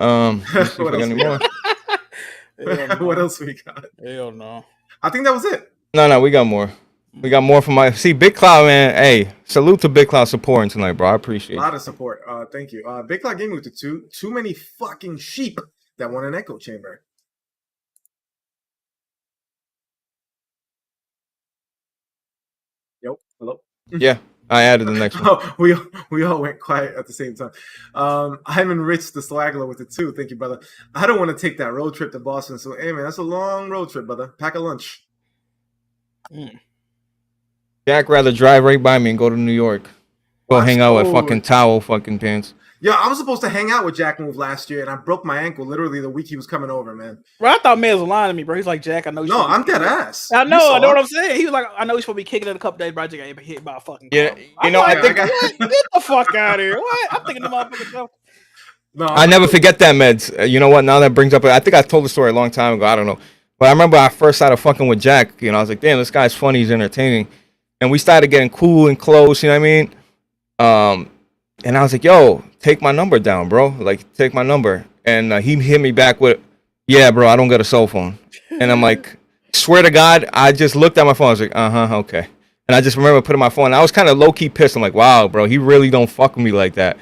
What else we got? What else we got? Hell no. I think that was it. No, we got more. We got more from Big Cloud, man. Hey, salute to Big Cloud supporting tonight, bro. I appreciate it. A lot of support. Thank you. Big Cloud Gaming with the 2. Too many fucking sheep that want an echo chamber. Yo, hello. Yeah, I added the next one. We all went quiet at the same time. Hyman Rich, the Swagler with the 2. Thank you, brother. I don't want to take that road trip to Boston. So, hey, man, that's a long road trip, brother. Pack a lunch. Jack rather drive right by me and go to New York. Go hang out with fucking towel fucking pants. Yeah, I was supposed to hang out with Jack Move last year, and I broke my ankle literally the week he was coming over, man. Bro, I thought man was lying to me, bro. He's like, Jack, I know you. No, I'm dead ass. I know what I'm saying. He was like, I know you're supposed to be kicking it a couple days, bro. I just got hit by a fucking car. Yeah, you know, I think get the fuck out of here. What? I'm thinking the motherfucker. No, I never forget that, Meds. You know what? Now that brings up, I think I told the story a long time ago. I don't know, but I remember I first started fucking with Jack. You know, I was like, damn, this guy's funny. He's entertaining, and we started getting cool and close. You know what I mean? And I was like, yo, take my number down, bro. Like, take my number. And he hit me back with, yeah, bro, I don't got a cell phone. And I'm like, swear to God, I just looked at my phone. I was like, okay. And I just remember putting my phone. I was kind of low-key pissed. I'm like, wow, bro, he really don't fuck with me like that.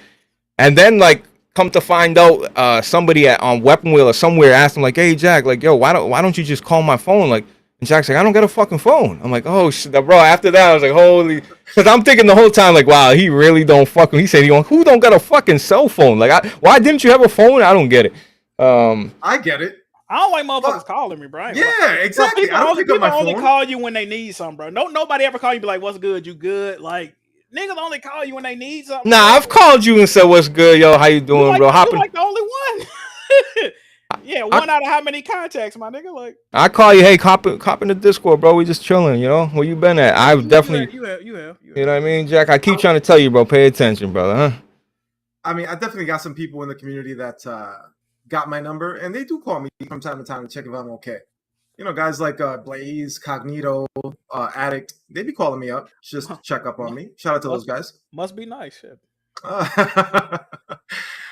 And then, like, come to find out, somebody on Weapon Wheel or somewhere asked him, like, hey, Jack, like, yo, why don't you just call my phone? Like, and Jack's like, I don't got a fucking phone. I'm like, oh, shit, bro. After that, I was like, holy. Because I'm thinking the whole time, like, wow, he really don't fuck with me. He said, who don't got a fucking cell phone? Like, why didn't you have a phone? I don't get it. I get it. I don't like motherfuckers calling me, bro. Yeah, exactly. Bro, people only call you when they need something, bro. Nobody ever call you and be like, what's good? You good? Like, niggas only call you when they need something. Nah, I've called you and said, what's good, yo? How you doing, bro? You're like the only one. Yeah, one out of how many contacts, my nigga? Like, I call you, hey, cop in the Discord, bro. We just chilling, you know? Where you been at? I've definitely. You have. You know what I mean, Jack? I keep trying to tell you, bro. Pay attention, brother, huh? I mean, I definitely got some people in the community that got my number, and they do call me from time to time to check if I'm okay. You know, guys like Blaze, Cognito, Addict, they be calling me up just to check up on me. Shout out to those guys. Must be nice, shit. I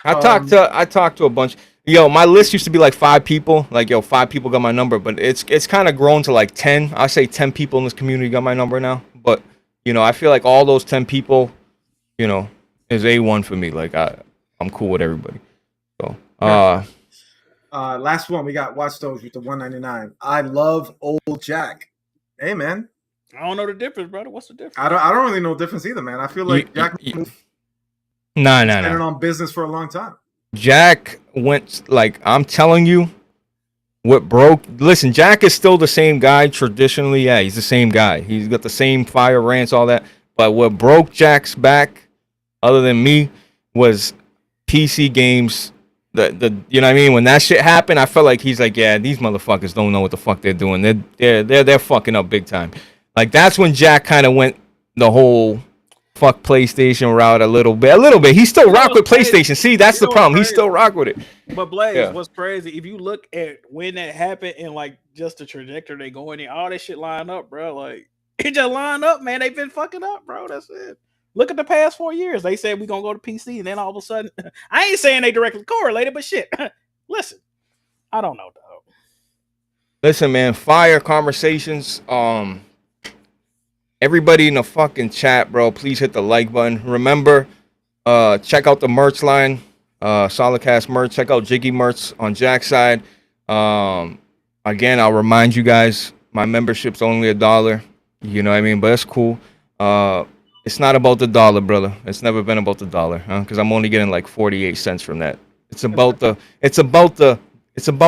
talked to a bunch. Yo, my list used to be like 5 people. Like, yo, 5 people got my number, but it's kind of grown to like 10. I say 10 people in this community got my number now. But you know, I feel like all those 10 people, you know, is A1 for me. Like, I'm cool with everybody. So, last one we got Watch Dogs with the 199. I love old Jack. Hey, man. I don't know the difference, brother. What's the difference? I don't really know the difference either, man. I feel like Jack Nah. been on business for a long time. Jack went like I'm telling you. What broke? Listen, Jack is still the same guy traditionally. Yeah, he's the same guy. He's got the same fire rants, all that. But what broke Jack's back, other than me, was PC games. The you know what I mean? When that shit happened, I felt like he's like, yeah, these motherfuckers don't know what the fuck they're doing. They're fucking up big time. Like that's when Jack kind of went the whole fuck PlayStation route a little bit. He still rock with PlayStation. See, that's the problem. He still rock with it. But Blaze, what's crazy? If you look at when that happened and like just the trajectory they going in, all that shit line up, bro. Like it just line up, man. They've been fucking up, bro. That's it. Look at the past 4 years. They said we gonna go to PC, and then all of a sudden, I ain't saying they directly correlated, but shit. Listen, I don't know, dog. Listen, man, fire conversations. Everybody in the fucking chat, bro, please hit the like button. Remember, check out the merch line, Solidcast merch. Check out Jiggy merch on Jack's side. Again, I'll remind you guys, my membership's only $1. You know what I mean? But it's cool. It's not about the dollar, brother. It's never been about the dollar, huh? Because I'm only getting like 48 cents from that. It's about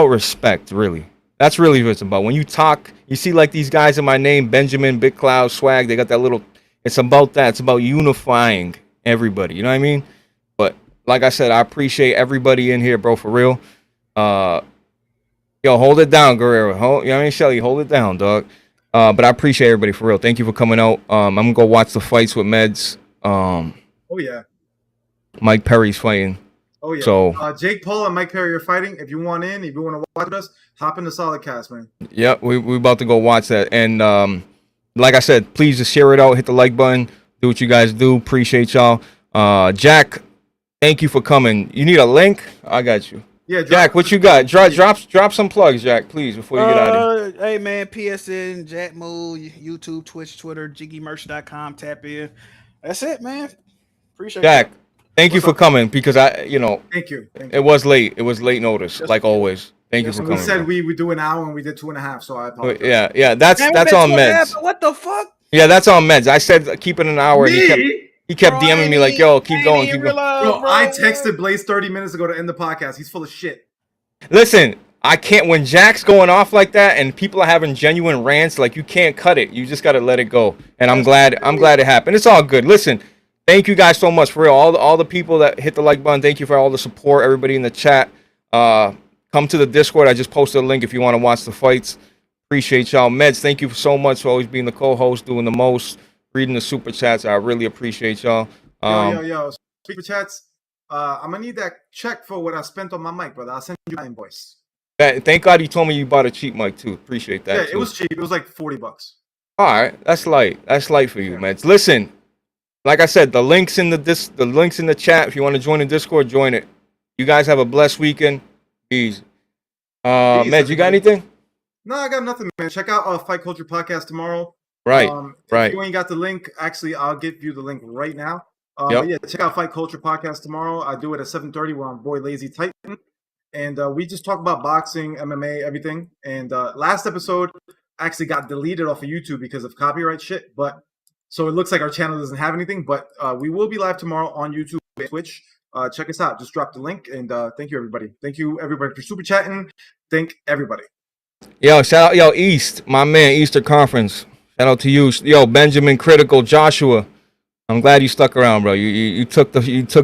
respect, really. That's really what it's about. When you talk, you see like these guys in my name, Benjamin, Big Cloud, Swag, they got that little, it's about that. It's about unifying everybody. You know what I mean? But like I said, I appreciate everybody in here, bro, for real. Yo, hold it down, Guerrero. You know what I mean, Shelly? Hold it down, dog. But I appreciate everybody for real. Thank you for coming out. I'm gonna go watch the fights with Meds. Oh yeah. Mike Perry's fighting. Oh yeah. So Jake Paul and Mike Perry are fighting. If you want to watch us, hop in the Solidcast, man. Yep, we about to go watch that. And like I said, please just share it out, hit the like button, do what you guys do. Appreciate y'all. Jack, thank you for coming. You need a link? I got you. Yeah, Jack, what you got? Drop some plugs, Jack, please, before you get out of here. Hey, man, PSN, Jack Mood, YouTube, Twitch, Twitter, jiggymerch.com, tap in. That's it, man. Appreciate it. Jack, thank you for coming because Thank you. It was late. It was late notice, like always. Thank you for coming. We said we would do an hour and we did 2.5, so I apologize. Yeah, that's on Meds. What the fuck? Yeah, that's on Meds. I said keep it an hour. He kept DMing me like, yo, keep going. Bro, I texted Blaze 30 minutes ago to end the podcast. He's full of shit. Listen, I can't. When Jack's going off like that and people are having genuine rants, like you can't cut it. You just got to let it go. And I'm glad it happened. It's all good. Listen, thank you guys so much for real. All the people that hit the like button. Thank you for all the support. Everybody in the chat. Come to the Discord. I just posted a link if you want to watch the fights. Appreciate y'all. Meds, thank you so much for always being the co-host, doing the most. Reading the super chats, I really appreciate y'all. Yo, super chats. I'm gonna need that check for what I spent on my mic, brother. I'll send you my invoice. Thank God you told me you bought a cheap mic too. Appreciate that. Yeah, it was cheap. It was like $40. All right, that's light. That's light for you, man. Listen, like I said, the links in the chat. If you want to join the Discord, join it. You guys have a blessed weekend. Easy. Meds, you got anything? No, I got nothing, man. Check out Fight Culture Podcast tomorrow. Right. If you ain't got the link, actually, I'll give you the link right now. But yeah, check out Fight Culture Podcast tomorrow. I do it at 7:30. We're on Boy Lazy Titan, and we just talk about boxing, MMA, everything. And last episode actually got deleted off of YouTube because of copyright shit. But so it looks like our channel doesn't have anything. But we will be live tomorrow on YouTube and Twitch. Check us out. Just drop the link, and thank you, everybody. Thank you, everybody, for super chatting. Thank everybody. Yo, shout out, East, my man, Easter Conference. Shout out to you, yo, Benjamin, Critical, Joshua. I'm glad you stuck around, bro. You took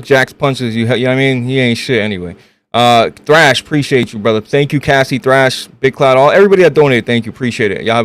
Jack's punches. You know what I mean? He ain't shit anyway. Thrash, appreciate you, brother. Thank you, Cassie, Thrash, Big Cloud, everybody that donated. Thank you, appreciate it. Y'all.